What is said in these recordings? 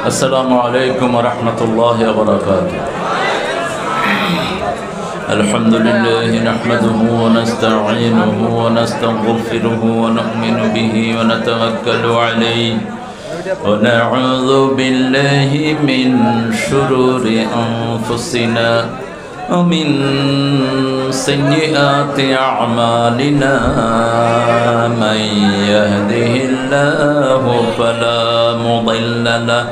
السلام عليكم ورحمة الله وبركاته. الحمد لله نحمده ونستعينه ونستغفره ونؤمن به ونتوكل عليه ونعوذ بالله من شرور أنفسنا ومن سيئات أعمالنا من يهده الله فلا مضل له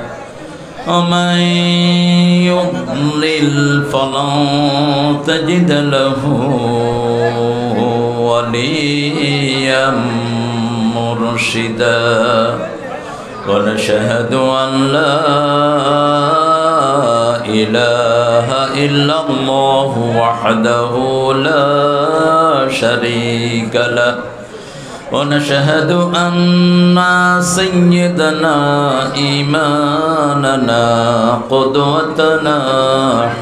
ومن يضلل فلن تجد له وليا مرشدا ونشهد أن لا إله إلا الله وحده لا شريك له ونشهد أن سيدنا إمامنا قدوتنا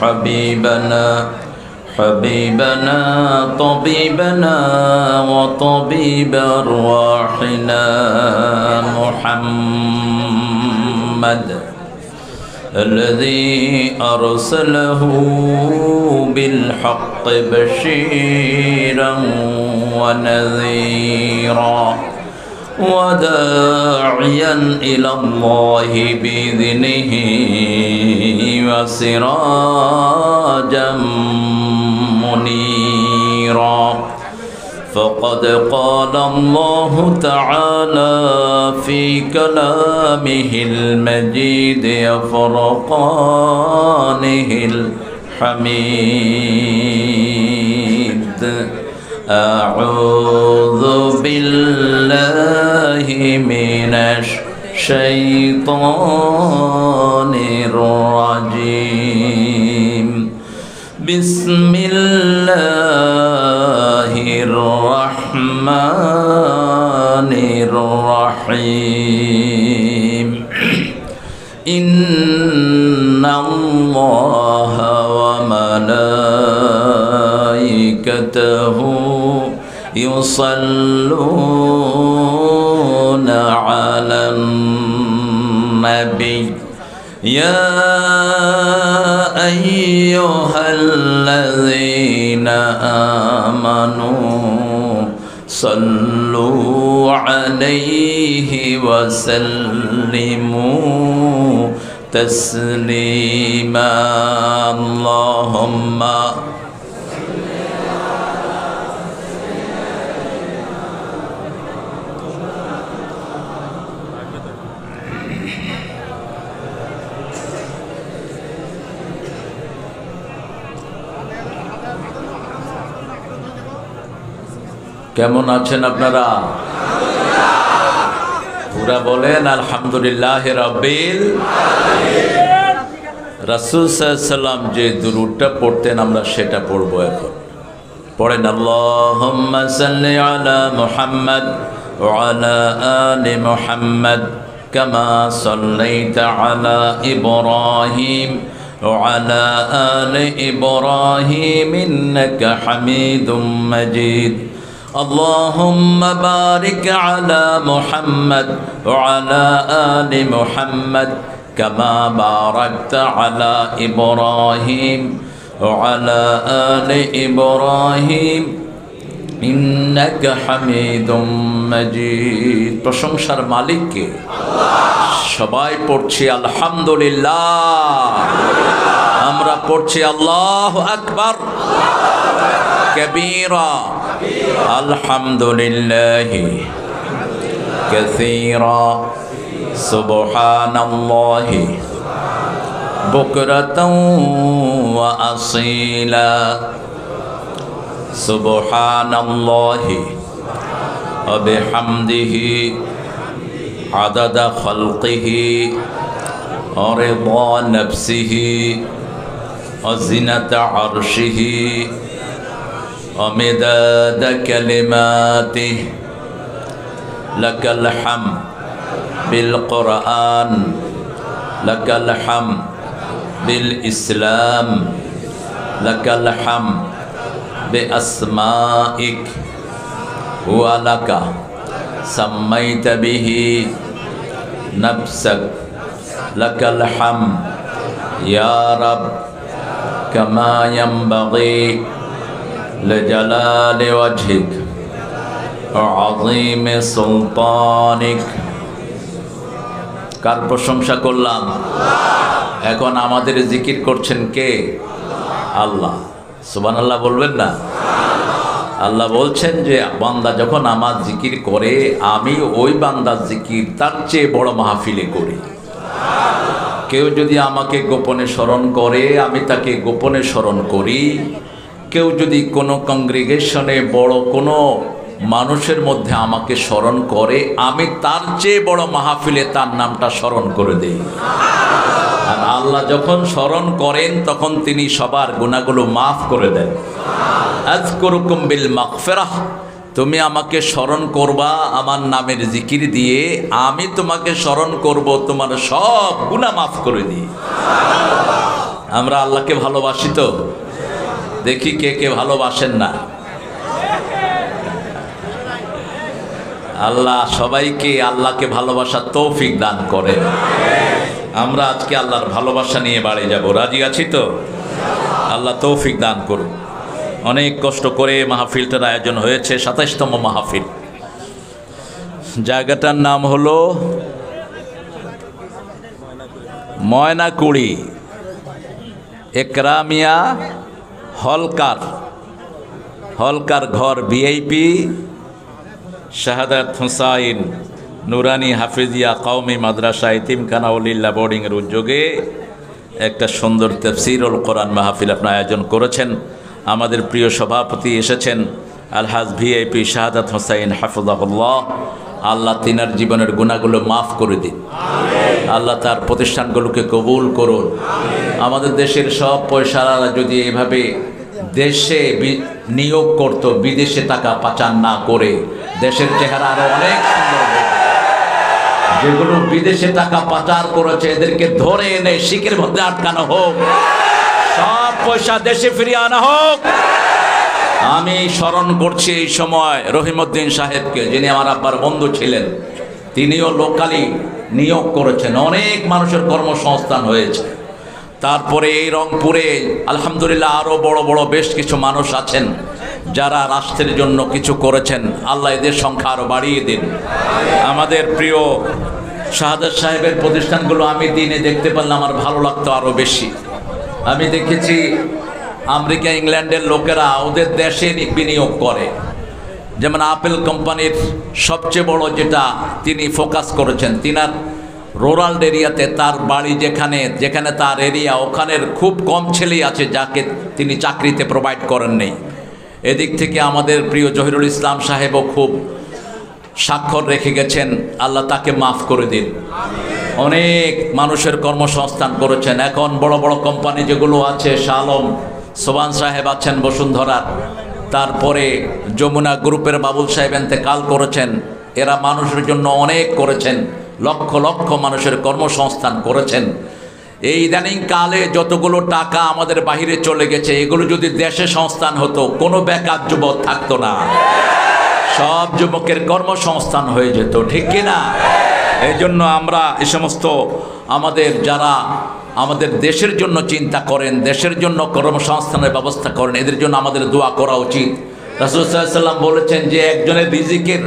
حبيبنا طبيبنا وطبيب أرواحنا محمد الذي أرسله بالحق بشيرا ونذيرا وداعيا إلى الله بإذنه وسراجا منيرا فقد قال الله تعالى في كلامه المجيد وفرقانه الحميد أعوذ بالله من الشيطان الرجيم بسم الله الرحمن الرحيم إن الله وملائكته يصلون على النبي يا أيها الذين آمنوا صلوا عليه وسلموا تسليما اللهم কেমন আছেন আপনারা? পুরা বলেন আলহামদুলিল্লাহ রাব্বিল আলামিন। রাসূল সাল্লাল্লাহু আলাইহি সাল্লাম যে দুরূদটা পড়তেন আমরা সেটা পড়ব এখন। পড়েন আল্লাহুম্মা সাল্লি আলা মুহাম্মাদ ওয়া আলা আলি মুহাম্মাদ কামা সাল্লাইতা আলা ইব্রাহিম ওয়া আলা আলি ইব্রাহিম ইন্নাকা হামিদুম মাজিদ اللهم بارك على محمد وعلى آل محمد كما باركت على إبراهيم وعلى آل إبراهيم إنك حميد مجيد প্রশংসার মালিক কে? আল্লাহ। সবাই পড়ছি আলহামদুলিল্লাহ। আমরা পড়ছি আল্লাহু আকবার كبيرا الحمد لله كثيرا سبحان الله بكرة وأصيلا سبحان الله وبحمده عدد خلقه ورضا نفسه وزنة عرشه ومداد كلماته لك الحمد بالقرآن لك الحمد بالإسلام لك الحمد بأسمائك ولك سميت به نفسك লাকাল হামদ ইয়া রাব কামা ইয়ানবাগি লিজালালি ওয়াজহিক ওয়া আযীমি সুলতানিক। কার প্রশংসা করলাম? এখন আমাদের জিকির করছেন কে? আল্লাহ। সুবহানাল্লাহ বলবেন না? আল্লাহ বলছেন যে বান্দা যখন আমার জিকির করে আমি ওই বান্দার জিকির তার চেয়ে বড় মাহফিলে করি। কেউ যদি আমাকে গোপনে স্মরণ করে আমি তাকে গোপনে স্মরণ করি। কেউ যদি কোনো কংগ্রিগেশনে বড় কোনো মানুষের মধ্যে আমাকে স্মরণ করে আমি তার চেয়ে বড় মাহফিলে তার নামটা স্মরণ করে দেই। আর আল্লাহ যখন স্মরণ করেন তখন তিনি সবার গুনাহগুলো মাফ করে দেন। আযকুরুকুম বিল মাগফিরাহ, তুমি আমাকে স্মরণ করবা আমার নামের জিকির দিয়ে, আমি তোমাকে স্মরণ করব তোমার সব গুনাহ মাফ করে দিই। আমরা আল্লাহকে ভালোবাসি তো? দেখি কে কে ভালোবাসেন না। আল্লাহ সবাইকে আল্লাহকে ভালোবাসার তৌফিক দান করেন। আমরা আজকে আল্লাহর ভালোবাসা নিয়ে বাড়ি যাব, রাজি আছি তো? আল্লাহ তৌফিক দান করুন। অনেক কষ্ট করে মাহফিলটার আয়োজন হয়েছে, ২৭তম মাহফিল। জায়গাটার নাম হলো ময়নাকুড়ি একরামিয়া হলকার ঘর ভিআইপি শাহাদাত হুসাইন নুরানি হাফিজিয়া কওমি মাদ্রাসা ইতিমখানা উলিল্লাহ বোর্ডিংয়ের উদ্যোগে একটা সুন্দর তাফসীরুল কোরআন মাহফিল আপনার আয়োজন করেছেন। আমাদের প্রিয় সভাপতি এসেছেন আলহাজ ভিআইপি শাহাদাত হুসাইন হাফিজাহুল্লাহ। আল্লাহ তিনার জীবনের গুনাহগুলো মাফ করে দিন। আল্লাহ তার প্রতিষ্ঠানগুলোকে কবুল করুন। আমাদের দেশের সব পয়সারা যদি এভাবে দেশে নিয়োগ করত, বিদেশে টাকা পাচার না করে, দেশের চেহারা আরো অনেক সুন্দর হবে। যেগুলো বিদেশে টাকা পাচার করেছে এদেরকে ধরে এনে শিকের মধ্যে আটকানো হোক, সব পয়সা দেশে ফিরিয়ে আনা হোক। আমি স্মরণ করছি এই সময় রহিমউদ্দিন সাহেবকে, যিনি আমার আব্বার বন্ধু ছিলেন। তিনিও লোকালি নিয়োগ করেছেন, অনেক মানুষের কর্মসংস্থান হয়েছে। তারপরে এই রংপুরে আলহামদুলিল্লাহ আরও বড় বড় বেশ কিছু মানুষ আছেন যারা রাষ্ট্রের জন্য কিছু করেছেন। আল্লাহ এদের সংখ্যা আরও বাড়িয়ে দিন। আমাদের প্রিয় শাহাদাত সাহেবের প্রতিষ্ঠানগুলো আমি দিনে দেখতে পারলাম, আমার ভালো লাগতো আরও বেশি। আমি দেখেছি আমেরিকা ইংল্যান্ডের লোকেরা ওদের দেশে বিনিয়োগ করে। যেমন আপেল কোম্পানির সবচেয়ে বড় যেটা তিনি ফোকাস করেছেন, তিনার রুরাল এরিয়াতে তার বাড়ি যেখানে তার এরিয়া, ওখানের খুব কম ছেলেই আছে যাকে তিনি চাকরিতে প্রোভাইড করেন নেই। এদিক থেকে আমাদের প্রিয় জহিরুল ইসলাম সাহেবও খুব স্বাক্ষর রেখে গেছেন, আল্লাহ তাকে মাফ করে দিন। অনেক মানুষের কর্মসংস্থান করেছেন। এখন বড় বড় কোম্পানি যেগুলো আছে, শালম সোবান সাহেব আছেন বসুন্ধরার, তারপরে যমুনা গ্রুপের বাবুল সাহেব ইন্তেকাল করেছেন। এরা মানুষের জন্য অনেক করেছেন, লক্ষ লক্ষ মানুষের কর্মসংস্থান করেছেন। এই ইদানিং কালে যতগুলো টাকা আমাদের বাহিরে চলে গেছে, এগুলো যদি দেশে সংস্থান হতো কোনো বেকার যুবক থাকতো না, সব যুবকের কর্মসংস্থান হয়ে যেত, ঠিক কিনা? এই জন্য আমরা এই সমস্ত আমাদের যারা আমাদের দেশের জন্য চিন্তা করেন, দেশের জন্য কর্মসংস্থানের ব্যবস্থা করেন, এদের জন্য আমাদের দোয়া করা উচিত। রাসূল সাল্লাল্লাহু আলাইহি ওয়াসাল্লাম বলেছেন যে একজনের রিজিকের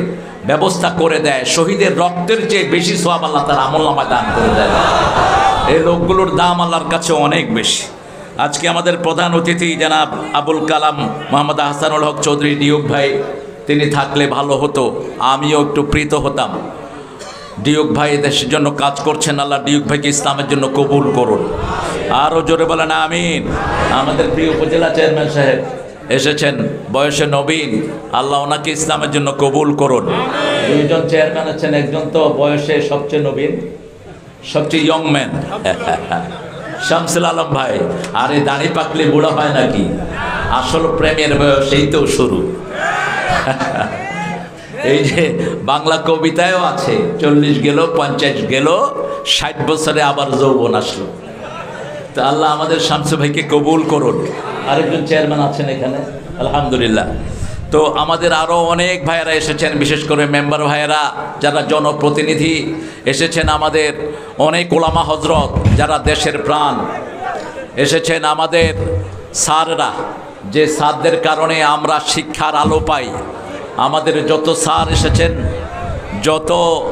ব্যবস্থা করে দেয়, শহীদের রক্তের চেয়ে বেশি সওয়াব আল্লাহ তার আমলনামায় দান করে দেয়। এই লোকগুলোর দাম আল্লাহর কাছে অনেক বেশি। আজকে আমাদের প্রধান অতিথি জনাব আবুল কালাম মোহাম্মদ আহসানুল হক চৌধুরী ডিউক ভাই, তিনি থাকলে ভালো হতো, আমিও একটু প্রীত হতাম। ডিউক ভাই দেশের জন্য কাজ করছেন, আল্লাহ ডিউক ভাইকে ইসলামের জন্য কবুল করুন। আরও জোরে বলেন আমিন। আমাদের প্রিয় উপজেলা চেয়ারম্যান সাহেব এসেছেন, বয়সে নবীন, আল্লাহ ওনাকে ইসলামের জন্য কবুল করুন। দুইজন চেয়ারম্যান আছেন, একজন তো বয়সে সবচেয়ে নবীন, সবচেয়ে ইয়ং ম্যান, শামসুল আলম ভাই। আর এই দাড়ি পাকলে বুড়া হয় নাকি? আসল প্রেমের বয়স এই তো শুরু। এই যে বাংলা কবিতায়ও আছে, 40 গেল 50 গেল 60 বছরে আবার যৌবন আসলো। তো আল্লাহ আমাদের শামসু ভাইকে কবুল করুন। আরেকজন চেয়ারম্যান আছেন এখানে, আলহামদুলিল্লাহ। তো আমাদের আরও অনেক ভাইয়েরা এসেছেন, বিশেষ করে মেম্বার ভাইয়েরা যারা জনপ্রতিনিধি এসেছেন, আমাদের অনেক ওলামা হজরত যারা দেশের প্রাণ এসেছেন, আমাদের স্যাররা, যে স্যারদের কারণে আমরা শিক্ষার আলো পাই। আমাদের যত স্যার এসেছেন, যত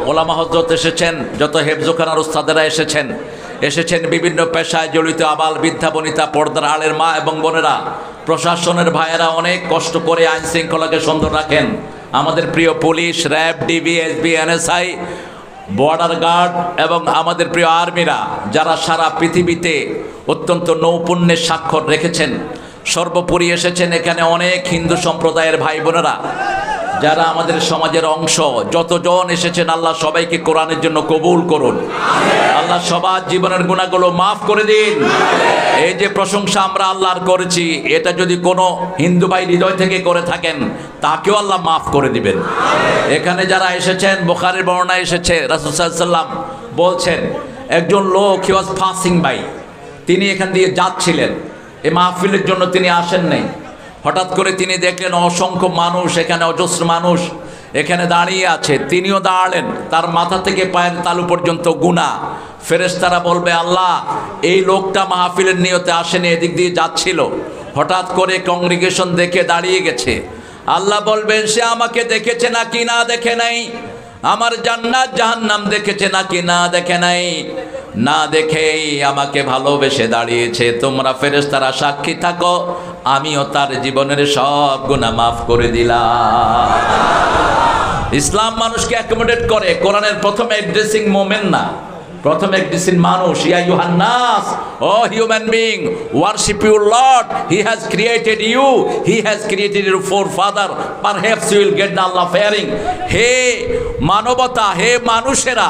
ওলামা হজরত এসেছেন, যত হেফজোখানার উস্তাদেরা এসেছেন বিভিন্ন পেশায় জড়িত আবাল বৃদ্ধা বনিতা, পর্দার আড়ের মা এবং বোনেরা, প্রশাসনের ভাইয়েরা অনেক কষ্ট করে আইন শৃঙ্খলাকে সুন্দর রাখেন। আমাদের প্রিয় police, RAB, DB, SB, NSI, border guard এবং আমাদের প্রিয় আর্মিরা, যারা সারা পৃথিবীতে অত্যন্ত নৌপুণ্যের স্বাক্ষর রেখেছেন। সর্বোপরি এসেছেন এখানে অনেক হিন্দু সম্প্রদায়ের ভাই বোনেরা, যারা আমাদের সমাজের অংশ। যতজন এসেছেন আল্লাহ সবাইকে কোরআনের জন্য কবুল করুন। আল্লাহ সবার জীবনের গুনাহগুলো মাফ করে দিন। এই যে প্রশংসা আমরা আল্লাহর করেছি, এটা যদি কোনো হিন্দু ভাই হৃদয় থেকে করে থাকেন, তাকেও আল্লাহ মাফ করে দিবেন। এখানে যারা এসেছেন, বুখারীর বর্ণনা এসেছে, রাসূল সাল্লাল্লাহু আলাইহি ওয়াসাল্লাম বলছেন একজন লোক, হি ওয়াজ পাসিং বাই, তিনি এখান দিয়ে যাচ্ছিলেন, এই মাহফিলের জন্য তিনি আসেন নাই। হঠাৎ করে তিনি দেখলেন অসংখ্য মানুষ, এখানে অজস্র মানুষ এখানে দাঁড়িয়ে আছে। তিনিও দাঁড়ালেন, তার মাথা থেকে পায়ের তালু পর্যন্ত গুনাহ। ফেরেশতারা বলবে, আল্লাহ এই লোকটা মাহফিলের নিয়তে আসেনি, এদিক দিয়ে যাচ্ছিল, হঠাৎ করে কংগ্রিগেশন দেখে দাঁড়িয়ে গেছে। আল্লাহ বলবেন, সে আমাকে দেখেছে নাকি না দেখে নাই? আমার জান্নাত জাহান্নাম দেখেছে নাকি না দেখে নাই? না দেখেই আমাকে ভালোবেসে দাঁড়িয়েছে। তোমরা ফেরেশতারা সাক্ষী থাকো, আমিও তার জীবনের সব গুনাহ মাফ করে দিলাম। ইসলাম মানুষকে অ্যাকোমোডেট করে। কোরআনের প্রথম অ্যাড্রেসিং মোমেন্ট না, প্রথম অ্যাড্রেসিং মানুষ। ইয়া ইউহান নাস, O human being, worship your Lord, he has created you, he has created your forefather, perhaps you will get the Allah fearing. হে মানবতা, হে মানুষেরা,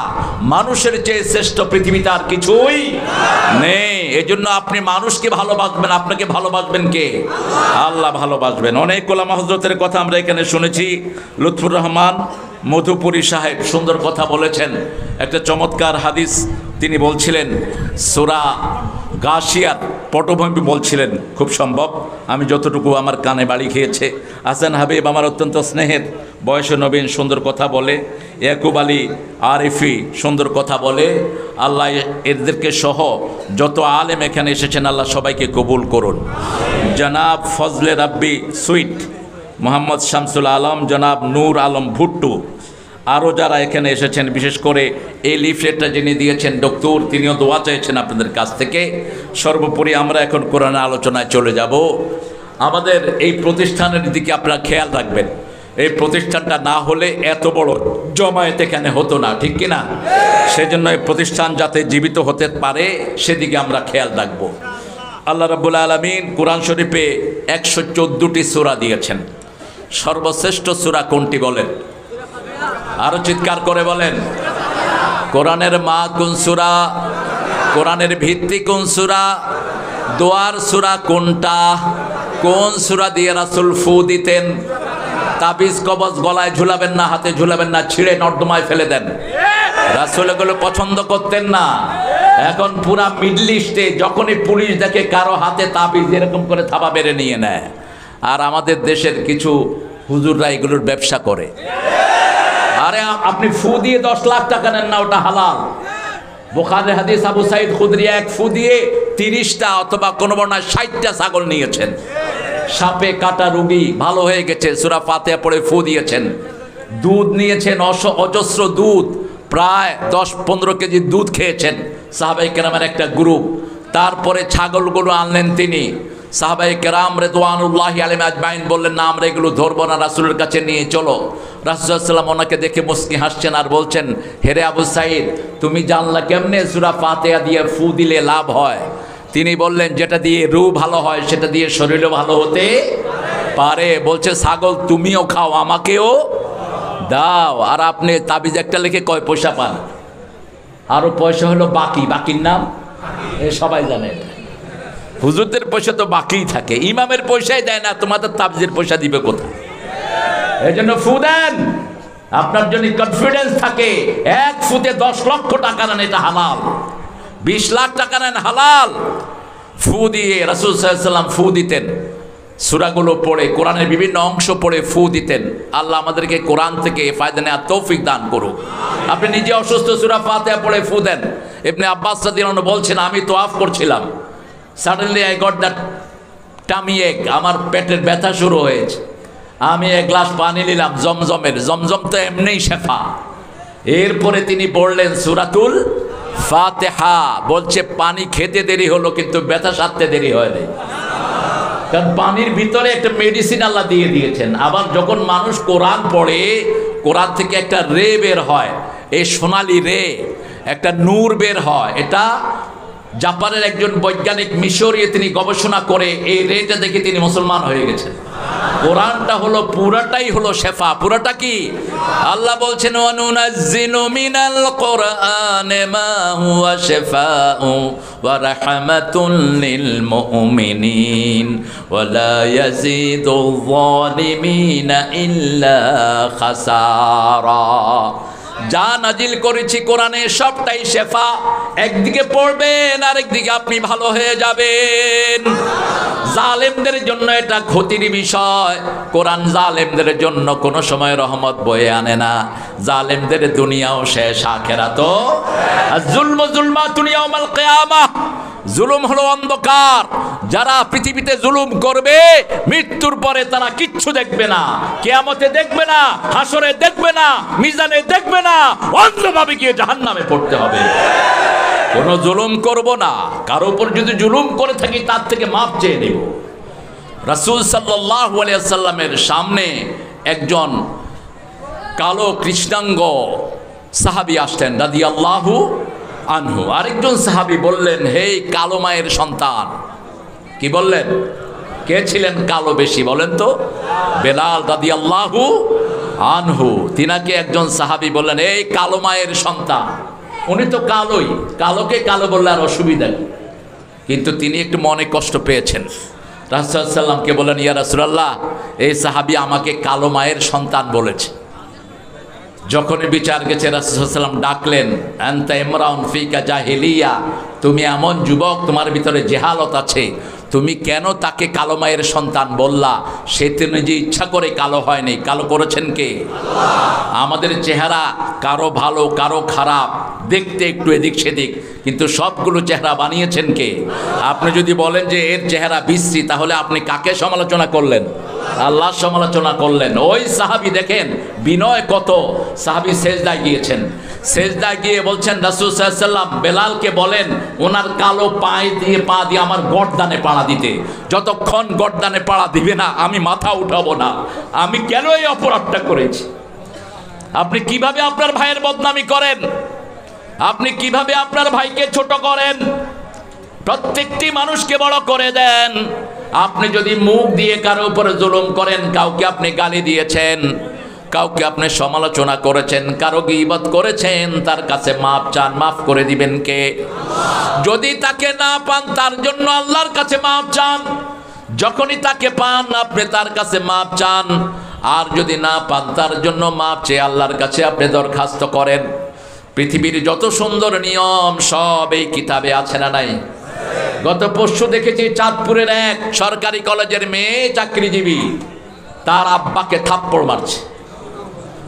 মানুষের চেয়ে শ্রেষ্ঠ পৃথিবীতে আর কিছুই নেই। এজন্য আপনি মানুষকে ভালোবাসবেন, আপনাকে ভালোবাসবেন কে? আল্লাহ ভালোবাসবেন। অনেক ওলামা হযরতের কথা আমরা এখানে শুনেছি। লুৎফুর রহমান মধুপুরী সাহেব সুন্দর কথা বলেছেন। একটা চমৎকার হাদিস তিনি বলছিলেন, সূরা গাশিয়ার পটভূমি বলছিলেন, খুব সম্ভব, আমি যতটুকু আমার কানে বাড়ি খেয়েছে। হাসান হাবিব আমার অত্যন্ত স্নেহের, বয়সে নবীন, সুন্দর কথা বলে। ইয়াকুব আলী আরিফি সুন্দর কথা বলে। আল্লাহ এদেরকে সহ যত আলেম এখানে এসেছেন আল্লাহ সবাইকে কবুল করুন। জনাব ফজলে রাব্বি সুইট, মোহাম্মদ শামসুল আলম, জনাব নূর আলম ভুট্টু, আরও যারা এখানে এসেছেন, বিশেষ করে এই লিফলেটটা যিনি দিয়েছেন ডক্টর, তিনিও দোয়া চাইছেন আপনাদের কাছ থেকে। সর্বোপরি আমরা এখন কোরআনের আলোচনায় চলে যাব। আমাদের এই প্রতিষ্ঠানের দিকে আপনারা খেয়াল রাখবেন। এই প্রতিষ্ঠানটা না হলে এত বড় জমায়েত এখানে হতো না, ঠিক কিনা? সেজন্য এই প্রতিষ্ঠান যাতে জীবিত হতে পারে সেদিকে আমরা খেয়াল রাখবো। আল্লাহ রাব্বুল আলামিন কোরআন শরীফে 114টি সূরা দিয়েছেন। সর্বশ্রেষ্ঠ সূরা কোনটি বলেন? আরো চিৎকার করে বলেন। কোরআনের মা কোন সূরা? কোরআনের ভিত্তি কোন সূরা? দোয়ার সূরা কোনটা? কোন সূরা দিয়ে রাসূল ফু দিতেন? তাবিজ কবজ গলায় ঝুলাবেন না, হাতে ঝুলাবেন না, ছিঁড়ে নর্দমায় ফেলে দেন। রাসূল এগুলো পছন্দ করতেন না। এখন পুরা মিডল ইস্টে যখনই পুলিশ দেখে কারো হাতে তাবিজ এরকম করে থাবা বেড়ে নিয়ে নেয়। আর আমাদের দেশের কিছু হুজুররা এগুলোর ব্যবসা করে। আরে আপনি ফু দিয়ে 10 লাখ টাকা নেন না, ওটা হালাল। বুখারীর হাদিস, আবু সাঈদ খুদরি এক ফু দিয়ে 30টা অথবা কোনো বর্ণায় 60টা ছাগল নিয়েছেন। সাপে কাটা রোগী ভালো হয়ে গেছে, সূরা ফাতিহা পড়ে ফু দিয়েছেন। দুধ নিয়েছেন, অজস্র দুধ, প্রায় 10-15 কেজি দুধ খেয়েছেন সাহাবায়ে কেরামের একটা গ্রুপ। তারপরে ছাগলগুলো আনলেন তিনি। সাহাবায়ে কেরাম রিদওয়ানুল্লাহি আলাইহিম আজমাইন বললেন, না আমরা এগুলো ধরবো না, রাসূলের কাছে নিয়ে চলো। রাসূল সাল্লাল্লাহু আলাইহি ওয়াসাল্লাম ওনাকে দেখে মুস্কি হাসছেন আর বলছেন, হেরে আবু সাঈদ, তুমি জানলা কেমনে সূরা ফাতিহা দিয়ে ফু দিলে লাভ হয়? তিনি বললেন, যেটা দিয়ে রূহ ভালো হয় সেটা দিয়ে শরীরও ভালো হতে পারে। বলছে, ছাগল তুমিও খাও, আমাকেও দাও। আর আপনি তাবিজ একটা লিখে কয় পয়সা পান? আরো পয়সা হলো বাকি। বাকির নাম সবাই জানে। হুজুরদের পয়সা তো বাকিই থাকে, ইমামের পয়সাই দেয় না, তোমাদের তাবিজের পয়সা দিবে কোথায়? এই জন্য ফু দেন, আপনার জন্য কনফিডেন্স থাকে। এক ফুতে 10 লক্ষ টাকা নেন, এটা হালাল। 20 লাখ টাকা নেন, হালাল। ফু দিয়ে রাসূল সাল্লাল্লাহু আলাইহি ওয়াসাল্লাম ফু দিতেন। সূরাগুলো পড়ে, কোরআনের বিভিন্ন অংশ পড়ে ফু দিতেন। আল্লাহ আমাদেরকে কোরআন থেকে ফায়দা নেওয়ার তৌফিক দান করুক। আপনি নিজে অসুস্থ, সূরা ফাতিহা পড়ে ফু দেন। ইবনে আব্বাস রাদিয়াল্লাহু আনহু বলছেন, আমি তোয়াফ করছিলাম, suddenly I got that tummy ache, আমার পেটের ব্যথা শুরু হয়েছে। আমি এক গ্লাস পানি নিলাম জমজমের, জমজম তো এমনিই শেফা। এরপরে তিনি পড়লেন সূরাতুল ফাতিহা। বলছে পানি খেতে দেরি হলো কিন্তু ব্যথা সারতে দেরি হয়নি, কারণ পানির ভিতরে একটা মেডিসিন আল্লাহ দিয়ে দিয়েছেন। আবার যখন মানুষ কোরআন পড়ে, কোরআন থেকে একটা রে বের হয়, এই সোনালি রে, একটা নূর বের হয়। এটা জাপানের একজন বৈজ্ঞানিক মিশরীয়, তিনি গবেষণা করে এই রেটা দেখে তিনি মুসলমান হয়ে গেছেন। কোরআনটা হলো পুরাটাই হলো শেফা। পুরাটা কি? আল্লাহ বলছেন, ওয়ানুনাজ্জিলু মিনাল কোরআনি মা হুয়া শিফাউ ওয়া রাহমাতুল লিল মুমিনিন ওয়া লা ইয়াজিদুয যালিমিনা ইল্লা খাসারা। যা নাজিল করেছি কোরআনে সবটাই শেফা। একদিকে পড়বেন, আরেকদিকে আপনি ভালো হয়ে যাবেন। জালেমদের জন্য এটা ক্ষতির বিষয়। কোরআন জালেমদের জন্য কোনো সময় রহমত বয়ে আনে না। জালেমদের দুনিয়াও শেষ, আখিরাতও। যুলমু যুলমাতুন ইয়াউমাল কিয়ামাহ, জুলুম হলো অন্ধকার। যারা পৃথিবীতে জুলুম করবে, মৃত্যুর পরে তারা কিচ্ছু দেখবে না, কিয়ামতে দেখবে না, হাসরে দেখবে না, মিজানে দেখবে না, অন্ধভাবে গিয়ে জাহান্নামে পড়তে হবে। কোনো জুলুম করব না। কারো উপর যদি জুলুম করে থাকি তার থেকে মাপ চেয়ে নেব। রাসূল সাল্লাল্লাহু আলাইহি ওয়াসাল্লামের সামনে একজন কালো কৃষ্ণাঙ্গ সাহাবী আসলেন রাদিয়াল্লাহু আনহু। আরেকজন সাহাবী বললেন, হে কালো মায়ের সন্তান। কি বললেন? কে ছিলেন কালো বেশি বলেন তো? বেলাল রাদিয়াল্লাহু আনহু। তিনাকে একজন সাহাবী বললেন, এই কালো মায়ের সন্তান। উনি তো কালোই, কালোকে কালো বললে আর অসুবিধা নেই, কিন্তু তিনি একটু মনে কষ্ট পেয়েছেন। রাসূল সাল্লাল্লাহু আলাইহি ওয়াসাল্লামকে বললেন, ইয়া রাসূলুল্লাহ, এই সাহাবী আমাকে কালো মায়ের সন্তান বলেছে। যখনই বিচার গেছে, রাসূল সাল্লাল্লাহু আলাইহি ওয়াসাল্লাম ডাকলেন, আনতা ইমরাউন ফিকা জাহিলিয়া, তুমি এমন যুবক, তোমার ভিতরে জেহালত আছে, তুমি কেন তাকে কালো মায়ের সন্তান বললা? সে তো নিজে ইচ্ছা করে কালো হয়নি, কালো করেছেন কে? আল্লাহ। আমাদের চেহারা কারো ভালো কারো খারাপ, দেখতে একটু এদিক সেদিক, কিন্তু সবগুলো চেহারা বানিয়েছেন কে? আপনি যদি বলেন যে এর চেহারা বিশ্রী, তাহলে আপনি কাকে সমালোচনা করলেন? আল্লাহর সমালোচনা করলেন। ওই সাহাবী দেখেন বিনয় কত। সাহাবী সেজদায় গিয়েছেন, সেজদায় গিয়ে বলছেন, রাসূল সাল্লাল্লাহু আলাইহি ওয়াসাল্লাম বেলালকে বলেন ওনার কালো পা দিয়ে আমার গর্দানে পাড়া দিতে। যতক্ষণ গর্দানে পাড়া দিবে না আমি মাথা উঠাবো না। আমি কেন এই অপরাধটা করেছি? আপনি কিভাবে আপনার ভাইয়ের বদনামি করেন? আপনি কিভাবে আপনার ভাইকে ছোট করেন? প্রত্যেকটি মানুষকে বড় করে দেন। আপনি যদি মুখ দিয়ে কারো উপরে জুলুম করেন, কাউকে আপনি গালি দিয়েছেন, কাউকে আপনি সমালোচনা করেছেন, কারো গীবত করেছেন, তার কাছে মাপ চান, মাফ করে দিবেন কে? যদি তাকে না পান, তার জন্য আল্লাহর কাছে মাপ চান। যখনই তাকে পান, আপনি তার কাছে মাপ চান। আর যদি না পান, তার জন্য মাপ চেয়ে আল্লাহর কাছে আপনি দরখাস্ত করেন। পৃথিবীর যত সুন্দর নিয়ম সব এই কিতাবে আছে না নাই? গত পরশু দেখেছি চাঁদপুরের এক সরকারি কলেজের মেয়ে, চাকরিজীবী, তার আব্বাকে থাপ্পড় মারছে,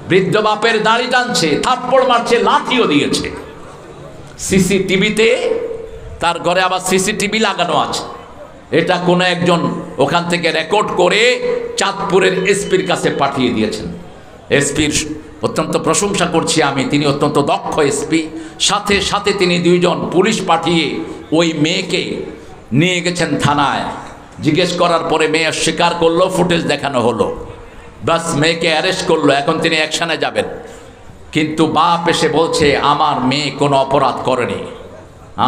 বৃদ্ধ বাপের দাড়ি টানছে, থাপ্পড় মারছে, লাঠিও দিয়েছে। সিসিটিভিতে, তার ঘরে আবার সিসিটিভি লাগানো আছে। এটা কোনো একজন ওখান থেকে রেকর্ড করে চাঁদপুরের এসপির কাছে পাঠিয়ে দিয়েছেন। এসপির অত্যন্ত প্রশংসা করছি আমি, তিনি অত্যন্ত দক্ষ এসপি। সাথে সাথে তিনি দুইজন পুলিশ পাঠিয়ে ওই মেয়েকে নিয়ে গেছেন থানায়। জিজ্ঞেস করার পরে মেয়ে স্বীকার করলো, ফুটেজ দেখানো হলো, বাস মেয়েকে অ্যারেস্ট করলো। এখন তিনি অ্যাকশনে যাবেন। কিন্তু বাপ এসে বলছে, আমার মেয়ে কোনো অপরাধ করেনি,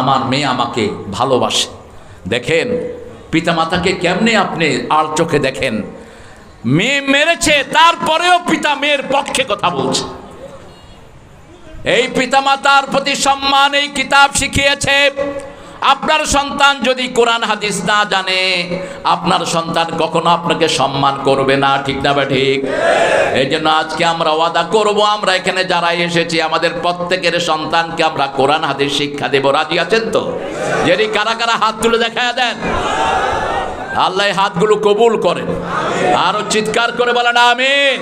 আমার মেয়ে আমাকে ভালোবাসে। দেখেন পিতামাতাকে কেমনে আপনি আর চোখে দেখেন। মেয়ে মেরেছে, তারপরেও পিতা মেয়ের পক্ষে কথা বলছে। এই পিতামাতার প্রতি সম্মান এই কিতাব শিখিয়েছে। আপনার সন্তান যদি কোরআন হাদিস না জানে, আপনার সন্তান কখনো আপনাকে সম্মান করবে না, ঠিক না বা ঠিক? এই জন্য আজকে আমরা ওয়াদা করব, আমরা এখানে যারা এসেছি আমাদের প্রত্যেকের সন্তানকে আমরা কোরআন হাদিস শিক্ষা দেব। রাজি আছেন তো? যদি কারা কারা হাত তুলে দেখা দেন, আল্লাহ হাতগুলো কবুল করেন। আরো চিৎকার করে বলেন আমিন।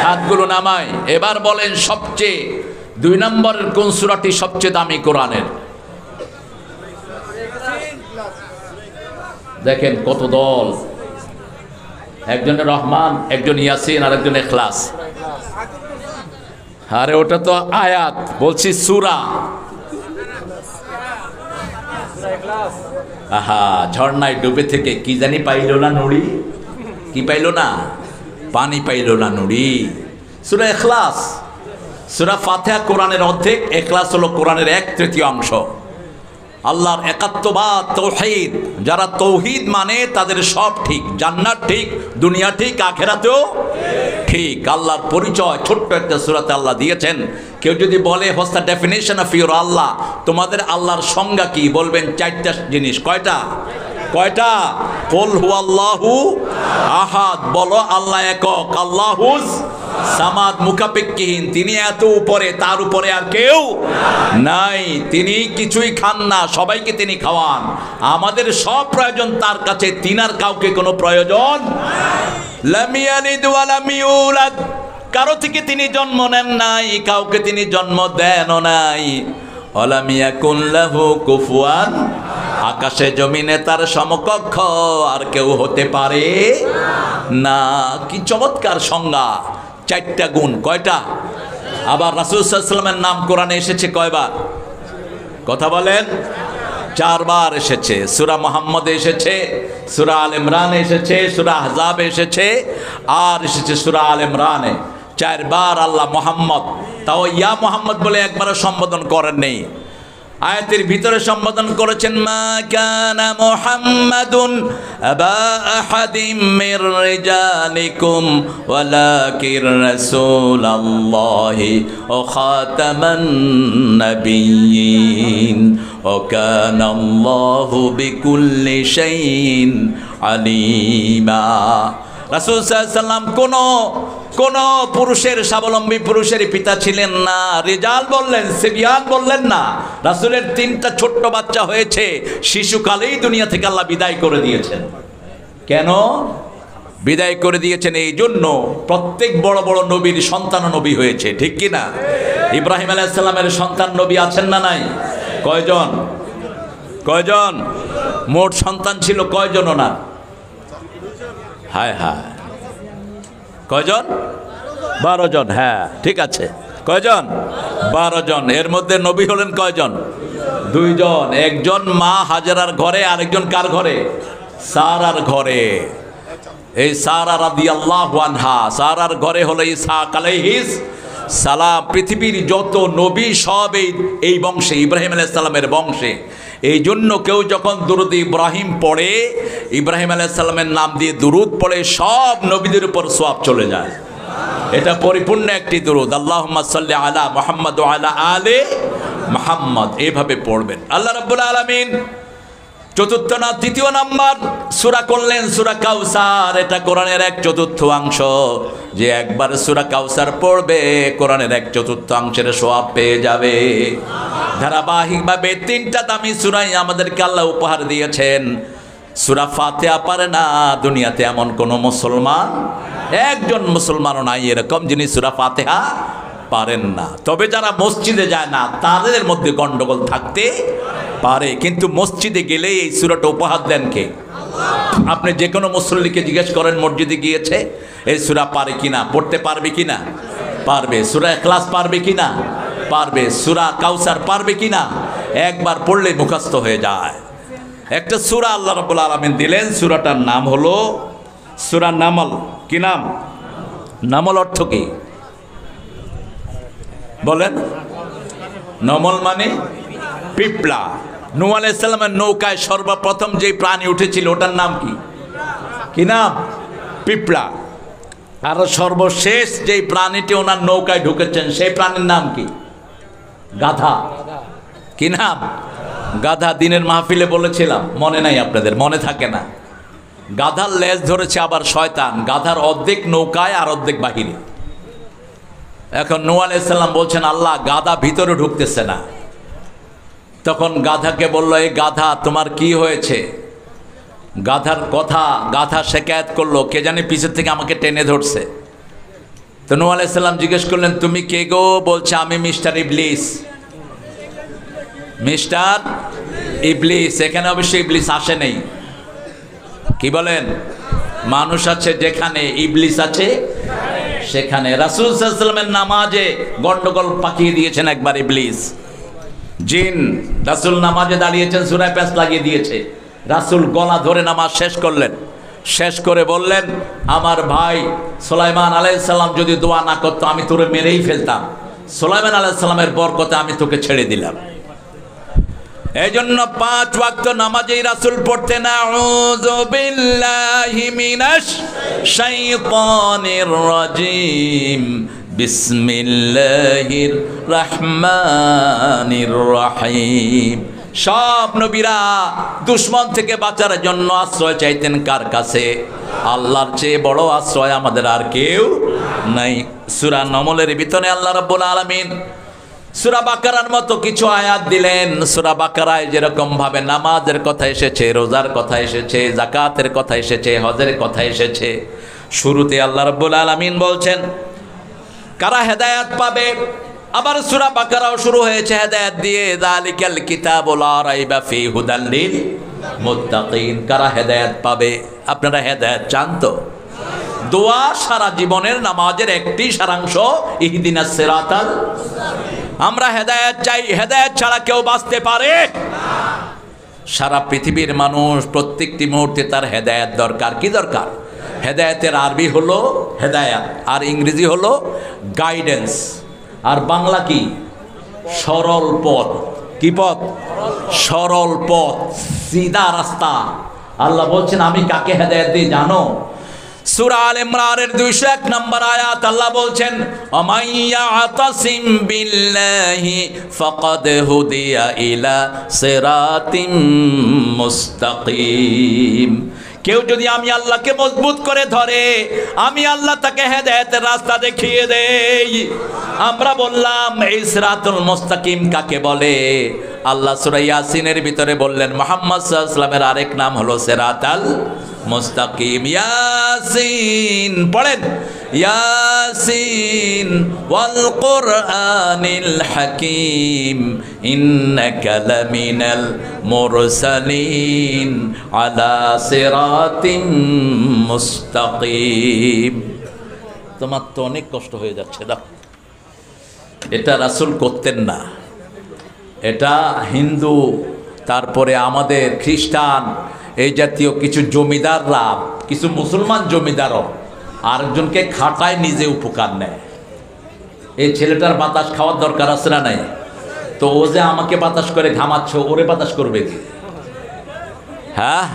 হাতগুলো নামাই। এবার বলেন সবচেয়ে 2 নম্বরের কোন সূরাটি সবচেয়ে দামি কোরআনের? দেখেন কত দল, একজনের রহমান, একজন ইয়াসিন, আর একজন ইখলাস। আরে ওটা তো আয়াত, বলছি সূরা। আহা, ঝর্ণায় ডুবে থেকে কি জানি পাইল না নুড়ি, কি পাইল না? পানি পাইল না নুড়ি। সূরা ইখলাস। সূরা ফাতিহা কোরআনের অর্ধেক, ইখলাস হলো কোরআনের 1/3 আল্লাহর একাত্মবাদ, তৌহিদ। যারা তৌহিদ মানে তাদের সব ঠিক, জান্নাত ঠিক, দুনিয়া ঠিক, আখিরাতেও ঠিক। আল্লাহর পরিচয় ছোট্ট একটা সূরাতে আল্লাহ দিয়েছেন। কেউ যদি বলে what's the definition of your Allah, তোমাদের আল্লাহর সংজ্ঞা কি, বলবেন 4টা জিনিস। কয়টা? কুল হুয়াল্লাহু আহাদ, বলো আল্লাহ একক, আল্লাহুস সামাদ, মুখাপেক্ষীহীন, তিনি এত উপরে, তার উপরে আর কেউ নাই। তিনি কিছুই খান না, সবাইকে তিনি খাওয়ান। আমাদের সব প্রয়োজন তার কাছে, তিনার কাউকে কোনো প্রয়োজন। লাম ইয়ালিদ ওয়া লাম ইউলাদ, কারো থেকে তিনি জন্ম নেন নাই, কাউকে তিনি জন্ম দেনও নাই। ওয়া লাম ইয়াকুন লাহু কুফুয়ান, আকাশে জমিনে তার সমকক্ষ আর কেউ হতে পারে না। কি চমৎকার সংজ্ঞা, 4টা গুণ। কয়টা? আবার রাসূল সাল্লাল্লাহু আলাইহি ওয়াসাল্লামের নাম কোরআনে এসেছে কয়বার? কথা বলেন। 4 বার এসেছে। সূরা মুহাম্মদে এসেছে, সূরা আল ইমরানে এসেছে, সূরা আহজাবে এসেছে, আর এসেছে সূরা আল ইমরানে। 4 বার আল্লাহ মুহাম্মদ, তাও ইয়া মুহাম্মদ বলে একবারও সম্বোধন করেন নেই। আয়াতের ভিতরে সম্বোধন করেছেন মা কানা মুহাম্মাদুন আবা আহাদিম মির রিজালিকুম ওয়ালাকির রাসূলুল্লাহি ওয়া খাতামান নাবিয়্যিন ওয়া কানা আল্লাহু বিকুল্লি শাইইন আলিমা। রাসূল সাল্লাল্লাহু আলাইহি ওয়াসাল্লাম কোন পুরুষের, স্বাবলম্বী পুরুষের পিতা ছিলেন না। রিজাল বললেন, সিবিয়ান বললেন না। রাসূলের 3টা ছোট্ট বাচ্চা হয়েছে, শিশুকালেই দুনিয়া থেকে আল্লাহ বিদায় করে দিয়েছেন। কেন বিদায় করে দিয়েছেন? এই জন্য প্রত্যেক বড় বড় নবীর সন্তান নবী হয়েছে, ঠিক কি না? ইব্রাহিম আলাইহিস সালামের সন্তান নবী আছেন না নাই? কয়জন? মোট সন্তান ছিল কয়জন ওনার? হায় হায়, কয়জন? 12 জন। হ্যাঁ ঠিক আছে, কয়জন? 12 জন। এর মধ্যে নবী হলেন কয়জন? 2 জন। একজন মা হাজেরার ঘরে, আরেকজন কার ঘরে? সারার ঘরে। এই সারা রাদিয়াল্লাহু আনহা, সারার ঘরে হলো ইসহাক আলাইহিস সালাম। পৃথিবীর যত নবী সব এই বংশে, ইব্রাহিম আলাইহিস সালামের বংশে। এই জন্য কেউ যখন দুরুদ ইব্রাহিম পড়ে, ইব্রাহিম আলাইহিস সালামের নাম দিয়ে দুরুদ পড়ে, সব নবীদের উপর সওয়াব চলে যায়। এটা পরিপূর্ণ একটি দুরুদ, আল্লাহুম্মা সাল্লি আলা মুহাম্মদ ওয়া আলা আলি মুহাম্মদ, এইভাবে পড়বেন। আল্লাহ রাব্বুল আলামিন 4th না 3য় নাম্বার সূরা করলেন সূরা কাউসার। এটা কোরআনের 1/4 যে একবার সূরা কাউসার পড়বে কোরআনের 1/4 সওয়াব পেয়ে যাবে। ধারাবাহিকভাবে 3টা দামি সূরাই আমাদেরকে আল্লাহ উপহার দিয়েছেন। সূরা ফাতিহা পারে না দুনিয়াতে এমন কোন মুসলমান, একজন মুসলমানও নাই এরকম যিনি সূরা ফাতিহা পারেন না। তবে যারা মসজিদে যায় না তাদের মধ্যে গন্ডগোল থাকতে পারে, কিন্তু মসজিদে গেলে এই সূরাটা উপহার দেন কে? আপনি যে কোনো মুসল্লিকে জিজ্ঞেস করেন মসজিদে গিয়েছে, এই সূরা পারে কিনা, পড়তে পারবে কিনা? পারবে। সূরা ইখলাস পারবে কিনা? পারবে। সূরা কাউসার পারবে কিনা? একবার পড়লে মুখস্থ হয়ে যায়। একটা সূরা আল্লাহ রাব্বুল আলামিন দিলেন, সূরাটার নাম হলো সূরা নামল। কি নাম? নামল অর্থ কি বলেন? নমল মানে পিপলা। নূহ আলাইহিস সালামের নৌকায় সর্বপ্রথম যে প্রাণী উঠেছিল ওটার নাম কি? কি নাম? পিপলা। আর সর্বশেষ যে প্রাণীটি ওনার নৌকায় ঢুকেছেন সেই প্রাণীর নাম কি? গাধা। কি নাম? গাধা। দিনের মাহফিলে বলেছিলাম, মনে নাই আপনাদের? মনে থাকে না? গাধার লেজ ধরেছে আবার শয়তান। গাধার অর্ধেক নৌকায় আর অর্ধেক বাহিরে। এখন নূহ আলাইহিস সালাম বলছেন, আল্লাহ গাধা ভিতরে ঢুকতেছে না। তখন গাধাকে বলল, এই গাধা তোমার কি হয়েছে? গাধার কথা, গাধা শিকায়ত করলো, কে জানি পিছের থেকে আমাকে টেনে ধরছে। তো নূহ আলাইহিস সালাম জিজ্ঞেস করলেন, তুমি কে গো? বলছে, আমি মিস্টার ইবলিস। মিস্টার ইবলিস। এখানে অবশ্যই ইবলিস আসে নেই, কি বলেন? মানুষ আছে যেখানে, ইবলিস আছে সেখানে। রাসূল সাল্লাল্লাহু আলাইহি ওয়াসাল্লামের নামাজে গন্ডগোল পাকিয়ে দিয়েছেন একবার ইবলিস। জিন রাসূল নামাজে দাঁড়িয়েছেন, সূরায় প্যাঁচ লাগিয়ে দিয়েছে। রাসূল গলা ধরে নামাজ শেষ করলেন, শেষ করে বললেন, আমার ভাই সুলাইমান আলাইহিস সালাম যদি দোয়া না করতো আমি তোরে মেরেই ফেলতাম। সুলাইমান আলাইহিস সালামের বরকতে আমি তোকে ছেড়ে দিলাম। এই জন্য 5 ওয়াক্ত নামাজেই রাসূল পড়তেন আউযু বিল্লাহি মিনাশ শাইতানির রাজিম বিসমিল্লাহির রহমানির রহিম। সব নবীরা দুশমন থেকে বাঁচার জন্য আশ্রয় চাইতেন কার কাছে? আল্লাহর চেয়ে বড় আশ্রয় আমাদের আর কেউ নাই। সূরা নমলের ভিতরে আল্লাহ রাব্বুল আলামিন সূরা বাকারার মতো কিছু আয়াত দিলেন। সূরা বাকারায় যেরকম ভাবে নামাজের কথা এসেছে, রোজার কথা এসেছে, যাকাতের কথা এসেছে, হজের কথা এসেছে, শুরুতে আল্লাহ রাব্বুল আলামিন বলছেন কারা হেদায়েত পাবে। আবার সূরা বাকারাও শুরু হয়েছে হেদায়েত দিয়ে, যালিকাল কিতাবু লা রাইবা ফীহি হুদাল লিল মুত্তাকিন। কারা হেদায়েত পাবে? আপনারা হেদায়েত চান তো? দোয়া সারা জীবনের নামাজের একটি সারাংশ, ইহদিনাস সিরাতাল মুস্তাকিম। আমরা হেদায়েত চাই, হেদায়েত ছাড়া কেউ বাঁচতে পারে? সারা পৃথিবীর মানুষ প্রত্যেকটি মুহূর্তে তার হেদায়েত দরকার। কি দরকার? হেদায়েতের আরবি হলো হেদায়াত, আর ইংরেজি হলো গাইডেন্স, আর বাংলা কি? সরল পথ। কি পথ? সরল পথ, সিধা রাস্তা। আল্লাহ বলছেন আমি কাকে হেদায়েত দিই জানো? সূরা আল ইমরানের 201 নম্বর আয়াত আল্লাহ বলছেন আমাইয়া আতাসিম বিল্লাহি ফাকাদ হুদিয়া ইলা সিরাতিম মুস্তাকিম। কেউ যদি আমি আল্লাহকে মজবুত করে ধরে, আমি আল্লাহ তাকে হেদায়েতের রাস্তা দেখিয়ে দেই। আমরা বললাম এই সিরাতুল মুস্তাকিম কাকে বলে? আল্লাহ সূরা ইয়াসিনের ভিতরে বললেন মুহাম্মদ সাল্লাল্লাহু আলাইহি ওয়াসাল্লামের আরেক নাম হলো সিরাতাল মুস্তাকিম। ইয়াসিন পড়েন, ইয়াসিন ওয়াল কুরআনিল হাকিম ইন্নাকা লামিনাল মুরসালিন আলা সিরাতিম মুস্তাকিম। তোমার তো অনেক কষ্ট হয়ে যাচ্ছে না। এটা রাসূল করতেন না, এটা হিন্দু, তারপরে আমাদের খ্রিস্টান, এই জাতীয় কিছু জমিদাররা, কিছু মুসলমান জমিদারও আরেকজনকে খাটায়, নিজে উপকার নেয়। এই ছেলেটার বাতাস খাওয়ার দরকার আছে না নাই? তো ও যে আমাকে বাতাস করে ঘামাচ্ছে, ওরে বাতাস করবে কি? হ্যাঁ,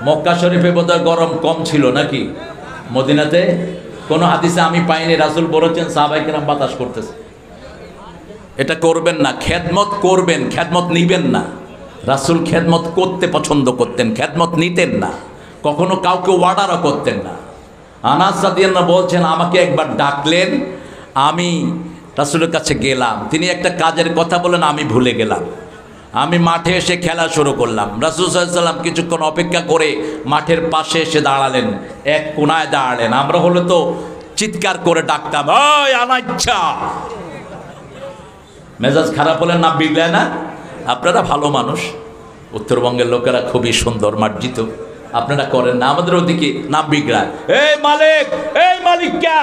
মক্কা শরীফে বোধহয় গরম কম ছিল নাকি? মদিনাতে কোনো হাদিসে আমি পাইনি রাসূল বলেছেন সাহাবায়ে কেরাম বাতাস করতেছে। এটা করবেন না। খেদমত করবেন, খেদমত নিবেন না। রাসূল খেদমত করতে পছন্দ করতেন, খেদমত নিতেন না, কখনো কাউকে অর্ডারও করতেন না। আনাস রাদিয়াল্লাহু বলছেন আমাকে একবার ডাকলেন, আমি রাসূলের কাছে গেলাম, তিনি একটা কাজের কথা বলেন, আমি ভুলে গেলাম। আমি মাঠে এসে খেলা শুরু করলাম। রাসূল সাল্লাল্লাহু আলাইহি ওয়াসাল্লাম কিছুক্ষণ অপেক্ষা করে মাঠের পাশে এসে দাঁড়ালেন, এক কোনায় দাঁড়ালেন। আমরা হলে তো চিৎকার করে ডাকতাম, ওই আনাচ্ছা। মেজাজ খারাপ হলে না বিগড়ে না? আপনারা ভালো মানুষ, উত্তরবঙ্গের লোকেরা খুবই সুন্দর মার্জিত, আপনারা করেন না। আমাদের ওদিকে নাম বিগড়ায়, এই মালিক, এই মালিক কে?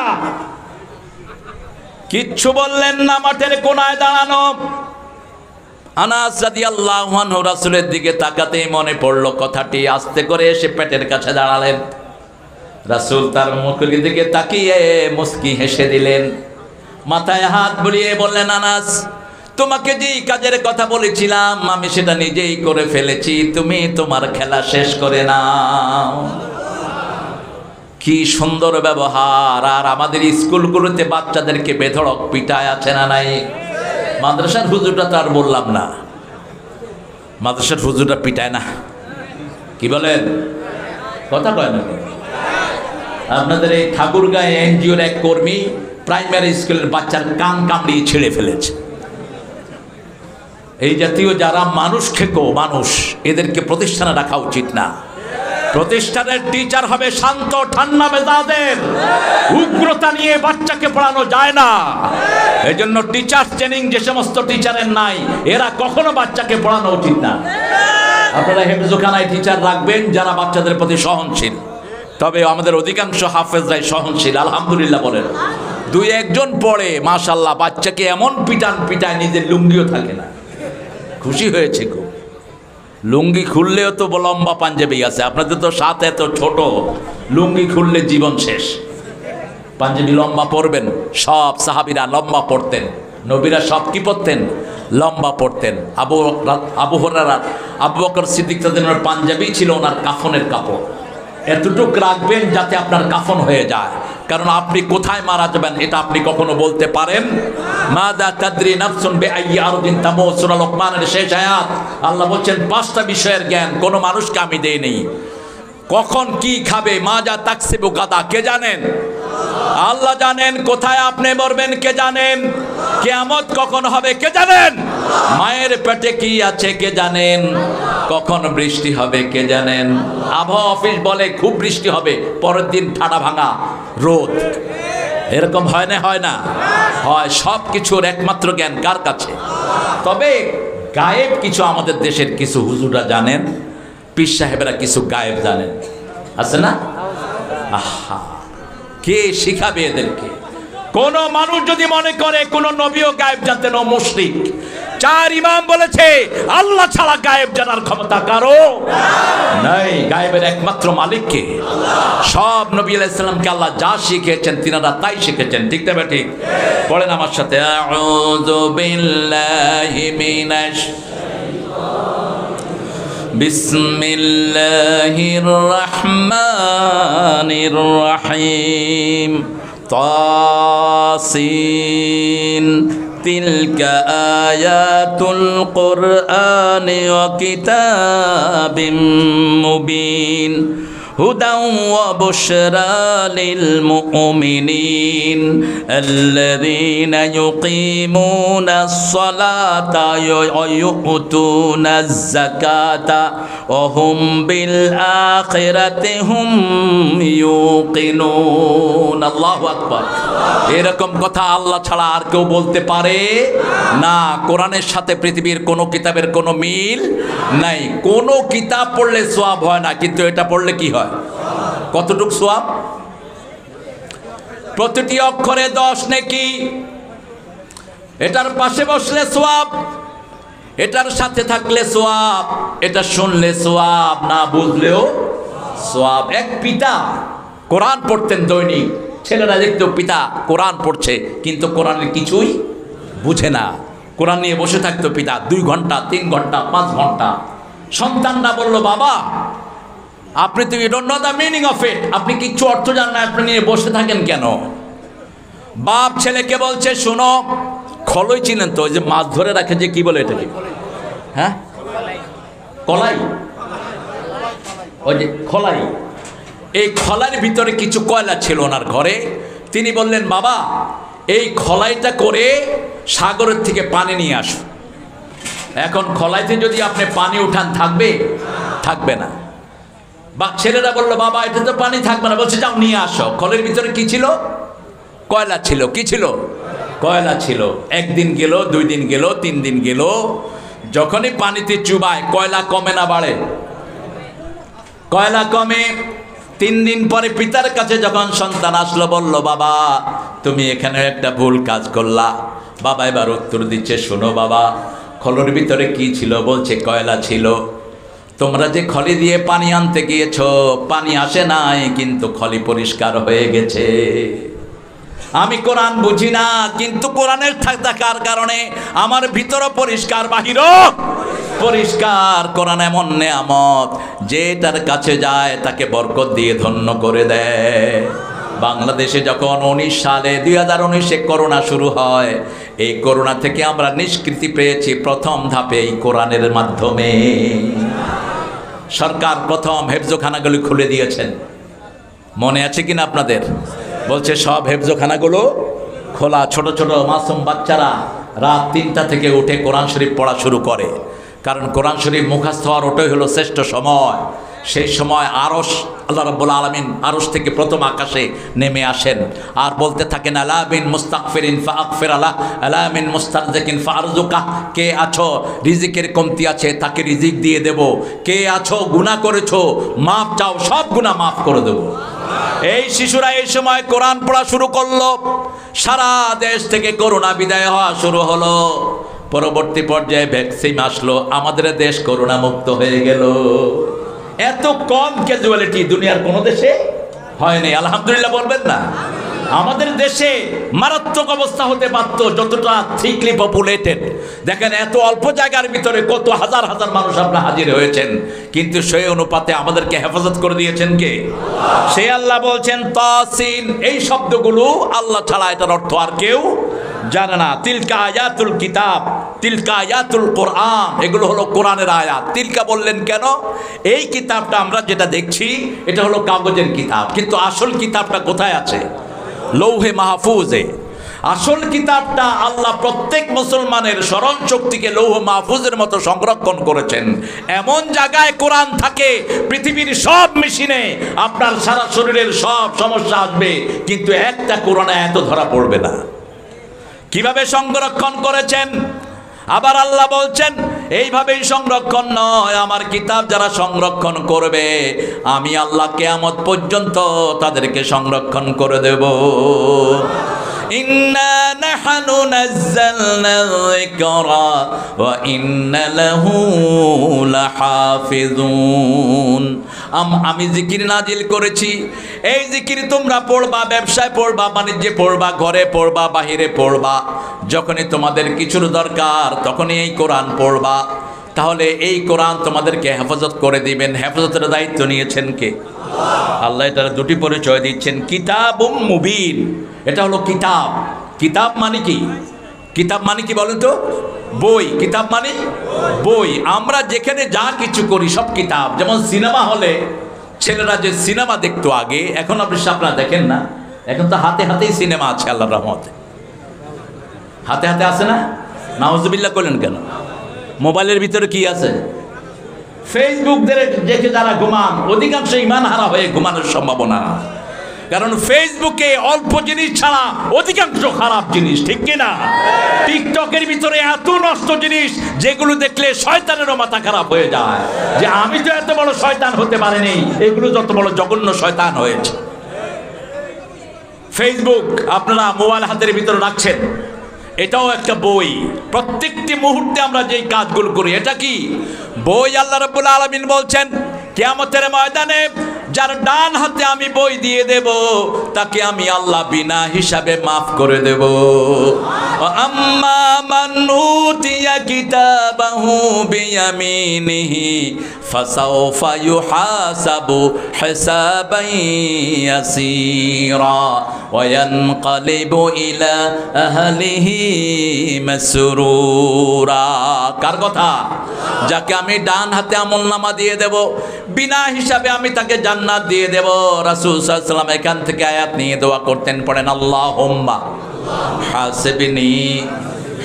কিচ্ছু বললেন না, মাঠের কোনায় দাঁড়ানো। আনাস রাদিয়াল্লাহু আনহু রাসূলের দিকে তাকাতেই মনে পড়ল কথাটি, আস্তে করে এসে পেটের কাছে দাঁড়ালেন। রাসূল তার মুখের দিকে তাকিয়ে মুস্কি হেসে দিলেন, মাথায় হাত বুলিয়ে বললেন, আনাস তোমাকে যেই কাজের কথা বলেছিলাম আমি সেটা নিজেই করে ফেলেছি, তুমি তোমার খেলা শেষ করে নাও। কি সুন্দর ব্যবহার! আর আমাদের স্কুলগুলোতে বাচ্চাদেরকে বেধড়ক পিটায় আছে না নাই? মাদ্রাসার হুজুরটা তো আর বললাম না, মাদ্রাসার হুজুরটা পিটায় না, কি বলেন? কথা কয় না? আপনাদের এই ঠাকুরগাঁয়ে এনজিওর এক কর্মী প্রাইমারি স্কুলের বাচ্চার কান কামড়িয়ে ছেড়ে ফেলেছে। এই জাতীয় যারা মানুষ খেকো মানুষ, এদেরকে প্রতিষ্ঠানে রাখা উচিত না। প্রতিষ্ঠানের টিচার হবে শান্ত ঠান্ডা মেজাজের, উগ্রতা নিয়ে বাচ্চাকে পড়ানো যায় না। এই জন্য টিচার ট্রেনিং যে সমস্ত টিচারের নাই, এরা কখনো বাচ্চাকে পড়ানো উচিত না। আপনারা হেফজোখানায় টিচার রাখবেন যারা বাচ্চাদের প্রতি সহনশীল। তবে আমাদের অধিকাংশ হাফেজরাই সহনশীল, আলহামদুলিল্লাহ বলেন। দুই একজন পড়ে মাশাল্লাহ, বাচ্চাকে এমন পিটায় নিজের লুঙ্গিও থাকে না। খুশি হয়েছে খুব। লুঙ্গি খুললেও তো লম্বা পাঞ্জাবি আছে, আপনাদের তো সাথে এত ছোট, লুঙ্গি খুললে জীবন শেষ। পাঞ্জাবি লম্বা পরবেন, সব সাহাবীরা লম্বা পড়তেন, নবীরা সব কি পড়তেন? লম্বা পড়তেন। আবু হুরায়রা, আবু বকর সিদ্দিক তাদের পাঞ্জাবি ছিল ওনার কাফনের কাপড়। এতটুক রাখবেন যাতে আপনার কাফন হয়ে যায়, কারণ আপনি কোথায় মারা যাবেন এটা আপনি কখনো বলতে পারেন। মাযা তাদরি নাফসুন বিআইয়ি আরদিন তামুত, সূরা লোকমানের শেষ আয়াত। আল্লাহ বলছেন 5টা বিষয়ের জ্ঞান কোনো মানুষকে আমি দেই নেই। কখন কি খাবে, মাযা তাকসিবু গাদা, কে জানেন? আল্লাহ জানেন। কোথায় আপনি মরবেন কে জানেন? কিয়ামত কখন হবে কে জানেন? মায়ের পেটে কি আছে কে জানেন? কখন বৃষ্টি হবে কে জানেন? আবহাওয়া অফিস বলে খুব বৃষ্টি হবে, পরের দিন ঠাডা ভাঙা রোদ। এরকম হয় না? হয় না? হয়। সব কিছুর একমাত্র জ্ঞান কার কাছে? তবে গায়েব কিছু আমাদের দেশের কিছু হুজুররা জানেন, পীর সাহেবেরা কিছু গায়েব জানেন, আছে না? আহা, কে শিখাবে এদেরকে? কোন মানুষ যদি মনে করে কোন নবীও গায়েব জানতেন, ও মুশরিক। 4 ইমাম বলেছে আল্লাহ ছাড়া গায়েব জানার ক্ষমতা কারো নাই। গায়েবের একমাত্র মালিক কে? সব নবী আলাইহিস সালামকে আল্লাহ যা শিখিয়েছেন তিনারা তাই শিখেছেন, ঠিক না ঠিক? পড়েন আমার সাথে, আউযু বিল্লাহি মিনাশ বিসমিল্লাহির রহমানির রহিম। তাসিন তিলকা আয়াতুল কুরআনি ওয়া কিতাবিম মুবিন হুদাও ওয়া বুশরা লিল মুমিনিন আল্লাযীনা ইউকিমুনাস সালাতা ওয়া ইউতুনাজ যাকাতা ওয়া হুম বিল আখিরাতি হুম ইউকিনুন। আল্লাহু আকবার। এরকম কথা আল্লাহ ছাড়া আর কেউ বলতে পারে না। কোরআনের সাথে পৃথিবীর কোনো কিতাবের কোনো মিল নাই। কোনো কিতাব পড়লে সওয়াব হয় না, কিন্তু এটা পড়লে কি হয়? কতটুক সওয়াব? প্রতিটি অক্ষরে 10 নেকি। এটার পাশে বসলে সওয়াব, এটার সাথে থাকলে সওয়াব, এটা শুনলে সওয়াব, না বুঝলেও সওয়াব। এক পিতা কোরআন পড়তেন দৈনিক, ছেলেরা দেখতো পিতা কোরআন পড়ছে কিন্তু কোরআনের কিছুই বুঝে না। কোরআন নিয়ে বসে থাকতো পিতা 2 ঘন্টা 3 ঘন্টা 5 ঘন্টা। সন্তানরা বলল, বাবা আপনি তো you don't know the meaning of it, আপনি কিচ্ছু অর্থ জানেন না, আপনি নিয়ে বসে থাকেন কেন? বাপ ছেলেকে বলছে, শোনো, খলই চিনেন তো, ওই যে মাছ ধরে রাখে যে কি বলে এটাকে? হ্যাঁ, কলাই। ওই যে খলাই, এই খলাইয়ের ভিতরে কিছু কয়লা ছিল ওনার ঘরে। তিনি বললেন, বাবা এই খলাইটা করে সাগরের থেকে পানি নিয়ে আসো। এখন খলাইতে যদি আপনি পানি উঠান থাকবে? থাকবে না। বা ছেলেরা বললো, বাবা এটা তো পানি থাকবে না। বলছে, যাও নিয়ে আসো। খলের ভিতরে কি ছিল? কয়লা ছিল। কি ছিল? কয়লা ছিল। 1 দিন গেল, 2 দিন গেল, 3 দিন গেল। যখনই পানিতে চুবায় কয়লা কমে না বাড়ে? কয়লা কমে। 3 দিন পরে পিতার কাছে যখন সন্তান আসলো, বলল, বাবা তুমি এখানে একটা ভুল কাজ করলা। বাবা এবার উত্তর দিচ্ছে, শোনো বাবা, খলের ভিতরে কি ছিল? বলছে কয়লা ছিল। তোমরা যে খলি দিয়ে পানি আনতে গিয়েছো, পানি আসে নাই, কিন্তু খলি পরিষ্কার হয়ে গেছে। আমি কোরআন বুঝি না, কিন্তু কোরআনের থাকার কারণে আমার ভিতরও পরিষ্কার, বাহিরও পরিষ্কার। কোরআন এমন নেয়ামত, যে তার কাছে যায় তাকে বরকত দিয়ে ধন্য করে দেয়। বাংলাদেশে যখন 19 সালে 2019-এ করোনা শুরু হয়, এই করোনা থেকে আমরা নিষ্কৃতি পেয়েছি প্রথম ধাপে এই কোরআনের মাধ্যমে। সরকার প্রথম হেফজোখানাগুলি খুলে দিয়েছেন, মনে আছে কিনা আপনাদের? বলছে সব হেফজোখানাগুলো খোলা। ছোট ছোট মাসুম বাচ্চারা রাত 3টা থেকে উঠে কোরআন শরীফ পড়া শুরু করে, কারণ কোরআন শরীফ মুখস্থ হওয়ার ওটাই হলো শ্রেষ্ঠ সময়। সেই সময় আরশ, আল্লাহ রাব্বুল আলামিন আরশ থেকে প্রথম আকাশে নেমে আসেন আর বলতে থাকেন আলা মিন মুস্তাগফিরিন ফাগফির আলাহ, আলা মিন মুস্তারজিকিন ফারজুকাহ। কে আছো রিজিকের কমতি আছে তাকে রিজিক দিয়ে দেব, কে আছো গুনাহ করেছো মাফ চাও সব গুনাহ মাফ করে দেব। এই শিশুরা এই সময় কোরআন পড়া শুরু করলো, সারা দেশ থেকে করোনা বিদায় হওয়া শুরু হলো। পরবর্তী পর্যায়ে ভ্যাকসিন আসলো, আমাদের দেশ করোনা মুক্ত হয়ে গেল। এত কম ক্যাজুয়ালিটি দুনিয়ার কোনো দেশে হয়নি, আলহামদুলিল্লাহ বলবেন না? আমাদের দেশে মারাত্মক অবস্থা হতে পারত, যতটা থিকলি পপুলেটেড। দেখেন এত অল্প জায়গার ভিতরে কত হাজার হাজার মানুষ আপনারা হাজির হয়েছেন, কিন্তু সেই অনুপাতে আমাদেরকে হেফাজত করে দিয়েছেন কে? সে আল্লাহ বলছেন তাসিন, এই শব্দগুলো আল্লাহ ছাড়া এটার অর্থ আর কেউ জানে না। তিলকা আয়াতুল কিতাব, তিলকা আয়াতুল কোরআন, এগুলো হলো কোরআনের আয়াত। তিলকা বললেন কেন? এই কিতাবটা আমরা যেটা দেখছি এটা হলো কাগজের কিতাব, কিন্তু আসল কিতাবটা কোথায় আছে? লৌহে মাহফুজে। আসল কিতাবটা আল্লাহ প্রত্যেক মুসলমানের স্মরণ শক্তিকে লৌহ মাহফুজের মতো সংরক্ষণ করেছেন। এমন জায়গায় কোরআন থাকে পৃথিবীর সব মেশিনে আপনার সারা শরীরের সব সমস্যা আসবে, কিন্তু একটা কোরআনে এত ধরা পড়বে না। কিভাবে সংরক্ষণ করেছেন? আবার আল্লাহ বলছেন এইভাবেই সংরক্ষণ নয়, আমার কিতাব যারা সংরক্ষণ করবে আমি আল্লাহ কিয়ামত পর্যন্ত তাদেরকে সংরক্ষণ করে দেব। ইন্না নাহনু নাযালনা যিকরা ওয়া ইন্না লাহু লাহাফিজুন। আমি জিকির নাজিল করেছি, এই জিকির তোমরা পড়বা, ব্যবসায় পড়বা, বাণিজ্যে পড়বা, ঘরে পড়বা, বাহিরে পড়বা, যখনই তোমাদের কিছুর দরকার তখনই এই কোরআন পড়বা। তাহলে এই কোরআন তোমাদেরকে হেফাজত করে দিবেন। হেফাজতের দায়িত্ব নিয়েছেন কে? আল্লাহ এটার দুটি পরিচয় দিচ্ছেন, কিতাবুম মুবিন। এটা হলো কিতাব। কিতাব মানে কি? কিতাব মানে কি বলেন তো? বই। কিতাব মানে বই। আমরা যেখানে যা কিছু করি সব কিতাব। যেমন সিনেমা হলে ছেলেরা যে সিনেমা দেখতো আগে, এখন আপনারা দেখেন না, এখন তো হাতে হাতেই সিনেমা আছে আল্লাহর রহমতে। হাতে হাতে আছে না? নাউজুবিল্লাহ করলেন কেন? মোবাইলের ভিতরে কি আছে? ফেসবুক দেখে যারা ঘুমান অধিকাংশ ইমান হারা হয়ে ঘুমানোর সম্ভাবনা, কারণ ফেসবুকে অল্প জিনিস ছাড়া অধিকাংশ খারাপ জিনিস, ঠিক কিনা? টিকটকের ভিতরে এত নষ্ট জিনিস যেগুলো দেখলে শয়তানেরও মাথা খারাপ হয়ে যায়, যে আমি তো এত বড় শয়তান হতে পারিনি, এগুলো যত বড় জঘন্য শয়তান হয়েছে। ফেসবুক আপনারা মোবাইল হাতের ভিতরে রাখছেন, এটাও একটা বই। প্রত্যেকটি মুহূর্তে আমরা যেই কাজগুলো করি এটা কি বই? আল্লাহ রাব্বুল আলামিন বলছেন কিয়ামতের ময়দানে যার ডান হাতে আমি বই দিয়ে দেব তাকে আমি আল্লাহ বিনা হিসাবে মাফ করে দেব। আম্মা মান উতিয়া কিতাবাহু বিয়ামিনিহি ফাসাউফা ইউহাসাবু হিসাবান ইয়াসীরা ওয়া ইয়ানকালিবু ইলা আহলিহি মাসরুরা। কার কথা? যাকে আমি ডান হাতে আমলনামা দিয়ে দেব, বিনা হিসাবে আমি তাকে জান্নাত দিয়ে দেব। রাসূল সাল্লাল্লাহু আলাইহি ওয়াসাল্লাম এখান থেকে আয়াত নিয়ে দোয়া করতেন, পড়েন আল্লাহুম্মা হাসিবনি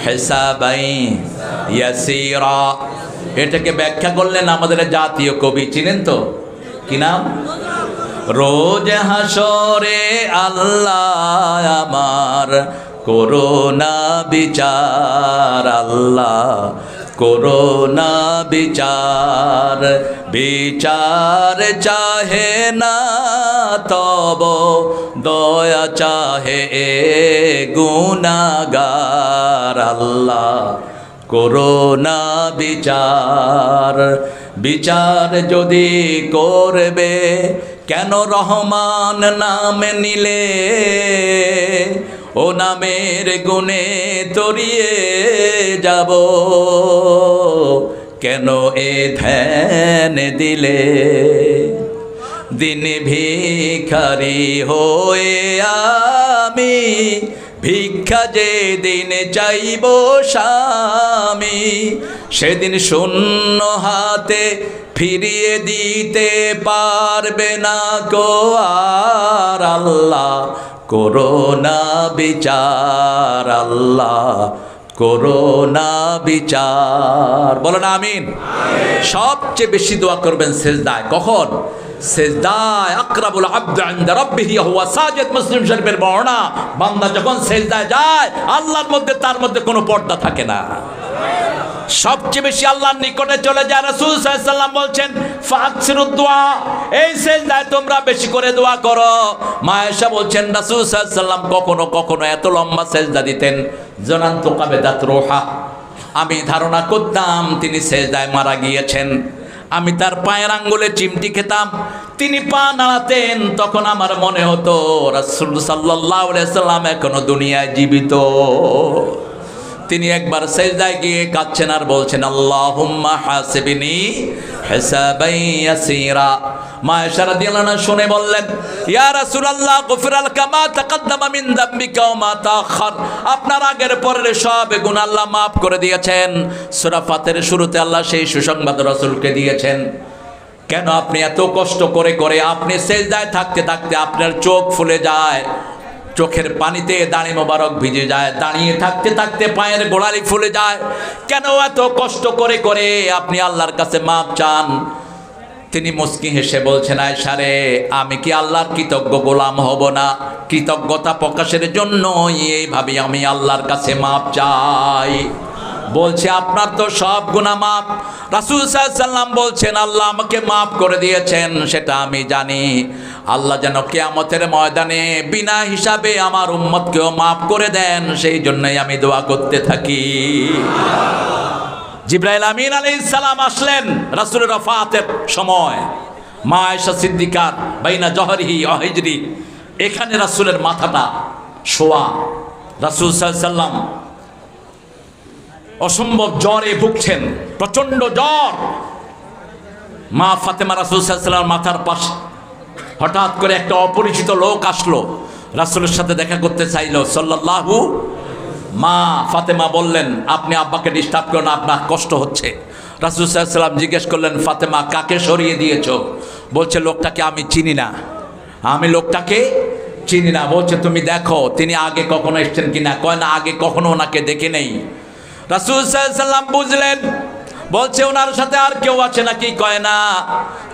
হিসাবান ইয়াসীরা। এটাকে ব্যাখ্যা করলেন আমাদের জাতীয় কবি, চিনেন তো? কি নাম? রোজ হাসরে আল্লাহ আমার করোনা বিচার, আল্লাহ করোনা বিচার, বিচার চাহে না তব দয়া চাহে এ গুনাহগার, আল্লাহ করোনা বিচার। বিচার যদি করবে কেন রহমান নাম নিলে, ও নামের গুণে তরিয়ে যাব, কেন এ ধ্যান দিলে। দিন ভিখারি হয়ে আমি ভিক্ষা যে দিন চাইব স্বামী, সেদিন শূন্য হাতে ফিরিয়ে দিতে পারবে না গো আর, আল্লাহ করোনা বিচার, আল্লাহ করোনা বিচার, বলেন আমিন। সবচেয়ে বেশি দোয়া করবেন সেজদায়। কখন? সেজদায়। আকরাবুল আবদু ইনদা রাব্বিহি হুয়া সাজিদ, মুসলিম শরীফের বর্ণনা। বান্দা যখন সেজদায় যায় আল্লাহর মধ্যে তার মধ্যে কোনো পর্দা থাকে না, সবচেয়ে বেশি আল্লাহর নিকটে চলে যায়। রাসূল সাল্লাল্লাহু আলাইহি ওয়াসাল্লাম বলছেন ফাকসিরুদ দুআ, এই সেজদায় তোমরা বেশি করে দোয়া করো। মা আয়েশা বলছেন রাসূল সাল্লাল্লাহু আলাইহি ওয়াসাল্লাম কখনো কখনো এত লম্বা সেজদা দিতেন, জানান্তু কাবাদাত রূহা, আমি ধারণা করতাম তিনি সেজদায় মারা গিয়েছেন। আমি তার পায়ের আঙ্গুলে চিমটি খেতাম, তিনি পা নাড়াতেন, তখন আমার মনে হতো রাসূল সাল্লাল্লাহু আলাইহি ওয়াসাল্লাম এখনো দুনিয়ায় জীবিত। তিনি একবার সেজদায় গিয়ে কাঁদছেন আর বলছেন আল্লাহুম্মা হাসিবনি হিসাবান ইয়াসীরা। মা আয়েশা রাদিয়াল্লাহু আনহা শুনে বললেন ইয়া রাসূলুল্লাহ গফিরা লাকা মা তাকাদ্দামা মিন যামবিকা ওয়া মা তাআখার, আপনার আগের পরের সব গুনাহ আল্লাহ মাফ করে দিয়েছেন। সূরা ফাতিরের শুরুতে আল্লাহ সেই সুসংবাদ রাসূলকে দিয়েছেন। কেন আপনি এত কষ্ট করে করে আপনি সেজদায় থাকতে থাকতে আপনার চোখ ফুলে যায়, চোখের পানিতে দাড়ি মোবারক ভিজে যায়, দাঁড়িয়ে থাকতে থাকতে পায়ের গোড়ালি ফুলে যায়, কেন এত কষ্ট করে করে আপনি আল্লাহর কাছে মাপ চান? তিনি মুস্কি হেসে বলছেন আয়েশা রে, আমি কি আল্লাহর কৃতজ্ঞ গোলাম হব না? কৃতজ্ঞতা প্রকাশের জন্য এইভাবে আমি আল্লাহর কাছে মাপ চাই। বলছে আপনার তো সব গুনাহ মাপ। রাসূল সাল্লাল্লাহু আলাইহি ওয়াসাল্লাম বলছেন আল্লাহ আমাকে মাফ করে দিয়েছেন, সেটা আমি জানি। আল্লাহ যেন কিয়ামতের ময়দানে বিনা হিসাবে আমার উম্মতকেও মাফ করে দেন, সেই জন্যই আমি দোয়া করতে থাকি। জিবরাইল আমিন আলাইহিস সালাম আসলেন রাসূলের ওফাতের সময়। মা আয়েশা সিদ্দিকার বাইনা জহরিহি ওয়া হিজরি, এখানে রাসূলের মাথাটা শোয়া। রাসূল সাল্লাল্লাহু আলাইহি ওয়াসাল্লাম অসম্ভব জ্বরে ভুগছেন, প্রচন্ড জ্বর। মা ফাতেমা রাসূল সাল্লাল্লাহু আলাইহি ওয়াসাল্লাম মাথার পাশে হঠাৎ করে একটা অপরিচিত লোক আসলো, রাসূলের সাথে দেখা করতে চাইলো সাল্লাল্লাহু। মা ফাতেমা বললেন আপনি আব্বাকে ডিস্টার্ব করেন না, আপনার কষ্ট হচ্ছে। রাসূল সাল্লাল্লাহু আলাইহি ওয়াসাল্লাম জিজ্ঞেস করলেন ফাতেমা কাকে সরিয়ে দিয়েছো? বলছে লোকটাকে আমি চিনি না, আমি লোকটাকে চিনি না। বলছে তুমি দেখো তিনি আগে কখনো এসেছেন কিনা। কয় না আগে কখনো ওনাকে দেখে নেই। রাসূল সাল্লাল্লাহু আলাইহি ওয়াসাল্লাম বুঝলেন, বলছে ওনার সাথে আর কেউ আছে নাকি? কয় না।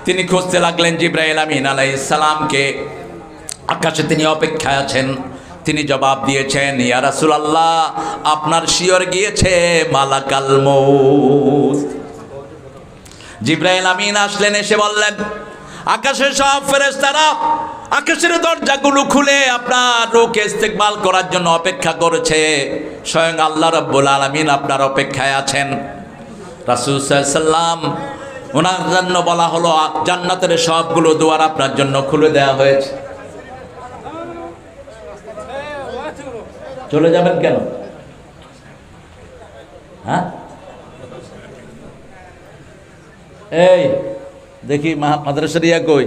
তিনি খুঁজতে লাগলেন জিবরাইল আমিন আলাইহিস সালামকে। আকাশে তিনি অপেক্ষায় আছেন। তিনি জবাব দিয়েছেন ইয়া রাসূলুল্লাহ আপনার শিয়র গিয়েছে মালাকাল মউত। জিবরাইল আমিন আসলেন, এসে বললেন আকাশের সব ফেরেশতারা আকাশের দরজাগুলো খুলে আপনার রূহকে ইস্তেকবাল করার জন্য অপেক্ষা করেছে। স্বয়ং আল্লাহ রাব্বুল আলামিন আপনার অপেক্ষায় আছেন। রাসূল সাল্লাল্লাহু আলাইহি ওয়াসাল্লাম ওনার জন্য বলা হলো জান্নাতের সবগুলো দুয়ার আপনার জন্য খুলে দেওয়া হয়েছে। চলে যাবেন কেন? হ্যাঁ এই দেখি মাদ্রাসার ইয়া কই,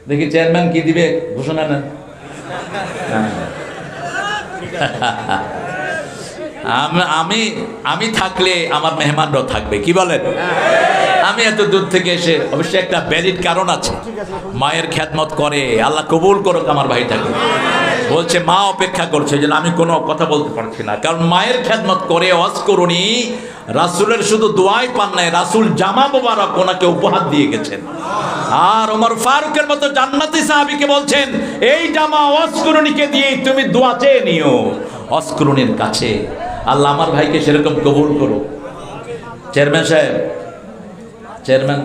দেখি চেয়ারম্যান কি দিবে ঘোষণা নেন। আমি থাকলে আমার মেহমানরাও থাকবে, কি বলেন? আমি এত দূর থেকে এসে অবশ্যই একটা ভ্যালিড কারণ আছে, মায়ের খেদমত করে, আল্লাহ কবুল করুক আমার ভাইটাকে। বলছে মা অপেক্ষা করছে, যেন আমি কোনো কথা বলতে পারছি না, কারণ মায়ের খেদমত করে ওয়াজ করুনি। রাসূলের শুধু দোয়াই পান নাই, রাসূল জামা মোবারক ওনাকে উপহার দিয়ে গেছেন। আর ওমর ফারুকের মতো জান্নাতি সাহাবীকে বলছেন এই জামা ওয়াজ করুনিকে দিয়ে তুমি দোয়া চেয়ে নিও ওয়াজ করুনির কাছে। আল্লাহ আমার ভাইকে সেরকম কবুল করুক। চেয়ারম্যান সাহেব, চেয়ারম্যান,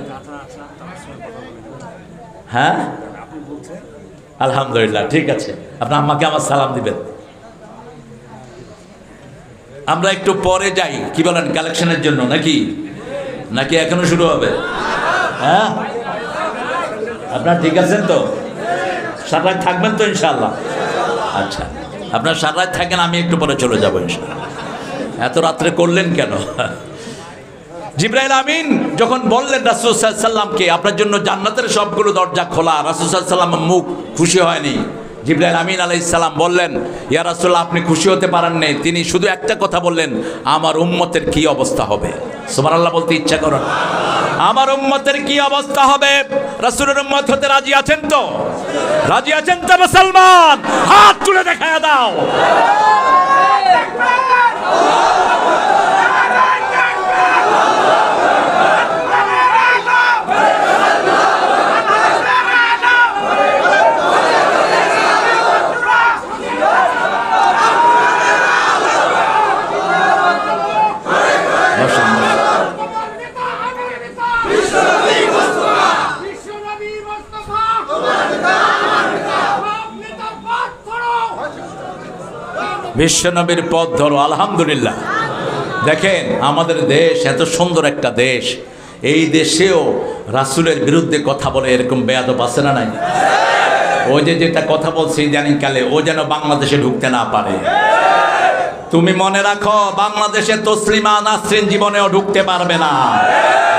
হ্যাঁ আলহামদুলিল্লাহ ঠিক আছে, আপনার আম্মাকে আমার সালাম দিবেন। আমরা একটু পরে যাই, কি বলেন, কালেকশনের জন্য নাকি নাকি এখনো শুরু হবে? হ্যাঁ আপনার ঠিক আছেন তো? সারা রাত থাকবেন তো ইনশাআল্লাহ? আচ্ছা আপনার সারা রাত থাকেন, আমি একটু পরে চলে যাবো ইনশাআল্লাহ। এত রাত্রে করলেন কেন? জিবরাইল আমিন যখন বললেন রাসূল সাল্লাল্লাহু আলাইহি ওয়াসাল্লামকে আপনার জন্য জান্নাতের সবগুলো দরজা খোলা, রাসূল সাল্লাল্লাহু আলাইহি ওয়াসাল্লাম মুখ খুশি হয়নি। জিবরাইল আমিন আলাইহিস সালাম বললেন ইয়া রাসূলুল্লাহ আপনি খুশি হতে পারেন না। তিনি শুধু একটা কথা বললেন, আমার উম্মতের কি অবস্থা হবে? সুবহানাল্লাহ বলতে ইচ্ছা করেন, আমার উম্মতের কি অবস্থা হবে? রাসূলের উম্মত হতে রাজি আছেন তো? রাজি আছেন তো মুসলমান? হাত তুলে দেখায়া দাও। বিশ্বনবীর পথ ধরো। আলহামদুলিল্লাহ। দেখেন আমাদের দেশ এত সুন্দর একটা দেশ, এই দেশেও রাসূলের বিরুদ্ধে কথা বলে এরকম বেয়াদব আছে না নাই? ও যেটা কথা বলছে ইদানিং কালে, ও যেন বাংলাদেশে ঢুকতে না পারে। তুমি মনে রাখো, বাংলাদেশে তসলিমা নাসরিন জীবনেও ঢুকতে পারবে না।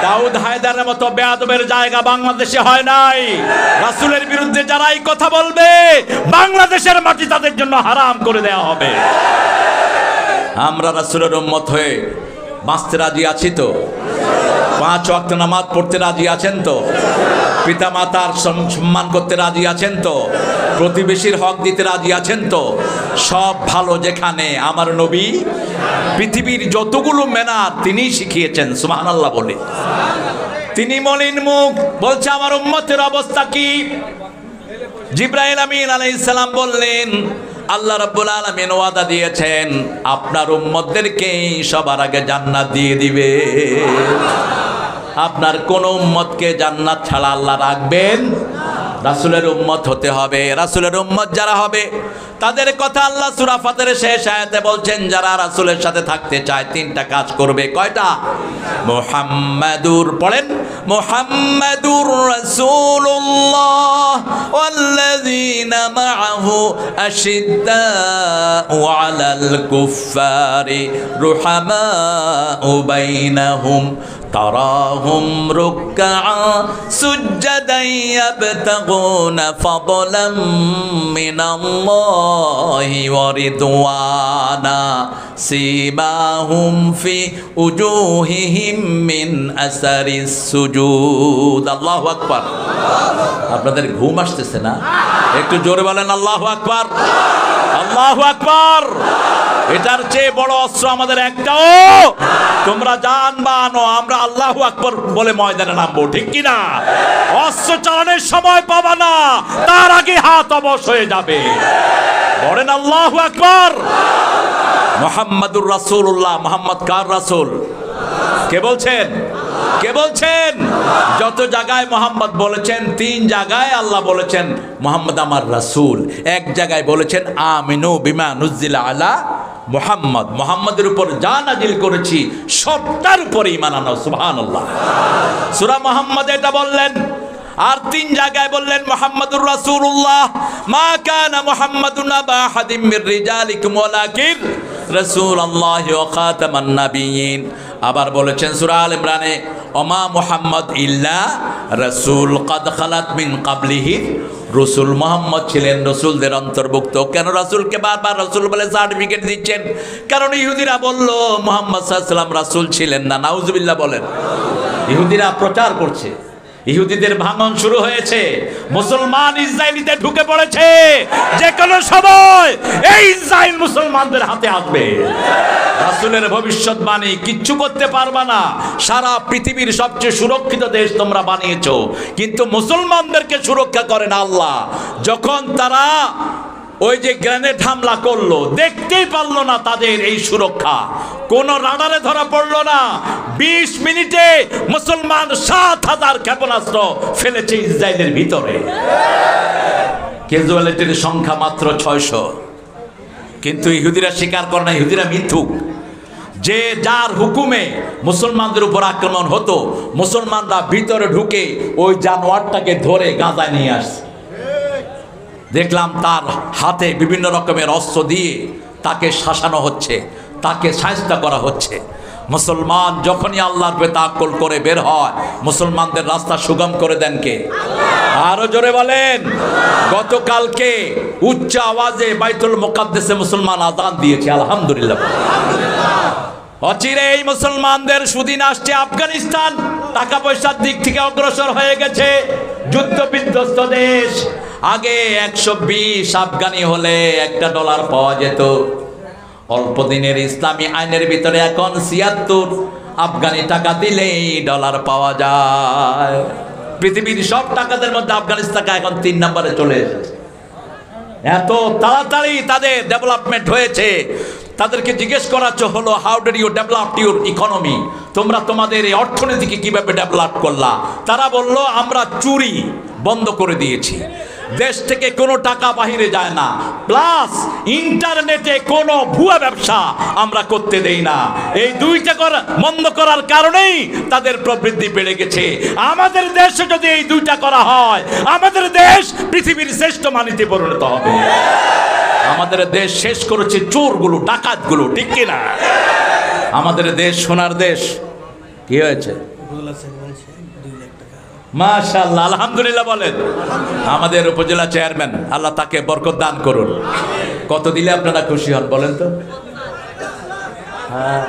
দাউদ হায়দারের মতো বেয়াদবের জায়গা বাংলাদেশে হয় নাই। রাসূলের বিরুদ্ধে যারাই কথা বলবে, বাংলাদেশের মাটি তাদের জন্য হারাম করে দেওয়া হবে। আমরা রাসূলের উম্মত হয়ে বাঁচতে রাজি আছি তো? 5 ওয়াক্ত নামাজ পড়তে রাজি আছেন তো? পিতা মাতার সম্মান করতে রাজি আছেন তো? প্রতিবেশীর হক দিতে রাজি আছেন তো? সব ভালো যেখানে আমার নবী পৃথিবীর যতগুলো ম্যানার তিনি শিখিয়েছেন, সুবহানাল্লাহ বলে। তিনি মলিন মুখ বলছে আমার উম্মতের অবস্থা কি? জিবরাইল আমিন আলাইহিস সালাম বললেন, আল্লাহ রাব্বুল আলামিন ওয়াদা দিয়েছেন আপনার উম্মতদেরকে সবার আগে জান্নাত দিয়ে দিবে। আপনার কোন উম্মতকে জান্নাত ছাড়া আল্লাহ রাখবেন? রাসূলের উম্মত হতে হবে। রাসূলের উম্মত যারা হবে তাদের কথা আল্লাহ সূরা ফাতিরের শেষ আয়াতে বলছেন, যারা রাসূলের সাথে থাকতে চায় 3টা কাজ করবে। কয়টা? মুহাম্মাদুর, পড়েন, মুহাম্মাদুর রাসূলুল্লাহ ওয়াল্লাযীনা মাআহু আশিদ্দাউ আলাল কুফফারি রুহামাউ বাইনাহুম তারাহুম রুকআ সুজদান ইয়াবতাগুনা ফাদলাম মিনাল্লাহি ওয়া রিদওয়ানা সিমাহুম ফি উজুহিহিম মিন আসারিস সুজুদ। আল্লাহু আকবার। আপনাদের ঘুম আসতেছে না? একটু জোরে বলেন আল্লাহু আকবার। আল্লাহু আকবার। এটার চেয়ে বড় অস্ত্র আমাদের একটাও, তোমরা জানবা আনো, আমরা আল্লাহু আকবার বলে ময়দানে নামবো, ঠিক কি না? অস্ত্র চালানোর সময় পাবা না, তার আগে হাত অবশ হয়ে যাবে। বলেন আল্লাহু আকবার। মুহাম্মাদুর রাসূলুল্লাহ। মুহাম্মদ কার রাসূল? কে বলছেন? কে বলছেন? যত জায়গায় মোহাম্মদ বলেছেন, 3 জায়গায় আল্লাহ বলেছেন মোহাম্মদ আমার রাসূল। এক জায়গায় বলেছেন আমিনু বিমা নুজিলা আলা মুহাম্মদ, মুহাম্মদের উপর যা নাজিল করেছি সবটার উপরে ঈমান আনো। সুবহানাল্লাহ। সূরা মুহাম্মদ এটা বললেন। আর 3 জায়গায় বললেন মুহাম্মাদুর রাসূলুল্লাহ, মা কানা মুহাম্মাদুন আবা আহাদিম মির রিজালিকুম ওয়ালাকিন রাসূলুল্লাহি ওয়া খাতামান নাবিয়্যিন। আবার বলেছেন সূরা আল ইমরানে, ওমা মুহাম্মদ ইল্লা রাসূল কাদ খালাত মিন ক্বাবলিহি রসুল। মোহাম্মদ ছিলেন রসুলদের অন্তর্ভুক্ত। কেন রাসূলকে বারবার রাসূল বলে সার্টিফিকেট দিচ্ছেন? কারণ ইহুদিরা বলল মুহাম্মদ সাল্লাল্লাহু আলাইহি ওয়াসাল্লাম রাসূল ছিলেন না। নাউজুবিল্লাহ বলেন। ইহুদিরা প্রচার করছে, ইহুদিদের ভাঙন শুরু হয়েছে, মুসলমান ইসরায়েলিতে ঢুকে পড়েছে। যে কোনো সময় এই ইসরায়েল মুসলমানদের হাতে আসবে। রাসূলের ভবিষ্যৎবাণী কিচ্ছু করতে পারবা না। সারা পৃথিবীর সবচেয়ে সুরক্ষিত দেশ তোমরা বানিয়েছো, কিন্তু মুসলমানদেরকে সুরক্ষা করে না আল্লাহ। যখন তারা ওই যে গ্রেনেড হামলা করলো, দেখতেই পারলো না তাদের এই সুরক্ষা, কোন রাডারে ধরা পড়লো না। 20 মিনিটে মুসলমান 7000 ক্ষেপণাস্ত্র ফেলেছে ইসরায়েলের ভিতরে। ক্যাজুয়ালিটির সংখ্যা মাত্র 600। কিন্তু ইহুদিরা স্বীকার করে না, ইহুদিরা মিথ্যুক। যে যার হুকুমে মুসলমানদের উপর আক্রমণ হতো, মুসলমানরা ভিতরে ঢুকে ওই জানোয়ারটাকে ধরে গাজায় নিয়ে আসছে। দেখলাম তার হাতে বিভিন্ন রকমের অস্ত্র দিয়ে তাকে শাসানো হচ্ছে, তাকে শায়েস্তা করা হচ্ছে। মুসলমান যখনই আল্লাহর উপরে তাওয়াক্কুল করে বের হয়, মুসলমানদের রাস্তা সুগম করে দেন কে? আরো জোরে বলেন। গতকালকে উচ্চ আওয়াজে বাইতুল মুকাদ্দাসে মুসলমান আযান দিয়েছে, আলহামদুলিল্লাহ। অচিরেই মুসলমানদের সুদিন আসছে। আফগানিস্তান টাকা পয়সার দিক থেকে অগ্রসর হয়ে গেছে, যুদ্ধ বিধ্বস্ত দেশ। আগে 120 আফগানি হলে $1 পাওয়া যেত। অল্প দিনের ইসলামী আইনের ভিতরে এখন 76 আফগানি টাকা দিলেই ডলার পাওয়া যায়। পৃথিবীর সব টাকাদের মধ্যে আফগানিস্তান এখন 3 নম্বরে চলে এসেছে। এত তাড়াতাড়ি তাদের ডেভেলপমেন্ট হয়েছে। তাদেরকে জিজ্ঞেস করা হলো, how did you develop your economy? তোমরা তোমাদের এই অর্থনীতিকে কিভাবে ডেভেলপ করলা? তারা বলল আমরা চুরি বন্ধ করে দিয়েছি। দেশ থেকে কোনো টাকা বাহিরে যায় না, প্লাস ইন্টারনেটে কোনো ভুয়া ব্যবসা আমরা করতে দেই না। এই দুইটা বন্ধ করার কারণেই তাদের প্রবৃদ্ধি বেড়ে গেছে। আমাদের দেশে যদি এই দুইটা করা হয়, আমাদের দেশ পৃথিবীর শ্রেষ্ঠ মানিতে পরিণত হবে। আমাদের দেশ শেষ করেছে চোরগুলো, ডাকাতগুলো, ঠিক কিনা? আমাদের দেশ সোনার দেশ। কি হয়েছে? মাশাআল্লাহ, আলহামদুলিল্লাহ বলেন। আমাদের উপজেলা চেয়ারম্যান, আল্লাহ তাকে বরকত দান করুন। কত দিলে আপনারা খুশি হন বলেন তো? হ্যাঁ,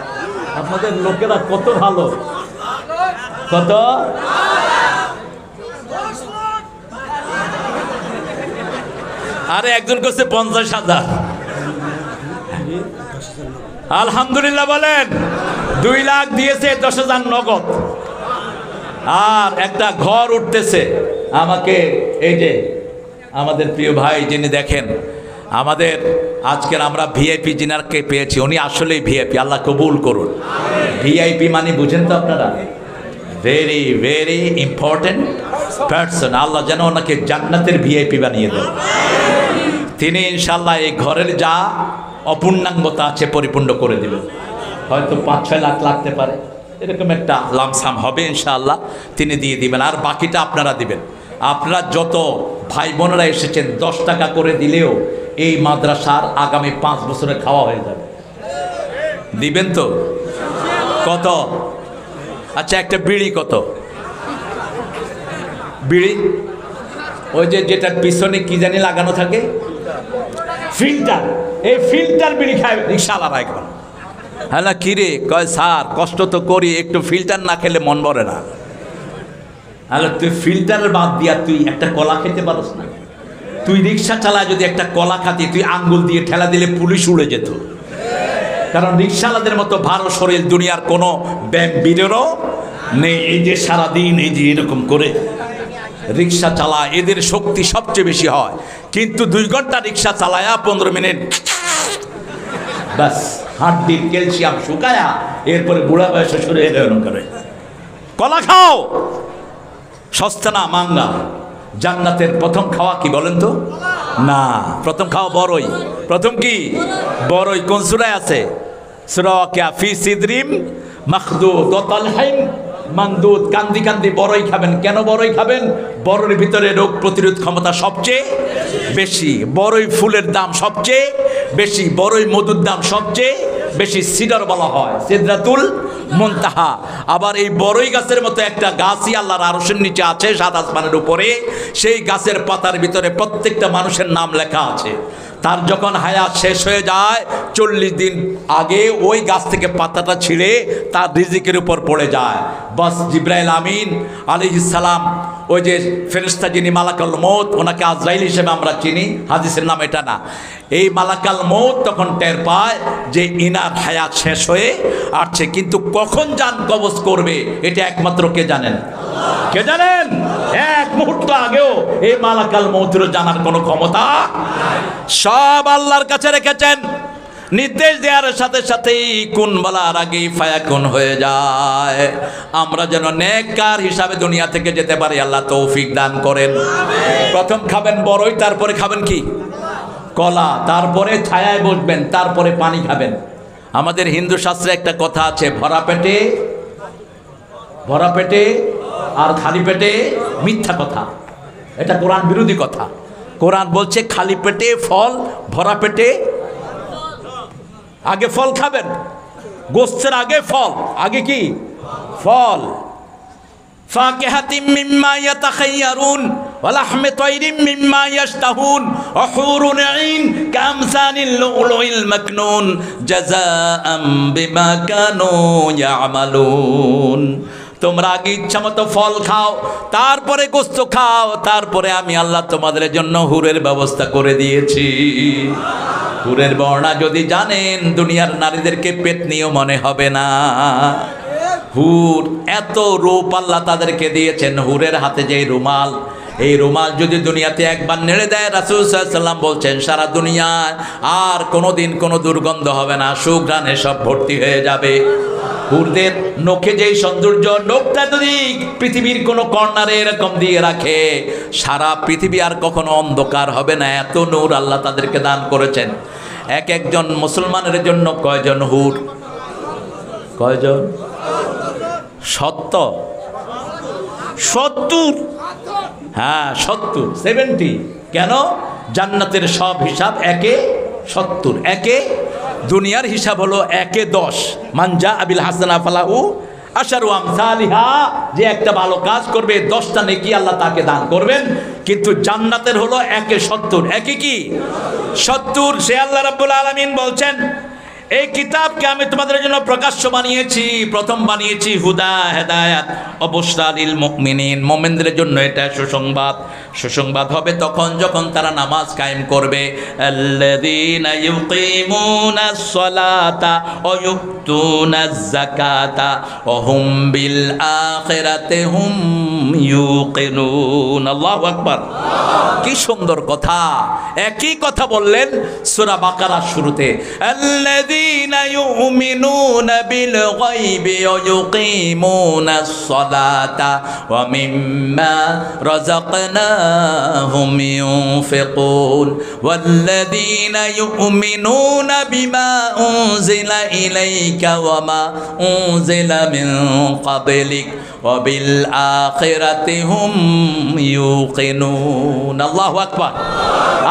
আপনাদের লোকেরা কত ভালো। কত? আরে একজন করছে 50,000। আলহামদুলিল্লাহ বলেন। 2 লাখ দিয়েছে, 10,000 নগদ। আর একটা ঘর উঠতেছে। আমাকে এই যে আমাদের প্রিয় ভাই যিনি দেখেন, আমাদের আজকের আমরা ভিআইপি যিনারকে পেয়েছি, উনি আসলেই ভিআইপি, আল্লাহ কবুল করুন। ভিআইপি মানে বুঝেন তো আপনারা? Very very important person. আল্লাহ যেন ওনাকে জান্নাতের ভিআইপি বানিয়ে দেন। তিনি ইনশাল্লাহ এই ঘরের যা অপূর্ণাঙ্গতা আছে পরিপূর্ণ করে দিবেন। হয়তো 5-6 লাখ লাগতে পারে, এরকম একটা লামসাম হবে ইনশাআল্লাহ, তিনি দিয়ে দিবেন। আর বাকিটা আপনারা দিবেন। আপনারা যত ভাই বোনেরা এসেছেন 10 টাকা করে দিলেও এই মাদ্রাসার আগামী 5 বছরে খাওয়া হয়ে যাবে। দিবেন তো? কত? আচ্ছা, একটা বিড়ি কত? বিড়ি ওই যে যেটার পিছনে কি জানি লাগানো থাকে, ফিল্টার। এই ফিল্টার বিড়ি খায় রিকশাওয়ালারা এখন। হ্যাঁ না, কিরে? কয় স্যার কষ্ট তো করি, একটু ফিল্টার না খেলে মন ভরে না। হ্যালো, তুই ফিল্টারের বাদ দিয়া তুই একটা কলা খেতে পারস না? তুই রিক্সা চালায় যদি একটা কলা খাতি, তুই আঙ্গুল দিয়ে ঠেলা দিলে পুলিশ উড়ে যেত। কারণ রিক্সাওয়ালাদের মতো ভালো শরীর দুনিয়ার কোনো বীরেরও নেই। এই যে সারাদিন এই যে এরকম করে রিক্সা চালায়, এদের শক্তি সবচেয়ে বেশি হয়। কিন্তু 2 ঘন্টা রিক্সা চালায়া 15 মিনিট ব্যাস হাড্ডির ক্যালসিয়াম শুকায়া এরপরে বুড়া বয়সে শরীরে এরকম করে। কলা খাও, সস্তা না মাঙ্গা। জান্নাতের প্রথম খাওয়া কি বলেন তো? না, প্রথম খাওয়া বড়ই। প্রথম কি? বড়ই। কোন সূরায় আছে? সূরা ওয়াকিয়া, ফি সিদরিম মাখদুদ ওয়া তালহিন মানদুদ। কান্দি কান্দি বড়ই খাবেন। কেন বড়ই খাবেন? বড়ের ভিতরে রোগ প্রতিরোধ ক্ষমতা সবচেয়ে বেশি, বড়ই ফুলের দাম সবচেয়ে বেশি, বড়ই মধুর দাম সবচেয়ে বেশি। সিডর বলা হয়, সিদরাতুল মুনতাহা। আবার এই বড়ই গাছের মতো একটা গাছই আল্লাহর আরশের নিচে আছে, 7 আসমানের উপরে। সেই গাছের পাতার ভিতরে প্রত্যেকটা মানুষের নাম লেখা আছে। তার যখন হায়াত শেষ হয়ে যায় 40 দিন আগে ওই গাছ থেকে পাতাটা ছিঁড়ে তার রিজিকের উপর পড়ে যায়। বাস জিব্রাইল আমিন আলাইহিস সালাম, ওই যে ফেরেশতা যিনি মালাকাল মউত, ওনাকে আজরাইল হিসেবে আমরা চিনি, হাদিসের নাম এটা না। এই মালাকাল মউত তখন টের পায় যে ইনার হায়াত শেষ হয়ে আসছে, কিন্তু কখন জান কবজ করবে এটা একমাত্র কে জানেন? কে জানেন? এক মুহূর্ত আগেও এই মালাকাল মউতের জানার কোনো ক্ষমতা সব আল্লাহর কাছে রেখেছেন। নির্দেশ দেওয়ার সাথে সাথেই কোন বলার আগেই ফায়াকুন হয়ে যায়। আমরা যেন নেককার হিসাবে দুনিয়া থেকে যেতে পারি, আল্লাহ তৌফিক দান করেন। প্রথম খাবেন বড়ই, তারপরে খাবেন কি? কলা, তারপরে ছায়ায় বসবেন, তারপরে পানি খাবেন। আমাদের হিন্দু শাস্ত্রে একটা কথা আছে, ভরা পেটে আর খালি পেটে মিথ্যা কথা। এটা কোরআন বিরোধী কথা। কোরআন বলছে খালি পেটে ফল, ভরা পেটে আগে ফল খাবেন। গোস্তের আগে ফল, আগে কি? ফল। ফাকিহাতিম মিম্মা ইয়াতাখায়্যারুন ওয়া লাহমি তায়রিম মিম্মা ইয়াশতাহুন ওয়া হুরুন আইন কামসানিল লুলুইল মাকনুন জাযাআম বিমা কানু ইয়ামালুন। তোমরা আগে ইচ্ছা মতো ফল খাও, তারপরে গোস্ত খাও, তারপরে আমি আল্লাহ তোমাদের জন্য হুরের ব্যবস্থা করে দিয়েছি। হুরের বর্ণনা যদি জানেন, দুনিয়ার নারীদেরকে পেতনিও মনে হবে না। হুর এত রূপ আল্লাহ তাদেরকে দিয়েছেন। হুরের হাতে যে রুমাল, এই রুমাল যদি দুনিয়াতে একবার নেড়ে দেয়, রাসূল সাল্লাল্লাহু আলাইহি ওয়াসাল্লাম বলছেন সারা দুনিয়ায় আর কোনোদিন কোনো দুর্গন্ধ হবে না, সুঘ্রাণে সব ভর্তি হয়ে যাবে। হুরদের নখে যেই সৌন্দর্য, নখটা যদি পৃথিবীর কোনো কর্নারে এরকম দিয়ে রাখে সারা পৃথিবী আর কখনো অন্ধকার হবে না, এত নূর আল্লাহ তাদেরকে দান করেছেন। এক একজন মুসলমানের জন্য কয়জন হুর? কয়জন? 70। হ্যাঁ 70 কেন? জান্নাতের সব হিসাব একে 70, একে দুনিয়ার হিসাব হলো একে 10। মানজা আবিল হাসানা ফালাহু আশারু আমসালিহা, যে একটা ভালো কাজ করবে 10টা নেকি আল্লাহ তাকে দান করবেন। কিন্তু জান্নাতের হলো একে 70, একে কি 70। সে আল্লাহ রাব্বুল আলামিন বলছেন, এই কিতাবকে আমি তোমাদের জন্য প্রকাশ্য বানিয়েছি, প্রথম বানিয়েছি হুদা হেদায়াত ও বুশরা লিল মুমিনিন, মুমিনদের জন্য এটা সুসংবাদ। সুসংবাদ হবে তখন যখন তারা নামাজ কায়েম করবে। আল্লাযীনা ইউকিমুনাস সালাতা ওয়া ইউতুনাজ যাকাতা ওয়া হুম বিল আখিরাতি হুম ইউকিনুন। আল্লাহু আকবার। কি সুন্দর কথা! একই কথা বললেন সূরা বাকারার শুরুতে, الذين يؤمنون بالغيب ويقيمون الصلاة ومما رزقناهم ينفقون والذين يؤمنون بما أنزل إليك وما أنزل من قبلك وبالآخرة هم يوقنون। الله أكبر।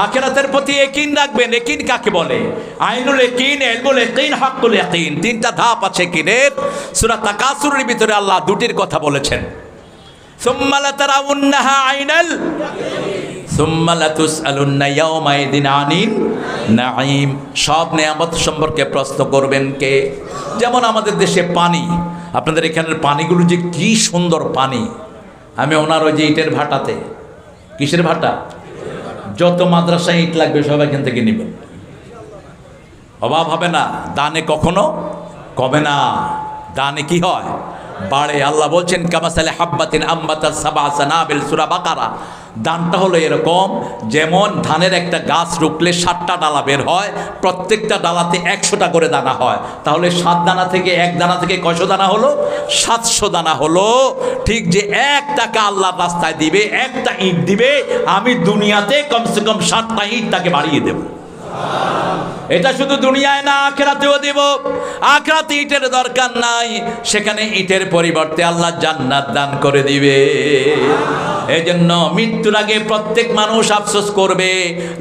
আখিরাতের প্রতি ইয়াকিন রাখবেন। ইয়াকিন কাকে বলে? আইনুল ইয়াকিন, ইলমুল ইয়াকিন, হাক্কুল ইয়াকিন, তিনটা ধাপ আছে ইয়াকিনের। সূরা তাকাসুরের ভিতরে আল্লাহ দুটির কথা বলেছেন, সুম্মা লাতারাউন্নাহা আইনাল সুম্মা লাতুসআলুন্না ইয়াওমাইদিন আনিন নাঈম। সব নিয়ামত সম্পর্কে প্রশ্ন করবেন কে? যেমন আমাদের দেশে পানি, আপনাদের এখানের পানিগুলো যে কি সুন্দর পানি। আমি ওনার ওই যে ইটের ভাটাতে, কিসের ভাটা, যত মাদ্রাসায় ইট লাগবে সব এখান থেকে নেবেন, অভাব হবে না। দানে কখনো কমে না, দানে কি হয়, বাড়ে। আল্লাহ বলছেন কামাসালে হাব্বাতিন আম্বাতাস সাবআ সানাবিল, সূরা বাকারা। দানটা হলো এরকম, যেমন ধানের একটা গাছ রুকলে 7টা ডালা বের হয়, প্রত্যেকটা ডালাতে 100টা করে দানা হয়, তাহলে 7 দানা থেকে এক দানা থেকে কয়শো দানা হলো? 700 দানা হলো। ঠিক যে 1 টাকা আল্লাহর রাস্তায় দিবে, একটা ইট দিবে, আমি দুনিয়াতে কমসে কম 7টা ইট তাকে বাড়িয়ে দেব। এটা শুধু দুনিয়ায় না, আখিরাতেও দেব। আখিরাতে ইটের দরকার নাই, সেখানে ইটের পরিবর্তে আল্লাহ জান্নাত দান করে দিবে। এই জন্য মৃত্যুর আগে প্রত্যেক মানুষ আফসোস করবে,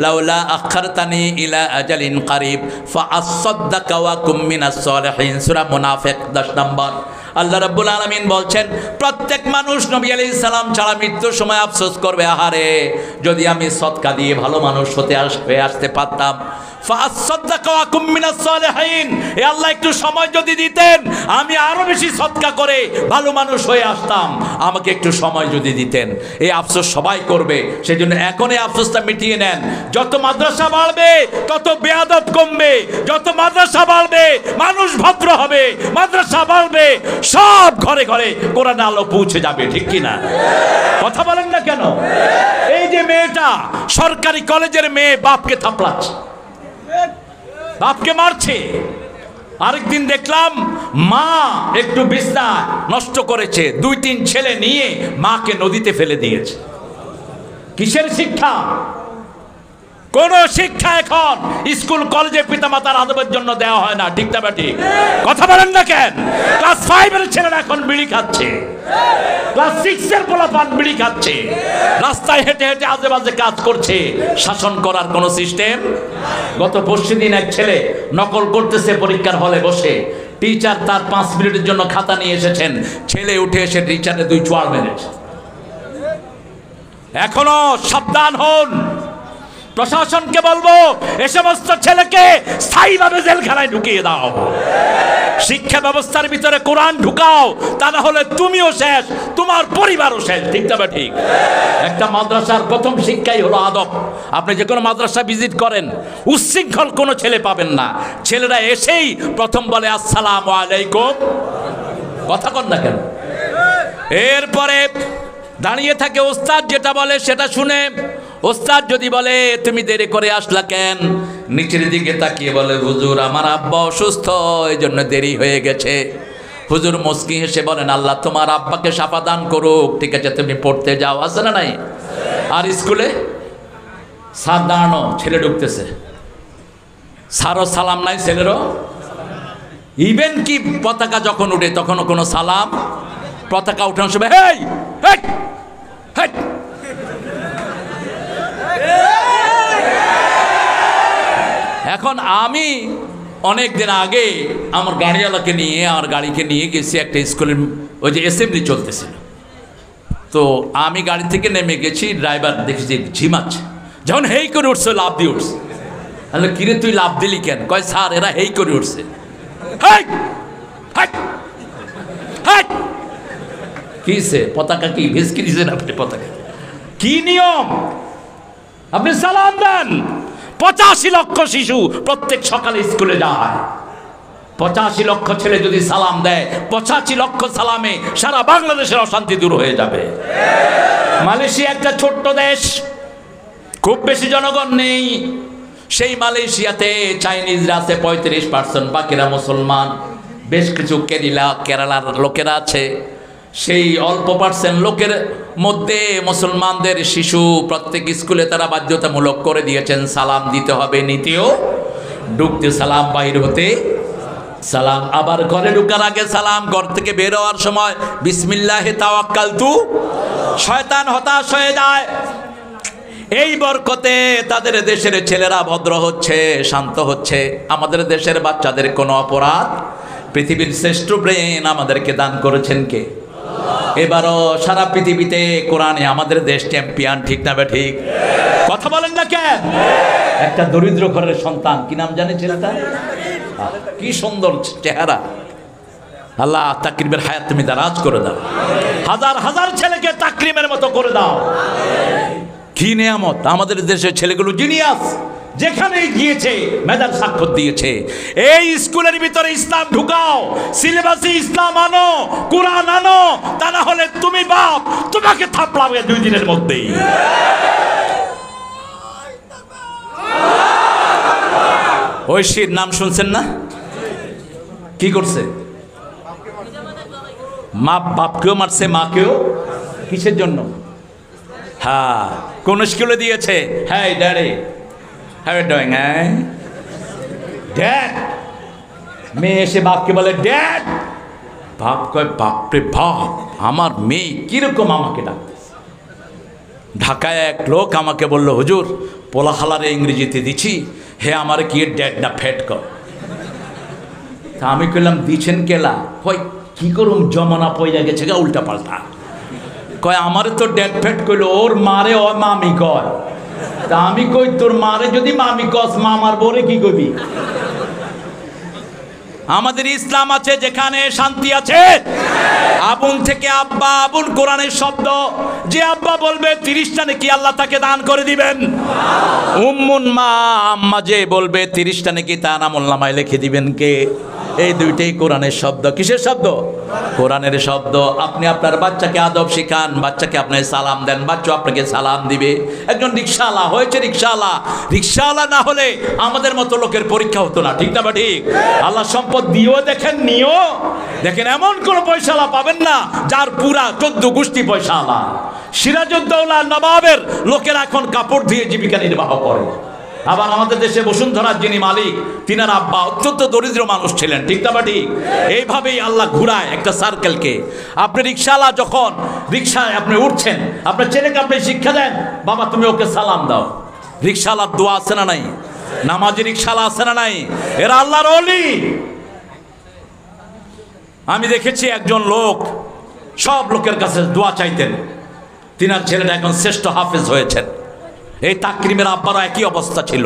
লাউলা আখারতানি ইলা আজালিন কারিব ফাআসাদদাকা ওয়া কুম মিনাস সালিহিন, সূরা মুনাফিক 10 নম্বর। আল্লাহ রাব্বুল আলামিন বলছেন প্রত্যেক মানুষ নবী আলাইহিস সালাম ছাড়া মৃত্যুর সময় আফসোস করবে, আহারে যদি আমি সদকা দিয়ে ভালো মানুষ হয়ে আসতে পারতাম। ফাআসাদদাকা ওয়া কুম মিনাস সালিহিন, এ আল্লাহ একটু সময় যদি দিতেন আমি আরো বেশি সদকা করে ভালো মানুষ হয়ে আসতাম, আমাকে একটু সময় যদি দিতেন। এই আফসোস সবাই করবে, সেজন্য এখন এই আফসোসটা মিটিয়ে নেন। যত মাদ্রাসা বাড়বে তত বেয়াদব কমবে, যত মাদ্রাসা বাড়বে মানুষ ভদ্র হবে, মাদ্রাসা বাড়বে সব ঘরে ঘরে কোরআন আলো পৌঁছে যাবে, ঠিক কি না? কথা বলেন না কেন? এই যে মেয়েটা সরকারি কলেজের মেয়ে, বাপকে থাপড়াচ্ছে, বাপকে মারছে। আরেকদিন দেখলাম মা একটু বিছনা নষ্ট করেছে, 2-3 ছেলে নিয়ে মাকে নদীতে ফেলে দিয়েছে। কিসের শিক্ষা? কোন শিক্ষা এখন স্কুল কলেজে পিতামাতার আদবের জন্য দেওয়া হয় না, ঠিক না ঠিক? কথা বলেন না কেন? ক্লাস 5 এর ছেলেরা এখন বিড়ি খাচ্ছে, ক্লাস 6 এর পোলাপান বিড়ি খাচ্ছে, রাস্তায় হেঁটে হেঁটে আজে বাজে কাজ করছে, শাসন করার কোনো সিস্টেম। গত পরশুদিন এক ছেলে নকল করতেছে পরীক্ষার হলে বসে, টিচার তার 5 মিনিটের জন্য খাতা নিয়ে এসেছেন, ছেলে উঠে এসে টিচারে 2 চড় মেরেছে। এখনো সাবধান হন। প্রশাসনকে বলবো এ সমস্ত ছেলেকে স্থায়ীভাবে জেলখানায় ঢুকিয়ে দাও, শিক্ষা ব্যবস্থার ভিতরে কোরআন ঢুকাও, তা না হলে তুমিও শেষ, তোমার পরিবারও শেষ, ঠিক না ঠিক? একটা মাদ্রাসার প্রথম শিক্ষাই হলো আদব। আপনি যে কোনো মাদ্রাসা ভিজিট করেন, উচ্ছৃঙ্খল কোনো ছেলে পাবেন না। ছেলেরা এসেই প্রথম বলে আসসালামু আলাইকুম, কথা কন না কেন? এরপরে দাঁড়িয়ে থাকে ওস্তাদ, যেটা বলে সেটা শুনে। ওস্তাদ যদি বলে তুমি দেরি করে আসলা কেন, নিচের দিকে তাকিয়ে বলে হুজুর আমার আব্বা অসুস্থ, এই জন্য দেরি হয়ে গেছে। হুজুর মুস্কি হেসে বলেন, আল্লাহ তোমার আব্বাকে শাফা দান করুক, ঠিক আছে তুমি পড়তে যাও, আছে না নাই? আর স্কুলে স্যার দাঁড়ানো, ছেলে ঢুকতেছে, স্যারও সালাম নাই, ছেলেরও। ইভেন কি পতাকা যখন উঠে তখনও কোনো সালাম, পতাকা উঠানোর সময় হেই হেই হেই। এখন আমি অনেক দিন আগে আমার গাড়িওয়ালাকে নিয়ে, আমার গাড়িকে নিয়ে গেছি একটা স্কুলের, ওই যে অ্যাসেম্বলি চলতেছিল, তো আমি গাড়ি থেকে নেমে গেছি, ড্রাইভার দেখেছি ঝিমাচ্ছে, যখন হেই করে উঠছে লাভ দিয়ে উঠছে। তাহলে কিরে তুই লাভ দিলি কেন? কয় স্যার এরা হেই করে উঠছে। কিসে পতাকা কি ভেসকি দিয়েছেন আপনি? পতাকা কি নিয়ম? আপনি সালাম দেন। 85 লক্ষ শিশু প্রত্যেক সকালে স্কুলে যায়। 85 লক্ষ ছেলে যদি সালাম দেয়, 85 লক্ষ সালামে সারা বাংলাদেশের অশান্তি দূর হয়ে যাবে। মালয়েশিয়া একটা ছোট্ট দেশ, খুব বেশি জনগণ নেই। সেই মালয়েশিয়াতে চাইনিজরা আছে 35%, বাকিরা মুসলমান। বেশ কিছু কেরালার লোকেরা আছে। সেই অল্প পার্সেন্ট লোকের মধ্যে মুসলমানদের শিশু প্রত্যেক স্কুলে তারা বাধ্যতামূলক করে দিয়েছেন সালাম দিতে হবে, নিতেও, ঢুকতে সালাম, বাইরে হতে সালাম, আবার ঘরে ঢুকার আগে সালাম, ঘর থেকে বের হওয়ার সময় বিসমিল্লাহি তাওয়াক্কালতু। শয়তান হতাশ হয়ে যায়। এই বরকতে তাদের দেশের ছেলেরা ভদ্র হচ্ছে, শান্ত হচ্ছে। আমাদের দেশের বাচ্চাদের কোনো অপরাধ, পৃথিবীর শ্রেষ্ঠ ব্রেন আমাদেরকে দান করেছেন কে? এবারও সারা পৃথিবীতে কোরআনে আমাদের দেশ চ্যাম্পিয়ন, ঠিক না বে ঠিক? কথা বলেন না কেন? একটা দরিদ্র ঘরের সন্তান, কি নাম জানে ছেলেটা? কি সুন্দর চেহারা। আল্লাহ তাকরিমের হায়াত তুমি দারাজ করে দাও, হাজার হাজার ছেলেকে তাকরিমের মতো করে দাও। কি নিয়ামত! আমাদের দেশের ছেলেগুলো জিনিয়াস, যেখানে গিয়েছে মেধার স্বাক্ষর দিয়েছে। এই স্কুলের ভিতরে ইসলাম ঢুকাও, সিলেবাসে ইসলাম আনো, কোরআন আনো, তা না হলে তুমি বাপ, তোমাকে থাপড়াবে 2 দিনের মধ্যেই। ঐশীর নাম শুনছেন না? কি করছে? মা বাপকেও মারছে, মাকেও। কিসের জন্য? হ্যাঁ, কোন স্কুলে দিয়েছে? হ্যাঁ ড্যাডি, হ্যাঁ ডুইং, হ্যাঁ ড্যাড। মেয়ে এসে বাপকে বলে ড্যাড। বাপ কয় বাপরে বাপ, আমার মেয়ে কিরকম আমাকে ডাকতেছে। ঢাকায় এক লোক আমাকে বলল, হুজুর পোলাহালারে ইংরেজিতে দিছি, হে আমার কি ড্যাড না ফ্যাট কর। তা আমি কইলাম দিছেন কেলা? কয় কি করুম, জমানা পয়লা গেছে গা উল্টা পাল্টা। কয় আমার তো ড্যাড ফ্যাট কইল, ওর মারে ও মামি কয়। তা আমি কই তোর মারে যদি মামি কস, মামার বরে কি কবি? আমাদের ইসলাম আছে যেখানে শান্তি আছে। আবুন থেকে আব্বা, আবুন কোরআনের শব্দ। যে আব্বা বলবে 30টা নাকি আল্লাহ তাকে দান করে দিবেন। উম্মুন মা, আম্মা যে বলবে 30টা নাকি তা আমলনামায় লিখে দিবেন কে? এই দুইটাই কোরআনের শব্দ। কিসের শব্দ? কোরআনের শব্দ। আপনি আপনার বাচ্চাকে আদব শিখান, বাচ্চাকে আপনি সালাম দেন, বাচ্চা আপনাকে সালাম দিবে। একজন রিক্সাওয়ালা হয়েছে, রিক্সাওয়ালা। রিক্সাওয়ালা না হলে আমাদের মতো লোকের পরীক্ষা হতো না, ঠিক না বা ঠিক? আল্লাহ সম্পদ দিয়েও দেখেন, নিয়েও দেখেন। এমন কোনো পয়সাওয়ালা পাবেন না যার পুরা 14 গোষ্ঠী পয়সাওয়ালা। সিরাজউদ্দৌলা নবাবের লোকেরা এখন কাপড় দিয়ে জীবিকা নির্বাহ করে। আবার আমাদের দেশে বসুন্ধরার যিনি মালিক, তিনার আব্বা অত্যন্ত দরিদ্র মানুষ ছিলেন, ঠিক না বা ঠিক? এইভাবেই আল্লাহ ঘুরায় একটা সার্কেলকে। আপনি রিক্সাওয়ালা, যখন রিক্সায় আপনি উঠছেন, আপনার ছেলেকে আপনি শিক্ষা দেন, বাবা তুমি ওকে সালাম দাও। রিক্সাওয়ালার দোয়া আছে না নাই? নামাজি রিক্সাওয়ালা আছে না নাই? এরা আল্লাহর ওলি। আমি দেখেছি একজন লোক সব লোকের কাছে দোয়া চাইতেন, তিনার ছেলেটা এখন শ্রেষ্ঠ হাফেজ হয়েছেন। এই তাকরিমের আব্বারও একই অবস্থা ছিল।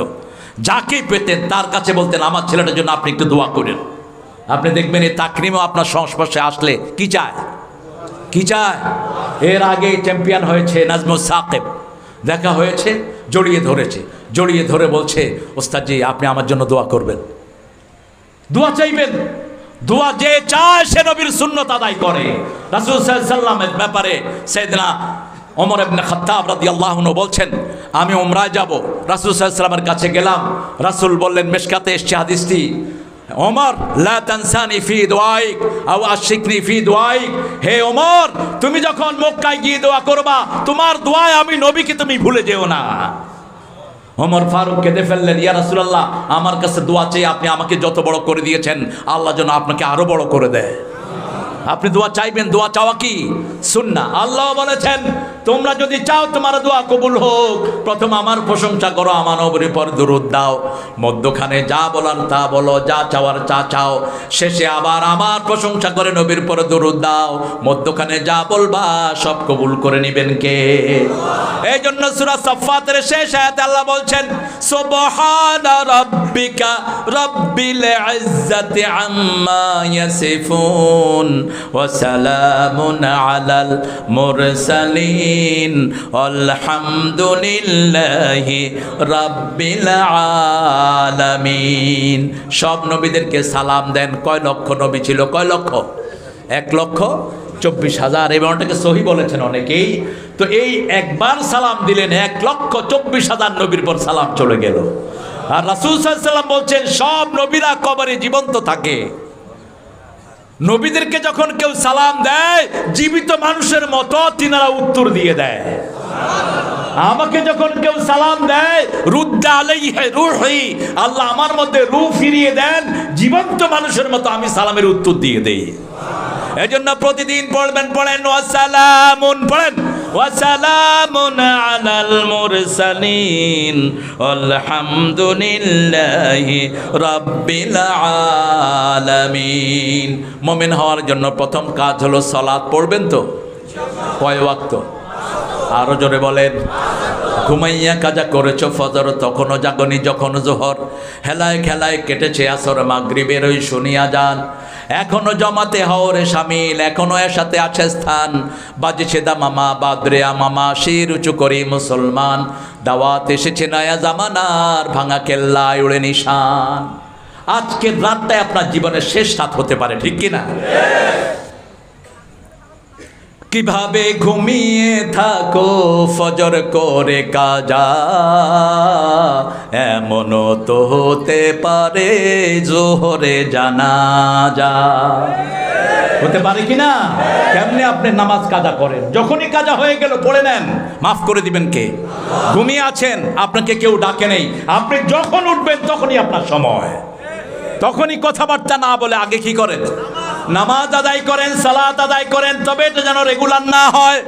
যাকে পেতেন তার কাছে বলতেন আমার ছেলেটার জন্য আপনি একটু দোয়া করেন। আপনি দেখবেন এই তাকরিমও আপনার সংস্পর্শে আসলে কি চায়? কি চায়? এর আগে চ্যাম্পিয়ন হয়েছে নাজমুল সাকিব, দেখা হয়েছে, জড়িয়ে ধরেছে, জড়িয়ে ধরে বলছে ওস্তাদজি আপনি আমার জন্য দোয়া করবেন। দোয়া চাইবেন। দোয়া যে চায় সে নবীর সুন্নত আদায় করে। রাসূল সাল্লাল্লাহু আলাইহি ওয়াসাল্লামের ব্যাপারে সাইয়েদনা ওমর ইবনে খাত্তাব রাদিয়াল্লাহু আনহু বলছেন, আমি উমরায় যাব, রাসূল সাল্লাল্লাহু আলাইহি ওয়াসাল্লামের কাছে গেলাম। রাসূল বললেন, মিশকাতে এসেছে হাদিসটি, ওমর লা তানসানি ফি দুআইক আও আশিকনি ফি দুআইক, হে ওমর তুমি যখন মক্কায় গিয়ে দোয়া করবা তোমার দোয়ায় আমি নবীকে তুমি ভুলে যেও না। ওমর ফারুক কেঁদে ফেললেন, ইয়া রাসূলুল্লাহ আমার কাছে দোয়া চেয়ে আপনি আমাকে যত বড় করে দিয়েছেন আল্লাহ যেন আপনাকে আরো বড় করে দেয়। আপনি দোয়া চাইবেন, দোয়া চাওয়া কি সুন্নাহ। আল্লাহ বলেছেন তোমরা যদি চাও তোমার দোয়া কবুল হোক প্রথম আমার প্রশংসা করো, আমার নবীর উপর দরুদ দাও, মধ্যখানে যা বলার তা বলো, যা চাওয়ার চা চাও, শেষে আবার আমার প্রশংসা করে নবীর উপর দরুদ দাও, মধ্যখানে যা বলবা সব কবুল করে নেবেন কে? এই জন্য সূরা সাফফাতের শেষ আয়াতে আল্লাহ বলছেন সুবহানা রাব্বিকা রাব্বিল ইজ্জাতি আম্মা ইয়াসিফুন ওয়া সালামুন আলাল মুরসালিন আলহামদুলিল্লাহি রাব্বিল আলামিন। সব নবীদেরকে সালাম দেন। কয় লক্ষ নবী ছিল? কয় লক্ষ? 1,24,000। এই বর্ণটাকে সহি বলেছেন অনেকেই। তো এই একবার সালাম দিলেন 1,24,000 নবীর পর সালাম চলে গেল। আর রাসূল সাল্লাল্লাহু আলাইহি ওয়াসাল্লাম বলছেন সব নবীরা কবরে জীবন্ত থাকে। নবীদেরকে যখন কেউ সালাম দেয় জীবিত মানুষের মতো তিনারা উত্তর দিয়ে দেয়। আমাকে যখন কেউ সালাম দেয় রুদ্দা আলাইহি রূহি, আল্লাহ আমার মধ্যে রূহ ফিরিয়ে দেন জীবন্ত মানুষের মতো, আমি সালামের উত্তর দিয়ে দেই। এজন্য প্রতিদিন পড়বেন, পড়েন ওয়াসালামুন, পড়েন ওয়াসালামুন আলাল মুরসালিন আলহামদুলিল্লাহি রাব্বিল আলামিন। মুমিন হওয়ার জন্য প্রথম কাজ হলো সালাত পড়বেন। তো কয় ওয়াক্ত? আরো জোরে বলেন। ঘুমাইয়া কাজা করেছো ফজর, তখনও জাগনি যখন জোহর, হেলায় খেলায় কেটেছে আসর, মাগরিবের ওই শুনিয়া যান, এখনো জমাতে হওরে শামিল, এখনো এর সাথে আছে স্থান, বাজেছে দামামা বাদরে আমামা, শির উঁচু করি মুসলমান, দাওয়াত এসেছে নয়া জামানার, ভাঙা কেল্লায় উড়ে নিশান। আজকের রাতটাই আপনার জীবনের শেষ রাত হতে পারে, ঠিক কিনা? কিভাবে ঘুমিয়ে থাকো ফজর করে কাজা, এমনও তো হতে পারে জোহরে জানাজা। হতে পারে কিনা? কেমনে আপনি নামাজ কাজা করেন? যখনই কাজা হয়ে গেল পড়ে নেন, মাফ করে দিবেন কে? ঘুমিয়ে আছেন, আপনাকে কেউ ডাকে নেই, আপনি যখন উঠবেন তখনই আপনার সময়, তখনই কথাবার্তা না বলে আগে কি করেন? নামাজ আদায় করেন, সালাত আদায় করেন, তবে এটা যেন রেগুলার না হয়।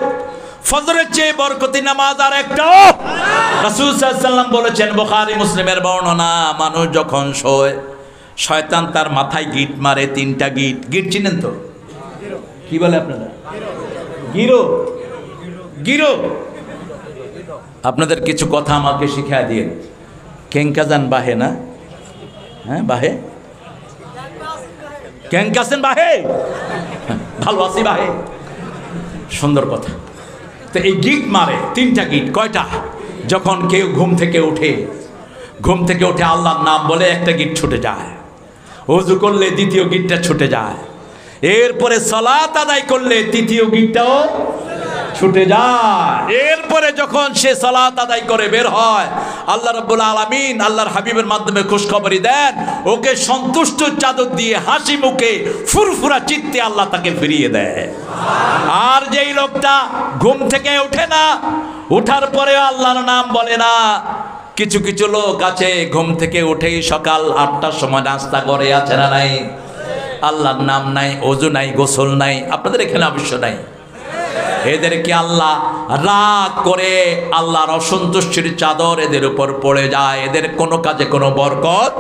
ফজরের চেয়ে বরকতি নামাজ আর একটাও। রাসূল সাল্লাল্লাহু আলাইহি ওয়াসাল্লাম বলেছেন, বুখারী মুসলিমের বর্ণনা, মানুষ যখন শোয় শয়তান তার মাথায় গিট মারে, 3টা গিট। গিট চিনেন তো? কি বলে আপনারা? গিরো। গিরো। আপনাদের কিছু কথা আমাকে শিখিয়ে দিয়ে। কেঙ্কাজান বাহে না? হ্যাঁ বাহে। কেঙ্কাসেন বাহে, ভালো আছি বাহে, সুন্দর কথা। তো এই গিট মারে 3টা গিট। কয়টা? যখন কেউ ঘুম থেকে উঠে আল্লাহর নাম বলে একটা গিট ছুটে যায়, ওযু করলে দ্বিতীয় গিটটা ছুটে যায়, এরপরে সালাত আদায় করলে তৃতীয় গিটটাও ছুটে যায়। এরপরে যখন সে সালাত আদায় করে বের হয়, আল্লাহ রাব্বুল আলামিন আল্লাহর হাবিবের মাধ্যমে খুশখবরি দেন, ওকে সন্তুষ্ট চাদর দিয়ে হাসি মুখে ফুরফুরা চিত্তে আল্লাহ তাকে ফিরিয়ে দেয়। আর যেই লোকটা ঘুম থেকে ওঠে না, ওঠার পরে আল্লাহর নাম বলে না, কিছু কিছু লোক আছে ঘুম থেকে উঠেই সকাল 8টার সময় নাস্তা করে, আছে না নাই? আল্লাহর নাম নাই, ওযু নাই, গোসল নাই। আপনাদের এখানে অবশ্য নাই। এদেরকে আল্লাহ রাগ করে, আল্লাহর অসন্তুষ্টির চাদর এদের উপর পড়ে যায়, এদের কোনো কাজে কোনো বরকত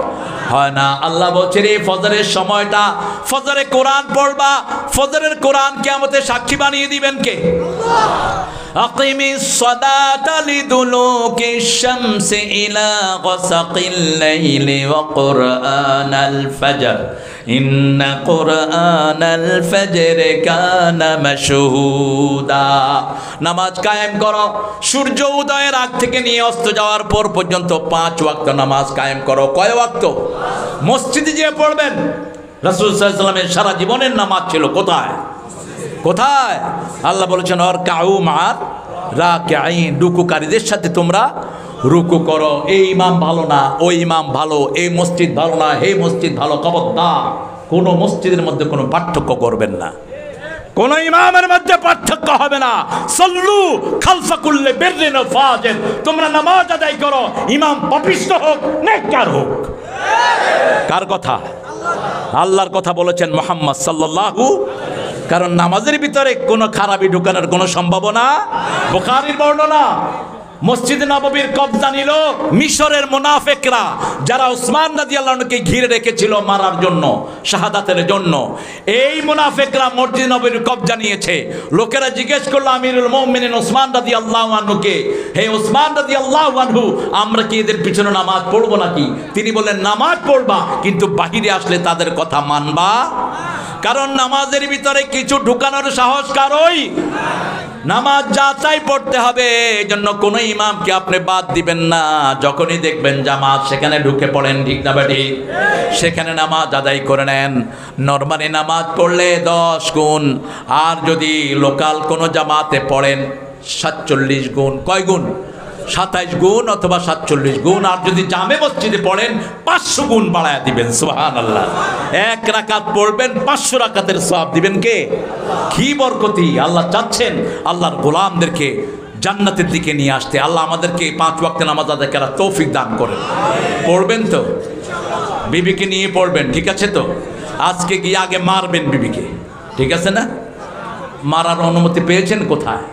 হয় না। আল্লাহ বলছেন এই ফজরের সময়টা, ফজরে কোরআন পড়বা, ফজরের কোরআন কিয়ামতে সাক্ষী বানিয়ে দিবেন কে? আকিমিস সালাতা লিদুলুকিশ শামসি ইলা গাসাকিল লাইলি ওয়া কুরআনাল ফাজর ইন্না কুরআনাল ফাজরি কানা মাশহুদা। নামাজ কায়েম করো, সূর্য উদয়ের আগ থেকে নিয়ে অস্ত যাওয়ার পর পর্যন্ত 5 ওয়াক্ত নামাজ কায়েম করো। কয় ওয়াক্ত? মসজিদে যেয়ে পড়বেন। রাসূল সাল্লাল্লাহু আলাইহি ওয়াসাল্লামের সারা জীবনের নামাজ ছিল কোথায়? কোথায়? আল্লাহ বলেছেন অরকাউ মা'আর রাকিঈন, রুকুকারীদের সাথে তোমরা রুকু করো, এই ইমাম ভালো না, ওই ইমাম ভালো, এই মসজিদ ভালো না, এই মসজিদ ভালো। খবরদার কোনো মসজিদের মধ্যে কোনো পার্থক্য করবেন না, কোন ইমামের মধ্যে পার্থক্য হবে না। সল্লু খালফা কুল্লি বিররিন ওয়া ফাজির, তোমরা নামাজ আদায় করো, ইমাম পাপিষ্ঠ হোক নেককার হোক। কার কথা? আল্লাহর কথা বলেছেন মুহাম্মদ সাল্লাল্লাহু। কারণ নামাজের ভিতরে কোনো খারাপি ঢুকানোর কোনো সম্ভাবনা। বুখারীর বর্ণনা, মসজিদ নববীর কবজা নিল মিশরের মুনাফিকরা, যারা ওসমান রাদিয়াল্লাহু আনহুকে ঘিরে রেখেছিল মারার জন্য, শাহাদাতের জন্য। এই মুনাফিকরা মসজিদ নববীর কবজা নিয়েছে। লোকেরা জিজ্ঞেস করলো আমিরুল মুমিনিন ওসমান রাদিয়াল্লাহু আনহুকে, হে ওসমান রাদিয়াল্লাহু আনহু, আমরা কি এদের পিছনে নামাজ পড়বো নাকি? তিনি বললেন, নামাজ পড়বা, কিন্তু বাহিরে আসলে তাদের কথা মানবা। কারণ নামাজের ভিতরে কিছু ঢুকানোর সাহস কারোই। নামাজ যাচাই পড়তে হবে, এজন্য কোনো ইমামকে আপনি বাদ দিবেন না। যখনই দেখবেন জামাত, সেখানে ঢুকে পড়েন, ঠিক না বেটি? সেখানে নামাজ আদায় করে নেন। নরমালি নামাজ পড়লে 10 গুণ, আর যদি লোকাল কোনো জামাতে পড়েন 47 গুণ। কয় গুণ? 27 গুণ অথবা 47 গুণ। আর যদি জামে মসজিদে পড়েন 500 গুণ বাড়ায় দিবেন। সুবহানাল্লাহ। 1 রাকাত পড়বেন, 500 রাকাতের সওয়াব দিবেন কে? কি বরকতি! আল্লাহ চাচ্ছেন আল্লাহর গোলামদেরকে জান্নাতের দিকে নিয়ে আসতে। আল্লাহ আমাদেরকে 5 ওয়াক্ত নামাজ আদায় করার তৌফিক দান করেন। পড়বেন তো? বিবিকে নিয়ে পড়বেন, ঠিক আছে তো? আজকে গিয়ে আগে মারবেন বিবিকে, ঠিক আছে না? মারার অনুমতি পেয়েছেন কোথায়?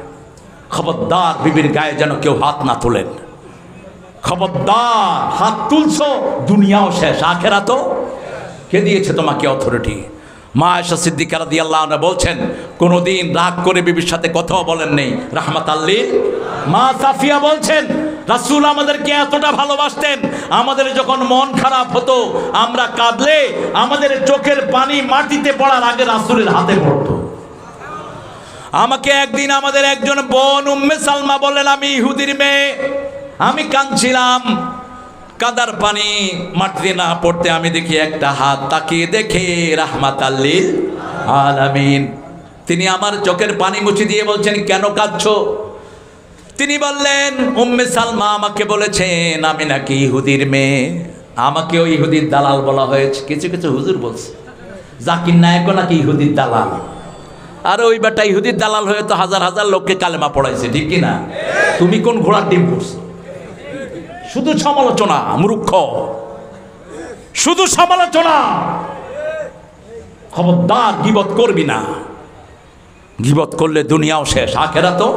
খবরদার বিবির গায়ে যেন কেউ হাত না তোলেন। খবরদার, হাত তুলছো দুনিয়াও শেষ, আখেরাতও। কে দিয়েছে তোমাকে অথরিটি? মা আয়েশা সিদ্দিকা রাদিয়াল্লাহু আনহা বলছেন, কোনোদিন রাগ করে বিবির সাথে কথাও বলেন নেই, রাহমাতাল লিল। মা সাফিয়া বলছেন, রাসূল আমাদেরকে এতটা ভালোবাসতেন, আমাদের যখন মন খারাপ হতো, আমরা কাঁদলে আমাদের চোখের পানি মাটিতে পড়ার আগে রাসূলের হাতে পড়তো। আমাকে একদিন আমাদের একজন বোন উম্মে সালমা বললেন, আমি ইহুদির মেয়ে, আমি কাঁদছিলাম, কাদার পানি মাটিতে না পড়তে আমি দেখি একটা হাত, তাকিয়ে দেখে রাহমাতাল লিল আলামিন। তিনি আমার চোখের পানি মুছে দিয়ে বলছেন, কেন কাঁদছো? তিনি বললেন, উম্মে সালমা আমাকে বলেছেন আমি নাকি ইহুদির মেয়ে, আমাকেও ইহুদির দালাল বলা হয়েছে। কিছু কিছু হুজুর বলছে জাকির নায়েকও নাকি ইহুদির দালাল। আর ওই বেটা ইহুদির দালাল হয়ে তো হাজার হাজার লোককে কালেমা পড়াইছে, ঠিক কিনা? তুমি কোন ঘোড়ার ডিম করছো? শুধু সমালোচনা, মূর্খ, শুধু সমালোচনা। খবরদার গীবত করবি না, গীবত করলে দুনিয়াও শেষ, আখেরাতও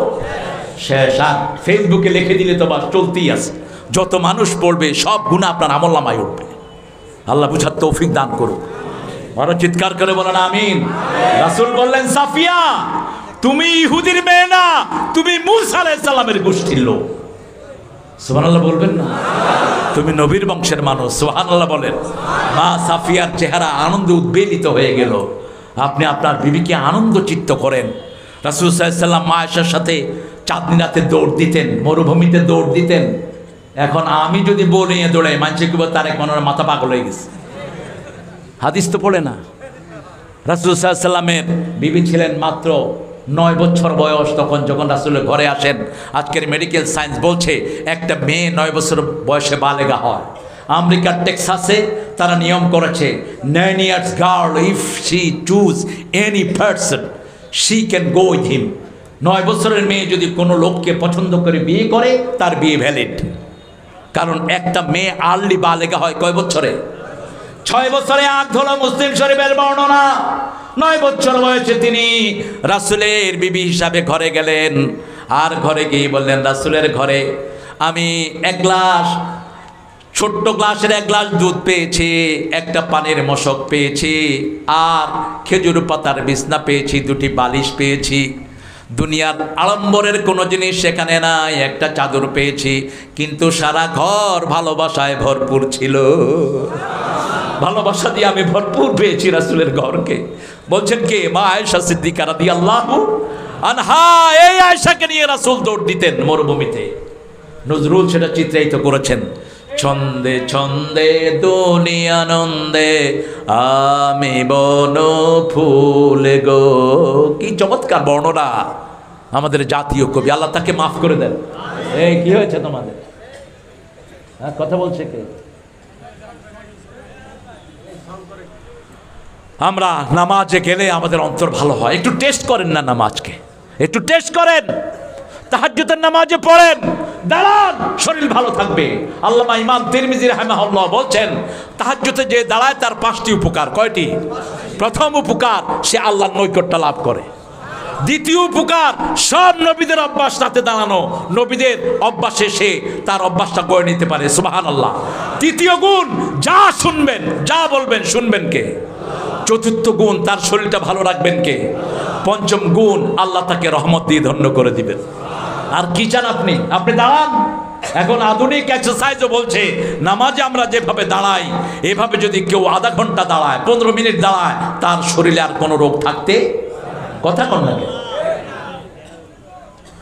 শেষ। আর ফেসবুকে লিখে দিলে তো বাস চলতেই আছে, যত মানুষ পড়বে সব গুনাহ আপনার আমলনামায় উঠবে। আল্লাহ বুঝার তৌফিক দান করুক। আরো চিৎকার করে বলেন আমিন। রাসূল বললেন, সাফিয়া তুমি ইহুদির মেয়ে না, তুমি মূসা আলাইহিস সালামের গোষ্ঠীর লোক। সুবহানাল্লাহ বলবেন না? তুমি নবীর বংশের মানুষ। সুবহানাল্লাহ বলেন। মা সাফিয়ার চেহারা আনন্দে উদ্বেলিত হয়ে গেল। আপনি আপনার বিবিকে আনন্দ চিত্ত করেন। রাসূল সাল্লাল্লাহু আলাইহি সাল্লাম মা আয়েশার সাথে চাঁদনি রাতে দৌড় দিতেন, মরুভূমিতে দৌড় দিতেন। এখন আমি যদি বউ নিয়ে দৌড়াই, মানুষে কি বলে তারেক মনোয়ার মাথা পাগল হয়ে গেছে। হাদিস তো পড়ে না। রাসূল সাল্লাল্লাহু আলাইহি সাল্লামের বিবি ছিলেন মাত্র 9 বছর বয়স তখন, যখন রাসূলের ঘরে আসেন। আজকের মেডিকেল সায়েন্স বলছে একটা মেয়ে 9 বছর বয়সে বালেগা হয়। আমেরিকার টেক্সাসে তারা নিয়ম করেছে, 9 years girl if she choose any person she can go with him। 9 বছরের মেয়ে যদি কোনো লোককে পছন্দ করে বিয়ে করে, তার বিয়ে ভ্যালিড। কারণ একটা মেয়ে আর্লি বালেগা হয় কয় বছরে? 6 বছরে। আগ হলো মুসলিম শরীফের বর্ণনা। 9 বছর বয়সে তিনি রাসূলের বিবি হিসাবে ঘরে গেলেন। আর ঘরে গিয়ে বললেন, রাসূলের ঘরে আমি এক গ্লাস, ছোট্ট গ্লাসের 1 গ্লাস দুধ পেয়েছি, একটা পানির মশক পেয়েছি, আর খেজুর পাতার বিছনা পেয়েছি, 2টি বালিশ পেয়েছি। দুনিয়ার আড়ম্বরের কোনো জিনিস সেখানে নাই, একটা চাদর পেয়েছি, কিন্তু সারা ঘর ভালোবাসায় ভরপুর ছিল। ভালোবাসা দিয়ে আমি ভরপুর পেয়েছি রাসূলের ঘরকে। বলছেন কে? মা আয়েশা সিদ্দিকা রাদিয়াল্লাহু আনহা। এই আয়েশাকে নিয়ে রাসূল দৌড় দিতেন মরুভূমিতে। নজরুল সেটা চিত্রায়িত করেছেন, ছন্দে ছন্দে দুনিয়ানন্দে আমি বন ফুল গো। কি চমৎকার বর্ণনা আমাদের জাতীয় কবি, আল্লাহ তাকে মাফ করে দেন। এই কি হয়েছে তোমাদের? হ্যাঁ, কথা বলছে কে? আমরা নামাজে গেলে আমাদের অন্তর ভালো হয়। একটু টেস্ট করেন না নামাজকে, একটু টেস্ট করেন। তাহাজ্জুদের নামাজে পড়েন, দাঁড়ান, শরীর ভালো থাকবে। আল্লামা ইমাম তিরমিজি রাহিমাহুল্লাহ বলছেন, তাহাজ্জুদে যে দাঁড়ায় তার 5টি উপকার। কয়টি? প্রথম উপকার, সে আল্লাহর নৈকট্য লাভ করে। দ্বিতীয় উপকার, সব নবীদের অভ্যাস রাতে দাঁড়ানো, নবীদের অভ্যাসে সে তার অভ্যাসটা গড়ে নিতে পারে। সুবহানাল্লাহ। তৃতীয় গুণ, যা শুনবেন, যা বলবেন শুনবেন কে? চতুর্থ গুণ, তার শরীরটা ভালো রাখবেন কে? পঞ্চম গুণ, আল্লাহ তাকে রহমত দিয়ে ধন্য করে দিবেন। আর কি চান আপনি? আপনি দাঁড়ান। এখন আধুনিক এক্সারসাইজও বলছে, নামাজে আমরা যেভাবে দাঁড়াই, এভাবে যদি কেউ আধা ঘন্টা দাঁড়ায়, 15 মিনিট দাঁড়ায়, তার শরীরে আর কোনো রোগ থাকতে, কথা কন না।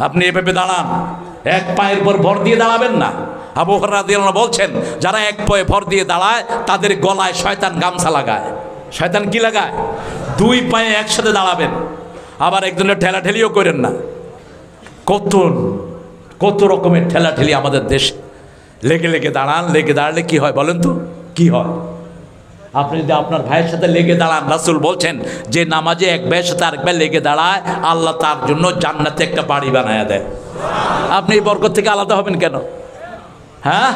আপনি এভাবে দাঁড়ান, এক পায়ের উপর ভর দিয়ে দাঁড়াবেন না। আবু হুরায়রা রাদিয়াল্লাহু আনহু বলছেন, যারা এক পায়ে ভর দিয়ে দাঁড়ায় তাদের গলায় শয়তান গামছা লাগায়। শয়তান কি লাগায়? 2 পায়ে একসাথে দাঁড়াবেন। আবার একজনের ঠেলাঠেলিও করেন না। কত রকমের ঠেলাঠেলি আমাদের দেশে। লেগে লেগে দাঁড়ান, লেগে দাঁড়ালে কি হয় বলেন তো? কি হয়? আপনি যদি আপনার ভাইয়ের সাথে লেগে দাঁড়ান, রাসূল বলছেন যে নামাজে এক ভাইয়ের সাথে আরেক ভাই লেগে দাঁড়ায়, আল্লাহ তার জন্য জান্নাতে একটা বাড়ি বানায়া দেয়। আপনি এই বরকত থেকে আলাদা হবেন কেন? হ্যাঁ,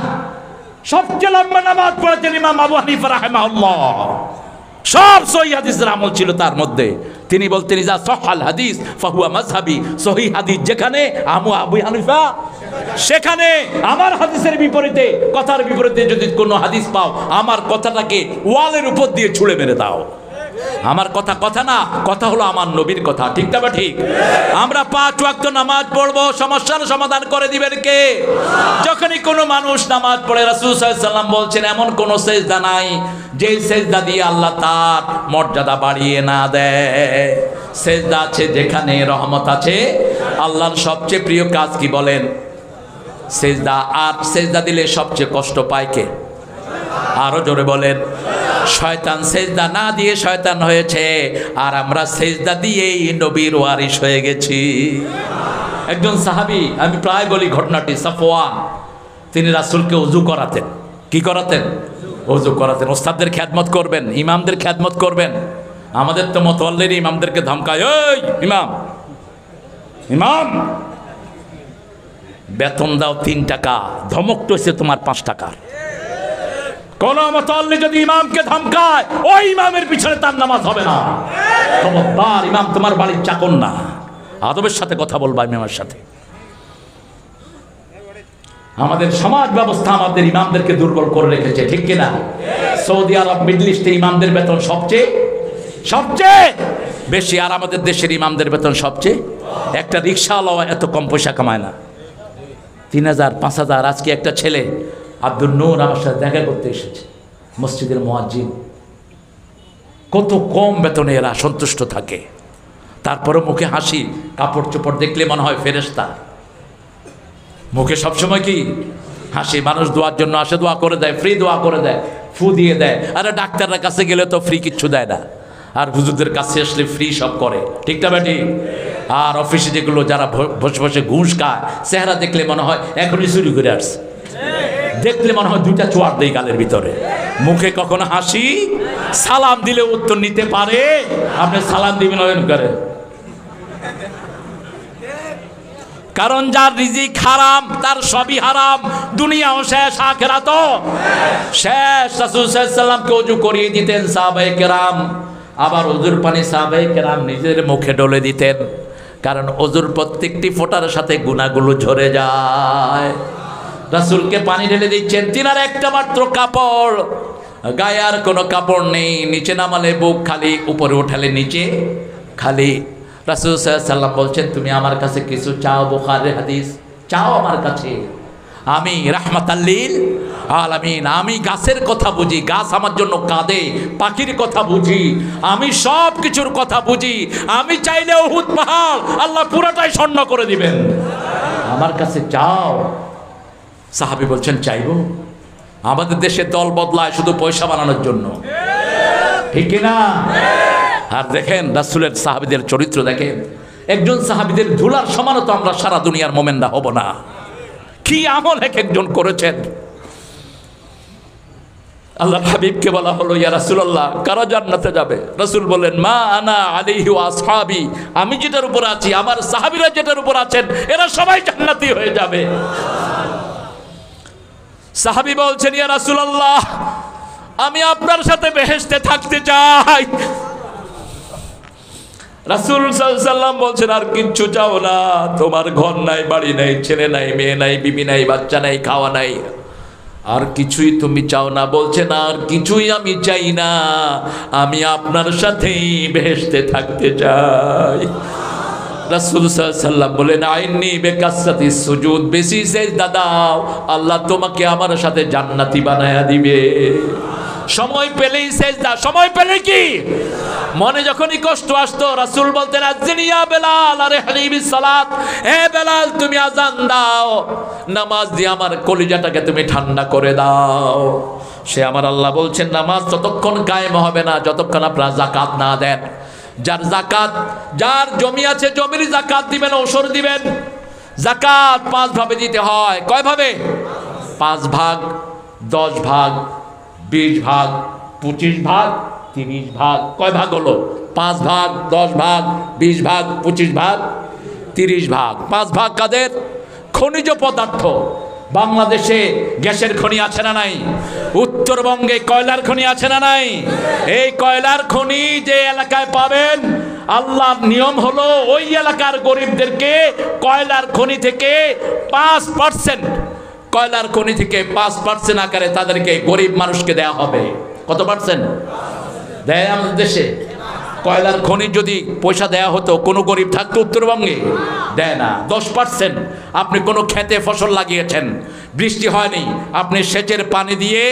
সবচেয়ে লম্বা নামাজ পড়েছেন ইমাম আবু হানিফা রাহিমাহুল্লাহ। সব সহিহ হাদিসের আমল ছিল তার মধ্যে। তিনি বলতেন, ইজা সহাল হাদিস ফাহুয়া মাযহাবি। সহিহ হাদিস যেখানে, আবু হানিফা সেখানে। আমার হাদিসের বিপরীতে, কথার বিপরীতে যদি কোনো হাদিস পাও, আমার কথাটাকে ওয়ালের উপর দিয়ে ছুঁড়ে মেরে দাও। আমার কথা কথা না, কথা হলো আমার নবীর কথা। ঠিক না বা ঠিক? আমরা 5 ওয়াক্ত নামাজ পড়বো, সমস্যার সমাধান করে দিবেন কে? যখনই কোনো মানুষ নামাজ পড়ে, রাসূল সাল্লাল্লাহু আলাইহি ওয়াসাল্লাম বলছেন, এমন কোন সেজদা নাই যে সেজদা দিয়ে আল্লাহ তার মর্যাদা বাড়িয়ে না দেয়। সেজদা আছে যেখানে রহমত আছে। আল্লাহর সবচেয়ে প্রিয় কাজ কি বলেন? সেজদা। আর সেজদা দিলে সবচেয়ে কষ্ট পায় কে? আরো জোরে বলেন। শয়তান সেজদা না দিয়ে শয়তান হয়েছে, আর আমরা সেজদা দিয়েই নবীর ওয়ারিস হয়ে গেছি। একজন সাহাবী, আমি প্রায় বলি ঘটনাটি, সাফওয়ান, তিনি রাসূলকে ওযু করাতেন। কি করাতেন? ওযু করাতেন। ওস্তাদদের খেদমত করবেন, ইমামদের খেদমত করবেন। আমাদের তো মোতাল্লির ইমামদেরকে ধমকায়, এই ইমাম, ইমাম বেতন দাও 3 টাকা, ধমকটা হচ্ছে তোমার 5 টাকার। কোন মুতাল্লি যদি ইমামকে ধমকায়, ওই ইমামের পিছনে তার নামাজ হবে না। খবরদার, ইমাম তোমার বাড়ির চাকর না। আদবের সাথে কথা বলবা ইমামের সাথে। আমাদের সমাজ ব্যবস্থা আমাদের ইমামদেরকে দুর্বল করে রেখেছে, ঠিক কিনা? সৌদি আরব, মিডল ইস্টে ইমামদের বেতন সবচেয়ে বেশি, আর আমাদের দেশের ইমামদের বেতন সবচেয়ে। একটা রিক্সাওয়ালাও এত কম পয়সা কামায় না। 3000, 5000। আজকে একটা ছেলে আব্দুল নূর আমার সাথে দেখা করতে এসেছে, মসজিদের মুয়াজ্জিন। কত কম বেতনে এরা সন্তুষ্ট থাকে, তারপরে মুখে হাসি, কাপড় চোপড় দেখলে মনে হয় ফেরেশতা। মুখে সবসময় কি হাসি। মানুষ দোয়ার জন্য আসে, দোয়া করে দেয়, ফ্রি দোয়া করে দেয়, ফু দিয়ে দেয়। আরে ডাক্তারের কাছে গেলে তো ফ্রি কিচ্ছু দেয় না, আর হুজুরদের কাছে আসলে ফ্রি সব করে। ঠিক না বেটি? আর অফিসে যেগুলো যারা বসে বসে ঘুষ খায়, চেহারা দেখলে মনে হয় এখনই চুরি করে আসছে, দেখলে মনে হয় 2টা চোয়ার দেয় গালের ভিতরে। মুখে কখনো হাসি, সালাম দিলে উত্তর নিতে পারে। আপনি সালাম দিবেন করে, কারণ যার রিজিক হারাম তার সবই হারাম। দুনিয়াও শেষ, আখিরাতও শেষ। রাসূল সাল্লাল্লাহু আলাইহি ওয়াসাল্লামকে ওযু করিয়ে দিতেন সাহাবায়ে কেরাম, আবার ওযুর পানি সাহাবায়ে কেরাম নিজের মুখে ঢেলে দিতেন, কারণ ওযুর প্রত্যেকটি ফোঁটার সাথে গুনাহগুলো ঝরে যায়। রাসূলকে পানি ঢেলে দিচ্ছেন, তিনার একটা মাত্র কাপড়, গায়ে আর কোনো কাপড় নেই। নিচে নামালে বুক খালি, উপরে উঠালে নিচে খালি। রাসূল সাল্লাল্লাহু আলাইহি ওয়াসাল্লাম বলছেন, তুমি আমার কাছে কিছু চাও? বুখারীর হাদিস, চাও আমার কাছে। আমি রাহমাতাল লিল আলামিন, আমি গাছের কথা বুঝি, গাছ আমার জন্য কাঁদে, পাখির কথা বুঝি, আমি সব কিছুর কথা বুঝি। আমি চাইলে উহুদ পাহাড় আল্লাহ পুরোটাই স্বর্ণ করে দিবেন। আমার কাছে চাও। সাহাবী বলছেন, চাইবো? আমাদের দেশে দল বদলায় শুধু পয়সা বানানোর জন্য, ঠিক কিনা? আর দেখেন রাসূলের সাহাবীদের চরিত্র দেখেন। একজন সাহাবীদের ধুলার সমানও তো আমরা সারা দুনিয়ার মোমেনরা হব না। কি আমল এক একজন করেছেন। আল্লাহর হাবিবকে বলা হলো, ইয়া রাসূলুল্লাহ, কারা জান্নাতে যাবে? রাসূল বললেন, মা আনা আলাইহি ওয়া আসহাবি, আমি যেটার উপর আছি, আমার সাহাবীরা যেটার উপর আছেন, এরা সবাই জান্নাতি হয়ে যাবে। সাহাবী বলছেন, ইয়া রাসূলুল্লাহ, আমি আপনার সাথে বেহেশতে থাকতে চাই। রাসূল সাল্লাল্লাহু আলাইহি ওয়াসাল্লাম বলছেন, আর কিচ্ছু চাও না? তোমার ঘর নাই, বাড়ি নাই, ছেলে নাই, মেয়ে নাই, বিবি নাই, বাচ্চা নাই, খাওয়া নাই, আর কিছুই তুমি চাও না? বলছেন, আর কিছুই আমি চাই না, আমি আপনার সাথেই বেহেশতে থাকতে চাই। রাসূল সাল্লাল্লাহু আলাইহি ওয়াসাল্লাম বলেন, আইন্নি বিকাসরাতিস সুজুদ, বেশি সিজদা দাও, আল্লাহ তোমাকে আমার সাথে জান্নাতি বানায়া দিবে। সময় পেলেই সিজদা, সময় পেলে কি? মনে যখনই কষ্ট আসতো রাসূল বলতেন, আযিনি ইয়া বেলাল, আরে হানিবিস সালাত, হে বেলাল তুমি আযান দাও, নামাজ দিয়ে আমার কলিজাটাকে তুমি ঠান্ডা করে দাও। সে আমার আল্লাহ বলছেন, নামাজ ততক্ষণ কায়েম হবে না যতক্ষণ আপনারা যাকাত না দেন। যার যাকাত, যার জমি আছে জমির যাকাত দিবেন, ওসর দিবেন। যাকাত 5 ভাবে দিতে হয়। কয় ভাবে? 5 ভাগ, 10 ভাগ, 20 ভাগ, 25 ভাগ, 30 ভাগ। কয় ভাগ হলো? 5 ভাগ, 10 ভাগ, 20 ভাগ, 25 ভাগ, 30 ভাগ। 5 ভাগ কাদের? খনিজ পদার্থ। বাংলাদেশে গ্যাসের খনি আছে না নাই? উত্তরবঙ্গে কয়লার খনি আছে না নাই? এই কয়লার খনি যে এলাকায় পাবেন, আল্লাহর নিয়ম হলো ওই এলাকার গরিবদেরকে কয়লার খনি থেকে 5%, কয়লার খনি থেকে 5% আকারে তাদেরকে গরিব মানুষকে দেয়া হবে। কত পার্সেন্ট দেয় আমাদের দেশে? কয়লার খনি যদি পয়সা দেয়া হতো, কোনো গরিব থাকতো উত্তরবঙ্গে? দেয় না। 10%। আপনি কোনো খেতে ফসল লাগিয়েছেন, বৃষ্টি হয়নি, আপনি সেচের পানি দিয়ে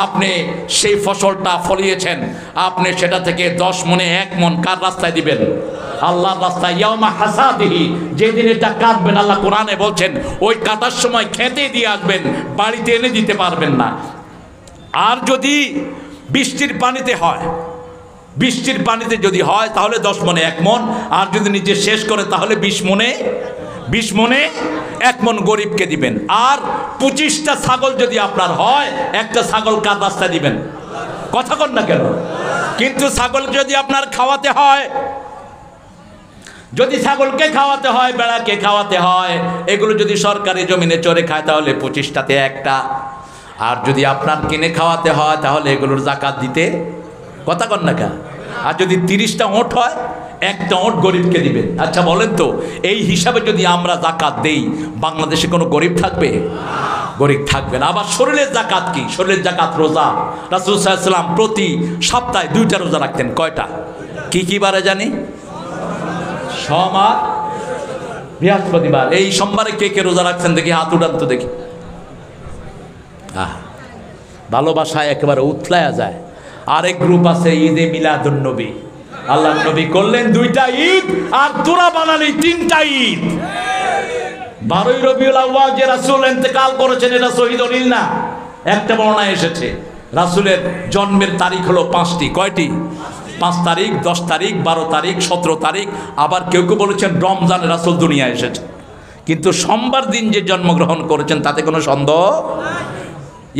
আপনি সেই ফসলটা ফলিয়েছেন, আপনি সেটা থেকে 10 মণে 1 মণ কার রাস্তায় দিবেন? আল্লাহর রাস্তায়। ইয়াউমা হাসাদিহি, যেদিন এটা কাটবেন, আল্লাহ কোরআনে বলছেন, ওই কাটার সময় খেতে দিয়ে আসবেন, বাড়িতে এনে দিতে পারবেন না। আর যদি বৃষ্টির পানিতে হয়, বৃষ্টির পানিতে যদি হয় তাহলে 10 মণে 1 মণ, আর যদি নিজে শেষ করে তাহলে 20 মণে 1 মণ গরিবকে দিবেন। আর 25টা ছাগল যদি আপনার হয়, একটা ছাগল কার রাস্তায় দিবেন? কথা কন না কেন? কিন্তু ছাগল যদি আপনার খাওয়াতে হয়, যদি ছাগলকে খাওয়াতে হয়, বেড়াকে খাওয়াতে হয়, এগুলো যদি সরকারি জমিনে চরে খায় তাহলে 25টাতে 1টা। আর যদি আপনার কিনে খাওয়াতে হয় তাহলে এগুলোর যাকাত দিতে, কথা কন না কেন? আর যদি 30টা ওঁট হয়, 1টা ওঁট গরিবকে দিবেন। আচ্ছা বলেন তো, এই হিসাবে যদি আমরা যাকাত দেই, বাংলাদেশে কোনো গরিব থাকবে? গরিব থাকবে না। আবার শরীরের যাকাত কি? শরীরের যাকাত রোজা। রাসূল সাল্লাল্লাহু আলাইহি ওয়াসাল্লাম প্রতি সপ্তাহে 2টা রোজা রাখতেন। কয়টা? কি কি বারে জানি? সোমবার, বৃহস্পতিবার। এই সোমবারে কে কে রোজা রাখছেন দেখি, হাত উঠান তো দেখি। ভালোবাসায় একেবারে উথলায়া যায়। আরেক গ্রুপ আছে ঈদে মিলাদুন নবী, আল্লাহর নবী করলেন 2টা ঈদ, আর তোরা বানালি 3টা ঈদ। 12ই রবিউল আউয়াল যে রাসূল ইন্তেকাল করেছেন, এটা সহিহ দলিল না। একটা বর্ণনা এসেছে রাসূলের জন্মের তারিখ হলো 5টি। কয়টি? 5 তারিখ, 10 তারিখ, 12 তারিখ, 17 তারিখ। আবার কেউ কেউ বলেছেন রমজানে রাসূল দুনিয়া এসেছে। কিন্তু সোমবার দিন যে জন্মগ্রহণ করেছেন তাতে কোনো সন্দেহ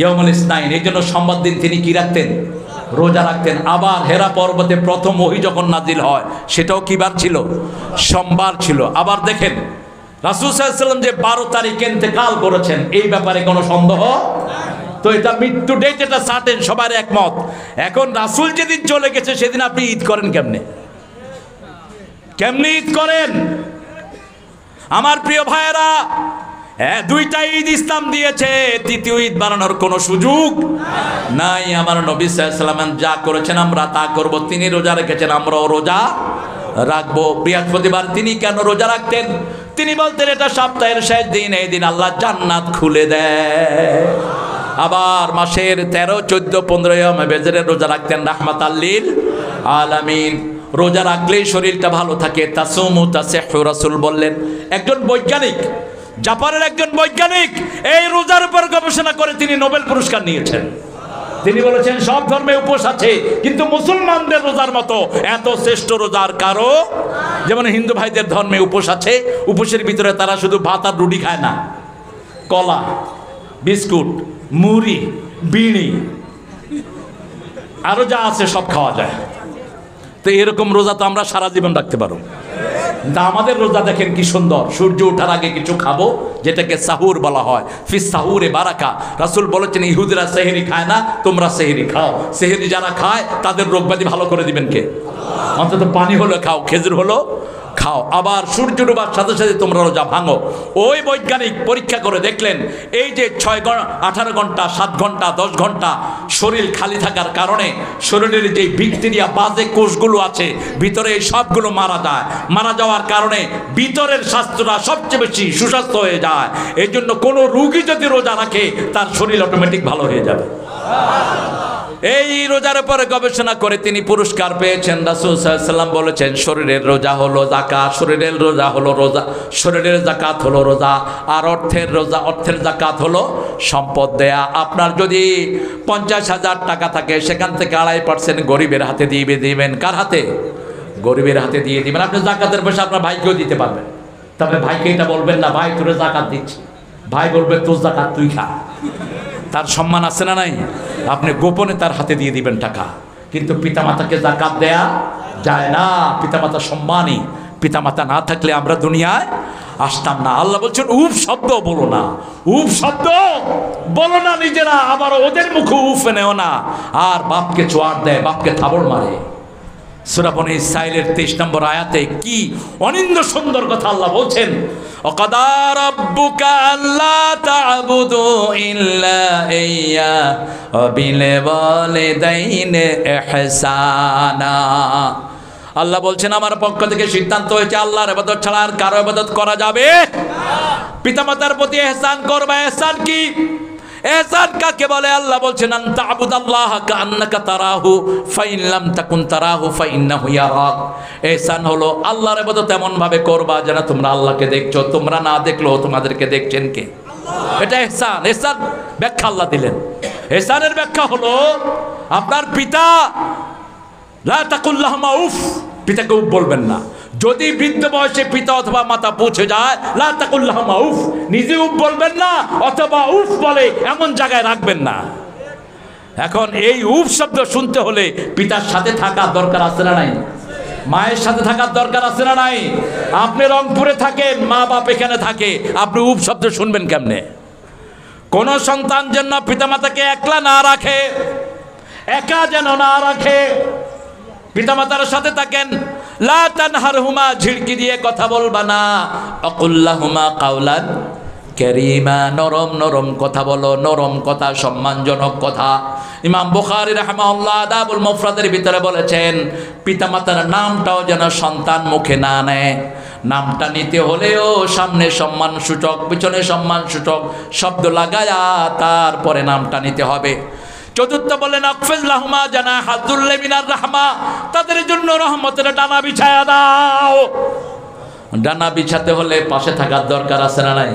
ইয়াউমুল ইসনাইন। এই জন্য সোমবার দিন তিনি কি রাখতেন? রোজা রাখতেন। আবার হেরা পর্বতে প্রথম ওহী যখন নাজিল হয়, সেটাও কি বার ছিল? সোমবার ছিল। আবার দেখেন রাসূল সাল্লাল্লাহু আলাইহি ওয়াসাল্লাম যে 12 তারিখে ইন্তেকাল করেছেন, এই ব্যাপারে কোনো সন্দেহ? তো এটা মৃত্যু ডেট, এটা সার্টেন, সবার একমত। এখন রাসূল যেদিন চলে গেছে সেদিন আপনি ঈদ করেন কেমনে? কেমনে ঈদ করেন? আমার প্রিয় ভাইয়েরা, 2টা ঈদ ইসলাম দিয়েছে, 3য় ঈদ বানানোর কোনো সুযোগ নাই। আমার নবী সাল্লাল্লাহু আলাইহি ওয়াসাল্লাম যা করেছেন আমরা তা করব। তিনি রোজা রেখেছেন, আমরাও রোজা রাখবো। বৃহস্পতিবার তিনি কেন রোজা রাখতেন? তিনি বলতেন এটা সপ্তাহের শেষ দিন, এই দিন আল্লাহ জান্নাত খুলে দেয়। আবার মাসের 13, 14, 15 বেজরে রোজা রাখতেন রাহমাতাল লিল আলামিন। রোজা রাখলেই শরীরটা ভালো থাকে। তাসুমু তাসিহু, রাসূল বললেন। একজন বৈজ্ঞানিক, জাপানের একজন বৈজ্ঞানিক এই রোজার উপর গবেষণা করে তিনি নোবেল পুরস্কার নিয়েছেন। তিনি বলেছেন সব ধর্মে উপোস আছে, কিন্তু মুসলমানদের রোজার মতো এত শ্রেষ্ঠ রোজার কারো। যেমন হিন্দু ভাইদের ধর্মে উপোস আছে, উপোসের ভিতরে তারা শুধু ভাত আর রুটি খায় না, কলা, বিস্কুট, মুড়ি, বিড়ি, আরো যা আছে সব খাওয়া যায়। তো এরকম রোজা তো আমরা সারা জীবন রাখতে পারো, কিন্তু আমাদের রোজা দেখেন কি সুন্দর। সূর্য ওঠার আগে কিছু খাবো, যেটাকে সাহুর বলা হয়। ফিস সাহুরে বারাকা। রাসূল বলেছেন ইহুদিরা সেহরি খায় না, তোমরা সেহরি খাও। সেহরি যারা খায় তাদের রোগব্যাধি ভালো করে দিবেন কে? অন্তত পানি হলো খাও, খেজুর হলো খাও। আবার সূর্য ডোবার সাথে সাথে তোমরা রোজা ভাঙো। ওই বৈজ্ঞানিক পরীক্ষা করে দেখলেন এই যে 18 ঘন্টা, 7 ঘন্টা, 10 ঘন্টা শরীর খালি থাকার কারণে শরীরের যে ব্যাকটেরিয়া বাজে কোষগুলো আছে ভিতরে, এই সবগুলো মারা যায়। মারা যাওয়ার কারণে ভিতরের স্বাস্থ্যটা সবচেয়ে বেশি সুস্বাস্থ্য হয়ে যায়। এই জন্য কোনো রোগী যদি রোজা রাখে তার শরীর অটোমেটিক ভালো হয়ে যাবে। এই রোজার উপরে গবেষণা করে তিনি পুরস্কার পেয়েছেন। রাসূল সাল্লাল্লাহু আলাইহি ওয়াসাল্লাম বলেছেন শরীরের রোজা হলো যাকাত, শরীরের রোজা হলো রোজা, শরীরের যাকাত হলো রোজা, আর অর্থের রোজা, অর্থের যাকাত হলো সম্পদ দেয়া। আপনার যদি 50,000 টাকা থাকে সেখান থেকে 2.5% গরিবের হাতে দিয়ে দিবেন। কার হাতে? গরিবের হাতে দিয়ে দিবেন। আপনি যাকাতের পয়সা আপনার ভাইকেও দিতে পারবেন, তবে ভাইকে এটা বলবেন না ভাই তোরে যাকাত দিচ্ছি। ভাই বলবে তোর যাকাত তুই খা। তার সম্মান আছে না নাই? আপনি গোপনে তার হাতে দিয়ে দিবেন টাকা। কিন্তু পিতামাতাকে যাকাত দেয়া যায় না। পিতামাতা সম্মানী। পিতামাতা না থাকলে আমরা দুনিয়ায় আসতাম না। আল্লাহ বলছেন উফ শব্দ বলো না, উফ শব্দ বলো না নিজেরা, আবার ওদের মুখে উফ নেও না। আর বাপকে চোয়ার দেয়, বাপকে থাবড় মারে। সূরা বনী ইসরাঈলের 23 নম্বর আয়াতে কি অনিন্দ সুন্দর কথা আল্লাহ বলছেন, ওয়াকাদা রাব্বুকা আল্লা তা'বুদু ইল্লা ইয়্যা ওয়া বিল ওয়ালিদাইনি ইহসানা। আল্লাহ বলছেন আমার পক্ষ থেকে সিদ্ধান্ত হয়েছে আল্লাহর ইবাদত ছাড়া আর কারো ইবাদত করা যাবে না। পিতামাতার প্রতি ইহসান করবে। ইহসান কি? এহসান কাকে বলে? আল্লাহ বলছেন আনতা আবুদাল্লাহ কান্নাকা তারাহু ফাইন লাম তাকুন তারাহু ফাইন্নাহু ইয়ারাক। এহসান হলো আল্লাহর ইবাদত এমন ভাবে করবা যেন তোমরা আল্লাহকে দেখছো, তোমরা না দেখলেও তোমাদেরকে দেখছেন কে? এটা এহসান। এহসান ব্যাখ্যা আল্লাহ দিলেন। এহসানের ব্যাখ্যা হলো আপনার পিতা, লা তাকুল লাহুমা উফ, পিতাকে উফ বলবেন না। যদি বৃদ্ধ বয়সে পিতা অথবা মাতা পৌঁছে যায়, লা তাকুল লাহুমা উফ, নিজে উফ বলবেন না, অথবা উফ বলে এমন জায়গায় রাখবেন না। এখন এই উফ শব্দ শুনতে হলে পিতার সাথে থাকার দরকার আছে না নাই? মায়ের সাথে থাকার দরকার আছে না নাই? আপনি রংপুরে থাকেন, মা বাপ এখানে থাকে, আপনি উফ শব্দ শুনবেন কেমনে? কোন সন্তান যেন পিতামাতাকে একলা না রাখে, একা যেন না রাখে। পিতামাতার সাথে থাকেন। লা তানহারহুমা, ঝিড়কি দিয়ে কথা বলবা না। আকুল্লাহুমা কাওলান কারীমা, নরম নরম কথা বলো, নরম কথা, সম্মানজনক কথা। ইমাম বুখারী রাহিমাহুল্লাহ আদাবুল মুফরাদের ভিতরে বলেছেন পিতামাতার নামটাও যেন সন্তান মুখে না নেয়। নামটা নিতে হলেও সামনে সম্মান সূচক, পিছনে সম্মান সূচক শব্দ লাগায়া তারপরে নামটা নিতে হবে। চতুর্থ বলেন আকফিজ লাহুমা জানাহা যুল্লি মিনার রাহমা, তাদের জন্য রহমতের ডানা বিছায়া দাও। ডানা বিছাতে হলে পাশে থাকার দরকার আছে না নাই?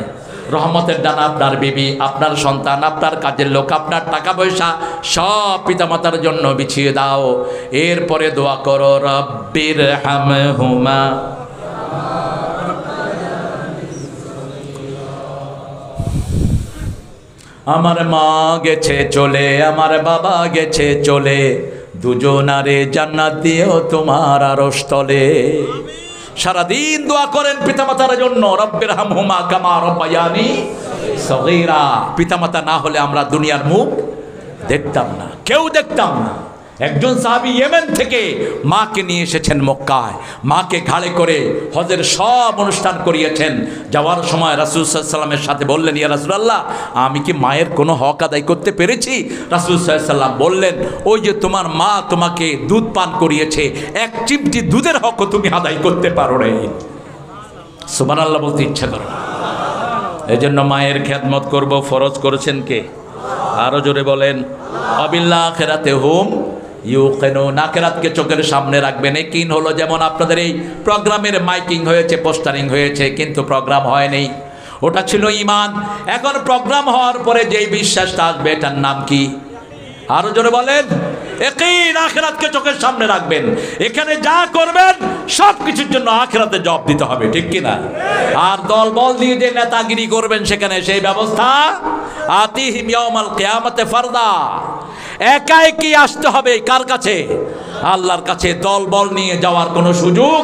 রহমতের ডানা আপনার বিবি, আপনার সন্তান, আপনার কাজের লোক, আপনার টাকা পয়সা সব পিতামাতার জন্য বিছিয়ে দাও। এরপরে দোয়া করো রব্বির হামহুমা, আমার মা গেছে চলে, আমার বাবা গেছে চলে, দুজনারে জান্নাত দিও তোমার আরশ তলে। সারাদিন দোয়া করেন পিতামাতার জন্য, রব্বির হামহুমা কামা রাব্বায়ানি সগীরা। পিতামাতা না হলে আমরা দুনিয়ার মুখ দেখতাম না, কেউ দেখতাম না। একজন সাহাবী ইয়েমেন থেকে মাকে নিয়ে এসেছেন মক্কায়, মাকে ঘাড়ে করে হজের সব অনুষ্ঠান করিয়েছেন। যাওয়ার সময় রাসূল সাল্লাল্লাহু আলাইহি ওয়াসাল্লামের সাথে বললেন, ইয়া রাসূলুল্লাহ, আমি কি মায়ের কোনো হক আদায় করতে পেরেছি? রাসূল সাল্লাল্লাহু আলাইহি ওয়াসাল্লাম বললেন, ওই যে তোমার মা তোমাকে দুধ পান করিয়েছে, এক চিমটি দুধের হকও তুমি আদায় করতে পারো নাই। সুবহানাল্লাহ বলতে ইচ্ছা করে। এজন্য মায়ের খেদমত করব, ফরজ করেছেন কে? আরো জোরে বলেন। আবিল আখিরাতে হুম ইউকিনুন, আখিরাতকে চোখের সামনে রাখবেন। একিন হলো যেমন আপনাদের এই প্রোগ্রামের মাইকিং হয়েছে, পোস্টারিং হয়েছে, কিন্তু প্রোগ্রাম হয়নি, ওটা ছিল ঈমান। এখন প্রোগ্রাম হওয়ার পরে যেই বিশ্বাসটা আসবে এটার নাম কি? আরো জোরে বলেন। ইয়াকিন, আখিরাতকে চোখের সামনে রাখবেন। এখানে যা করবেন সব কিছুর জন্য আখিরাতে জবাব দিতে হবে, ঠিক কি না? আর দল বল দিয়ে যে নেতাগিরি করবেন সেখানে সেই ব্যবস্থা আতিহিম ইয়াউমাল কিয়ামাতে ফারদা। একা একই আসতে হবে কার কাছে? আল্লাহর কাছে। দল বল নিয়ে যাওয়ার কোনো সুযোগ,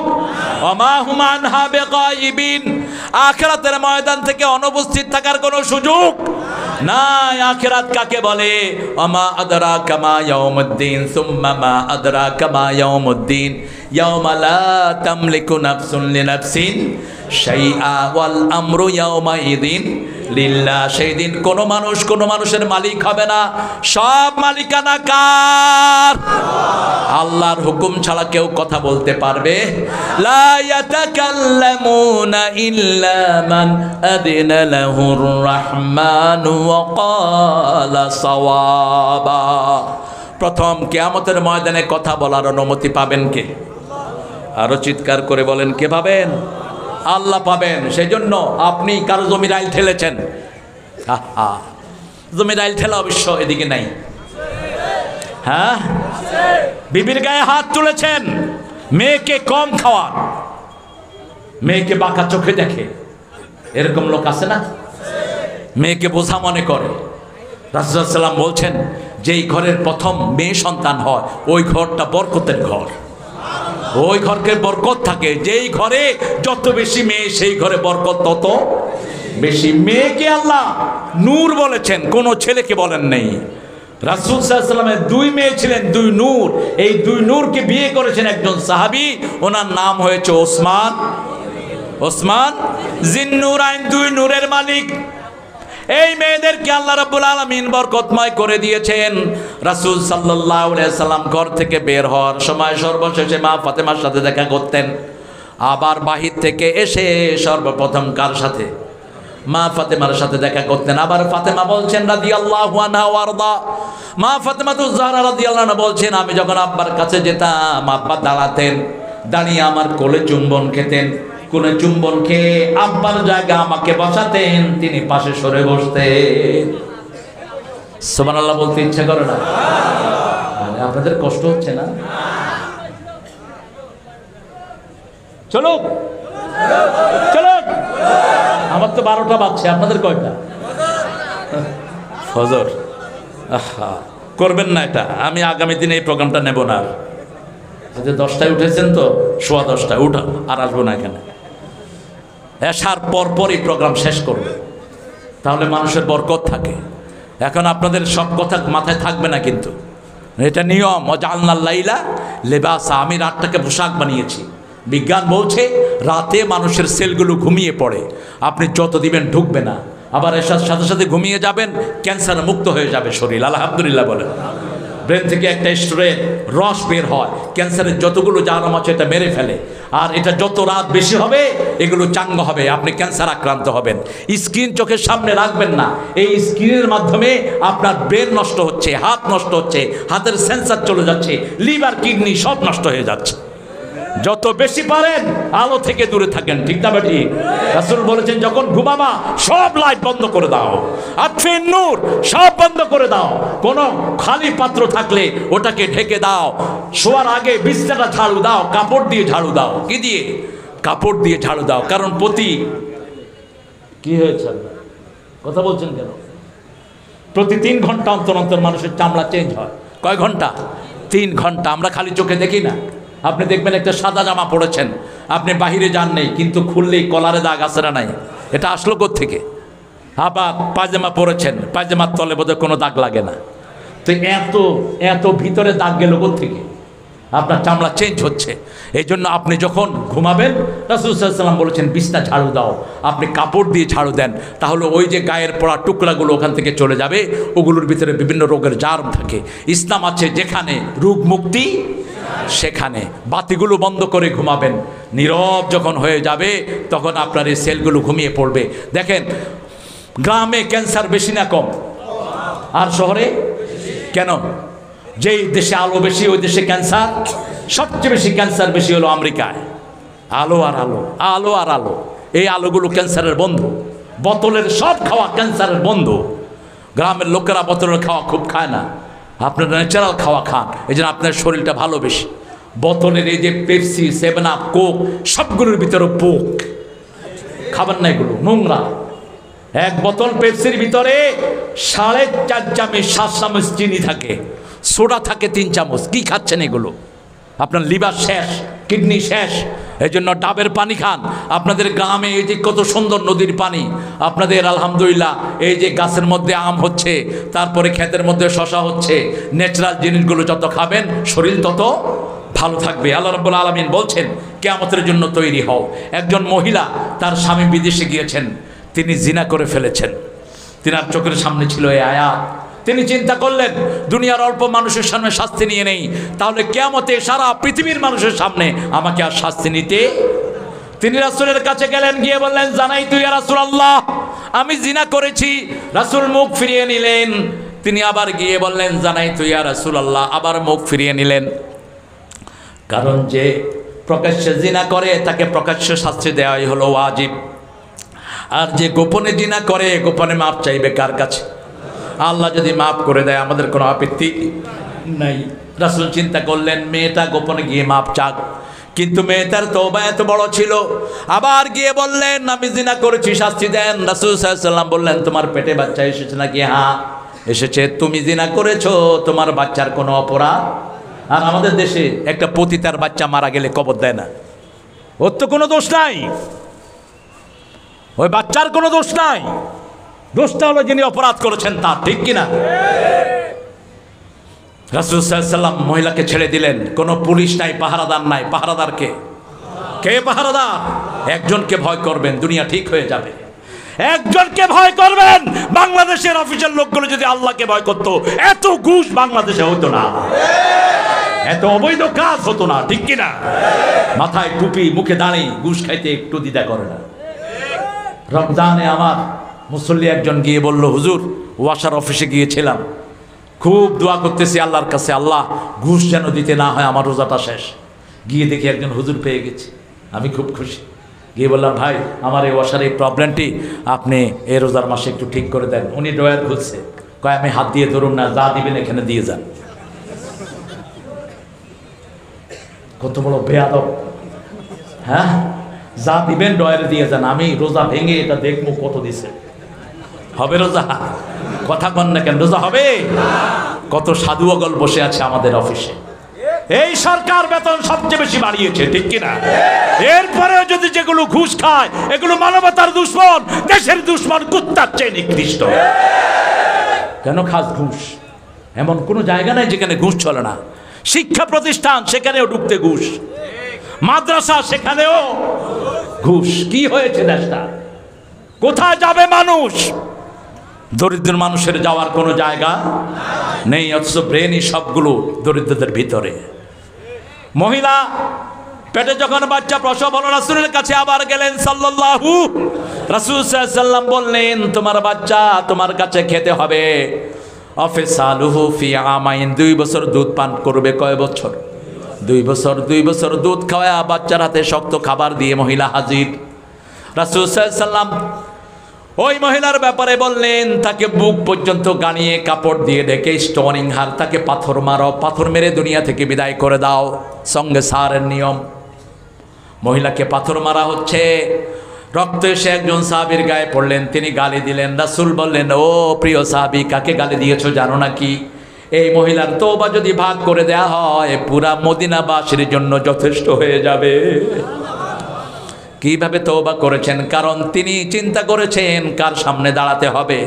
ওমা হুম আনহা বিগাইবিন, আখিরাতের ময়দান থেকে অনুপস্থিত থাকার কোনো সুযোগ নাই। আখিরাত কাকে বলে? ওমা আদরাকা মা ইয়াউমুদ্দিন সুম্মা মা আদরাকা মা ইয়াউমুদ্দিন ইয়াউমা লা তামলিকু নাফসুন লিনাফসিন শাইআ ওয়াল আমরু ইয়াউমাইদিন লিল্লাহ। সেই দিন কোনো মানুষ কোনো মানুষের মালিক হবে না, সব মালিকানা কার? আল্লাহর হুকুম ছাড়া কেউ কথা বলতে পারবে? লা ইয়াতাকাল্লামুনা ইল্লা মান আযিনা লাহুর রাহমানু ওয়া ক্বালা সাওয়াবা। প্রথম কিয়ামতের ময়দানে কথা বলার অনুমতি পাবেন কে? আরো চিৎকার করে বলেন, কে পাবেন? আল্লাহ পাবেন। সেই জন্য আপনি কারো জমির আইল ঠেলেছেন, জমির আইল ঠেলা অবশ্য এদিকে নাই, হ্যাঁ? বিবির গায়ে হাত তুলেছেন, মেয়েকে কম খাওয়ান, মেয়েকে বাঁকা চোখে দেখে, এরকম লোক আছে না? মেয়েকে বোঝা মনে করে। রাসূলুল্লাহ সাল্লাল্লাহু আলাইহি ওয়াসাল্লাম বলছেন, যেই ঘরের প্রথম মেয়ে সন্তান হয় ওই ঘরটা বরকতের ঘর, ওই ঘরকে বরকত থাকে। যেই ঘরে যত বেশি মেয়ে সেই ঘরে বরকত তত বেশি। মেয়েকে আল্লাহ নূর বলেছেন, কোনো ছেলেকে বলেন নেই। রাসূল সাল্লাল্লাহু আলাইহি ওয়াসাল্লামের দুই মেয়ে ছিলেন, দুই নূর। এই দুই নূরকে বিয়ে করেছেন একজন সাহাবী, ওনার নাম হয়েছে ওসমান। ওসমান জিন্নুরাইন, দুই নূরের মালিক। এই মেয়েদেরকে আল্লাহ রাব্বুল আলামিন বরকতময় করে দিয়েছেন। রাসূল সাল্লাল্লাহু আলাইহি ওয়াসাল্লাম ঘর থেকে বের হওয়ার সময় সর্বশেষে মা ফাতেমার সাথে দেখা করতেন। আবার বাহির থেকে এসে সর্বপ্রথম কার সাথে? মা ফাতেমার সাথে দেখা করতেন। আবার ফাতেমা বলছেন রাদিয়াল্লাহু আনহা ওয়ারদা, মা ফাতেমাতুজ জাহরা রাদিয়াল্লাহু আনহা বলছেন, আমি যখন আব্বার কাছে যেতাম আব্বা দাঁড়াতেন, দাঁড়িয়ে আমার কোলে চুম্বন খেতেন, কোলে চুম্বন খেয়ে আব্বার জায়গা আমাকে বসাতেন, তিনি পাশে সরে বসতেন। সুবহানাল্লাহ বলতে ইচ্ছা করে না? আরে আপনাদের কষ্ট হচ্ছে না? চলো চলো, আমার তো 12টা বাজছে, আপনাদের কয়টা? ফজর। আহা, করবেন না এটা। আমি আগামী দিনে এই প্রোগ্রামটা নেব না। 10টায় উঠেছেন তো, 10:15 উঠা আর আসবো না এখানে। এসার পরপরই প্রোগ্রাম শেষ করবে, তাহলে মানুষের বরকত থাকে। এখন আপনাদের সব কথা মাথায় থাকবে না, কিন্তু এটা নিয়ম। ওয়াজআলনাল লাইলা লিবাসা, আমি রাতটাকে পোশাক বানিয়েছি। বিজ্ঞান বলছে রাতে মানুষের সেলগুলো ঘুমিয়ে পড়ে, আপনি যত দিবেন ঢুকবে না। আবার এসার সাথে সাথে ঘুমিয়ে যাবেন, ক্যান্সার মুক্ত হয়ে যাবে শরীর। আলহামদুলিল্লাহ বলেন। ব্রেন থেকে একটা স্টোরের রস বের হয়, ক্যান্সারের যতগুলো জারম আছে এটা মেরে ফেলে। আর এটা যত রাত বেশি হবে এগুলো চাঙ্গা হবে, আপনি ক্যান্সার আক্রান্ত হবেন। স্ক্রিন চোখের সামনে রাখবেন না। এই স্ক্রিনের মাধ্যমে আপনার ব্রেন নষ্ট হচ্ছে, হাত নষ্ট হচ্ছে, হাতের সেন্সার চলে যাচ্ছে, লিভার কিডনি সব নষ্ট হয়ে যাচ্ছে। যত বেশি পারেন আলো থেকে দূরে থাকেন, ঠিক না বেটি? রাসূল বলেছেন, যখন ঘুমাবা সব লাইট বন্ধ করে দাও, আতফিন নূর, সব বন্ধ করে দাও। কোনো খালি পাত্র থাকলে ওটাকে ঢেকে দাও। শোয়ার আগে বিছানাটা ঝাড়ু দাও, কাপড় দিয়ে ঝাড়ু দাও। কি দিয়ে? কাপড় দিয়ে ঝাড়ু দাও। কারণ কি হয়েছে, কথা বলছেন কেন? প্রতি 3 ঘন্টা অন্তর অন্তর মানুষের চামড়া চেঞ্জ হয়। কয় ঘন্টা? 3 ঘন্টা। আমরা খালি চোখে দেখি না। আপনি দেখবেন একটা সাদা জামা পরেছেন, আপনি বাহিরে যান নেই, কিন্তু খুললেই কলারে দাগ আছে না নাই? এটা আসলো কোত্থেকে? আবার পায়জামা পরেছেন, পায়জামার তলে বোধহয় কোনো দাগ লাগে না। তো এত ভিতরে দাগ গেল কোত্থেকে? আপনার চামড়া চেঞ্জ হচ্ছে। এই জন্য আপনি যখন ঘুমাবেন, রাসূল সাল্লাল্লাহু আলাইহি ওয়াসাল্লাম বলেছেন বিছনা ঝাড়ু দাও। আপনি কাপড় দিয়ে ঝাড়ু দেন, তাহলে ওই যে গায়ের পড়া টুকরাগুলো ওখান থেকে চলে যাবে। ওগুলোর ভিতরে বিভিন্ন রোগের জার্ম থাকে। ইসলাম আছে যেখানে রোগ মুক্তি সেখানে। বাতিগুলো বন্ধ করে ঘুমাবেন। নীরব যখন হয়ে যাবে তখন আপনার এই সেলগুলো ঘুমিয়ে পড়বে। দেখেন, গ্রামে ক্যান্সার বেশি না কম? আর শহরে কেন? যেই দেশে আলো বেশি ওই দেশে ক্যান্সার সবচেয়ে বেশি। ক্যান্সার বেশি হলো আমেরিকায়। আলো আর আলো, আলো আর আলো, এই আলোগুলো ক্যান্সারের বন্ধু। বোতলের সব খাওয়া ক্যান্সারের বন্ধু। গ্রামের লোকেরা বোতলের খাওয়া খুব খায় না, আপনারা ন্যাচারাল খাওয়া খান, এই জন্য আপনার শরীরটা ভালো বেশি। বোতলের এই যে পেপসি, 7 আপ, কোক, সবগুলোর ভিতরে পোক। খাবার না, এগুলো নোংরা। এক বোতল পেপসির ভিতরে 4.5 চামচ 7 চামচ চিনি থাকে। সোডা থাকে 3 চামচ। কি খাচ্ছেন এগুলো? আপনার লিভার শেষ, কিডনি শেষ। এই জন্য ডাবের পানি খান। আপনাদের গ্রামে এই যে কত সুন্দর নদীর পানি, আপনাদের আলহামদুলিল্লাহ এই যে গাছের মধ্যে আম হচ্ছে, তারপরে ক্ষেতের মধ্যে শশা হচ্ছে, ন্যাচারাল জিনিসগুলো যত খাবেন শরীর তত ভালো থাকবে। আল্লাহ রাব্বুল আলামিন বলছেন কিয়ামতের জন্য তৈরি হও। একজন মহিলা, তার স্বামী বিদেশে গিয়েছেন, তিনি জিনা করে ফেলেছেন, তিনার চোখের সামনে ছিল এই আয়াত। তিনি চিন্তা করলেন দুনিয়ার অল্প মানুষের সামনে শাস্তি নিয়ে নেই, তাহলে কিয়ামতে সারা পৃথিবীর মানুষের সামনে আমাকে আর শাস্তি নিতে। তিনি রাসূলের কাছে গেলেন, গিয়ে বললেন জানাই তুই ইয়া রাসূলুল্লাহ আমি জিনা করেছি। রাসূল মুখ ফিরিয়ে নিলেন। তিনি আবার গিয়ে বললেন জানাই তুই ইয়া রাসূলুল্লাহ, আবার মুখ ফিরিয়ে নিলেন। কারণ যে প্রকাশ্যে জিনা করে তাকে প্রকাশ্যে শাস্তি দেওয়াই হলো ওয়াজিব, আর যে গোপনে জিনা করে গোপনে মাপ চাইবে কার কাছে? আল্লাহ যদি মাফ করে দেয় আমাদের কোনো আপত্তি নাই। রাসূল চিন্তা করলেন মেয়েটা গোপনে গিয়ে মাপ চাক, কিন্তু মেয়েটার তওবা এত বড় ছিল, আবার গিয়ে বললেন আমি জিনা করেছি, শাস্তি দেন। রাসূল সাল্লাল্লাহু আলাইহি ওয়াসাল্লাম বললেন তোমার পেটে বাচ্চা এসেছে নাকি? হ্যাঁ এসেছে। তুমি জিনা করেছো, তোমার বাচ্চার কোনো অপরাধ। আর আমাদের দেশে একটা পতিতার বাচ্চা মারা গেলে কবর দেয় না, ওর তো কোনো দোষ নাই, ওই বাচ্চার কোনো দোষ নাই, দোষটা হলো যিনি অপরাধ করেছেন তার, ঠিক কিনা? রাসূল সাল্লাল্লাহু আলাইহি ওয়াসাল্লাম মহিলাকে ছেড়ে দিলেন, কোনো পুলিশ নাই, পাহারাদার নাই। পাহারাদার কে? কে পাহারাদার? একজনকে ভয় করবেন, দুনিয়া ঠিক হয়ে যাবে। একজনকে ভয় করবেন। বাংলাদেশের অফিসের লোকগুলো যদি আল্লাহকে ভয় করতো, এত ঘুষ বাংলাদেশে হতো না, এত অবৈধ কাজ হতো না, ঠিক কিনা? মাথায় টুপি, মুখে দাঁড়ি, ঘুষ খাইতে একটু দ্বিধা করে না। রমজানে আমার মুসল্লি একজন গিয়ে বলল হুজুর ওয়াসার অফিসে গিয়েছিলাম, খুব দোয়া করতেছি আল্লাহর কাছে, আল্লাহ ঘুষ যেন দিতে না হয়, আমার রোজাটা শেষ। গিয়ে দেখি একজন হুজুর পেয়ে গেছি, আমি খুব খুশি। গিয়ে বললাম ভাই আমার এই ওয়াসার এই প্রবলেমটি আপনি এই রোজার মাসে একটু ঠিক করে দেন। উনি ড্রয়ার খুলছে, কয় আমি হাত দিয়ে ধরুন না, যা দিবেন এখানে দিয়ে যান। কত বড় বেয়াদব! হ্যাঁ, যা দিবেন ড্রয়ারে দিয়ে যান, আমি রোজা ভেঙে এটা দেখবো কত দিছে। হবে রোজা? কথা কন না কেন, রোজা হবে? কত সাধু অগল বসে আছে আমাদের অফিসে। এই সরকার বেতন সবচেয়ে বেশি বাড়িয়েছে, ঠিক কিনা? এরপরেও যদি যেগুলো ঘুষ খায় এগুলো মানবতার দুশ্মন, দেশের দুশ্মন, কুত্তার চেয়ে নিকৃষ্ট। কেন খাস ঘুষ? এমন কোনো জায়গা নাই যেখানে ঘুষ চলে না। শিক্ষা প্রতিষ্ঠান সেখানেও ঢুকতে ঘুষ, মাদ্রাসা সেখানেও ঘুষ। কি হয়েছে দেশটা? কোথায় যাবে মানুষ? দরিদ্র মানুষের যাওয়ার কোনো জায়গা নেই, অথচ ব্রেনই সবগুলো দরিদ্রদের ভিতরে। মহিলা পেটে যখন বাচ্চা প্রসব হলো, রাসূলের কাছে আবার গেলেন সাল্লাল্লাহু। রাসূল সাল্লাল্লাহু আলাইহি ওয়াসাল্লাম বললেন তোমার বাচ্চা তোমার কাছে খেতে হবে। আফসালুহু ফি আমাইন, 2 বছর দুধ পান করবে। কয় বছর? 2 বছর। 2 বছর দুধ খাওয়া বাচ্চার হাতে শক্ত খাবার দিয়ে মহিলা হাজির। রাসূল সাল্লাল্লাহু আলাইহি ওয়াসাল্লাম ওই মহিলার ব্যাপারে বললেন তাকে বুক পর্যন্ত গানিয়ে কাপড় দিয়ে ঢেকে স্টোনিং হার, তাকে পাথর মারো, পাথর মেরে দুনিয়া থেকে বিদায় করে দাও, সঙ্গে সারের নিয়ম। মহিলাকে পাথর মারা হচ্ছে, রক্ত এসে একজন সাহাবীর গায়ে পড়লেন, তিনি গালি দিলেন। রাসূল বললেন ও প্রিয় সাহাবী, কাকে গালি দিয়েছো জানো নাকি? এই মহিলার তওবা যদি ভাগ করে দেয়া হয় পুরা মদিনাবাসীর জন্য যথেষ্ট হয়ে যাবে। কিভাবে তওবা করেছেন? কারণ তিনি চিন্তা করেছেন কার সামনে দাঁড়াতে হবে।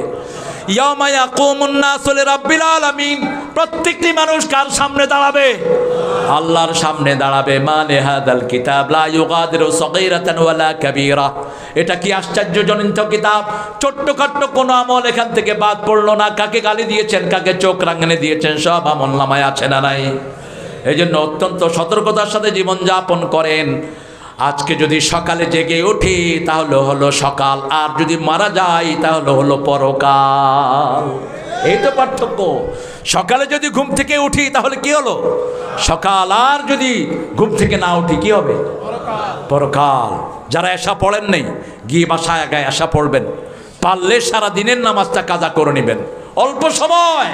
ইয়াউমা ইয়াকুমুন নাসু লিরাব্বিল আলামিন, প্রত্যেকটি মানুষ কার সামনে দাঁড়াবে? আল্লাহর সামনে দাঁড়াবে। মা লিহাদাল কিতাব লা ইউগাদিরু সগীরাতান ওয়ালা কাবীরা, এটা কি আশ্চর্যজনিত কিতাব, ছোট্টখাট্ট কোনো আমল এখান থেকে বাদ পড়লো না। কাকে গালি দিয়েছেন, কাকে চোখ রাঙানি দিয়েছেন, সব আমলনামায় আছে না নাই? এজন্য অত্যন্ত সতর্কতার সাথে জীবনযাপন করেন। আজকে যদি সকালে জেগে উঠি তাহলে হলো সকাল, আর যদি মারা যাই তাহলে হলো পরকাল। এই তো পার্থক্য। সকালে যদি ঘুম থেকে উঠি তাহলে কি হলো? সকাল, আর যদি ঘুম থেকে না উঠি কি হবে? পরকাল। যারা এশা পড়েন নেই গিয়ে বাসায় আগে এশা পড়বেন, পারলে সারা দিনের নামাজটা কাজা করে নেবেন। অল্প সময়,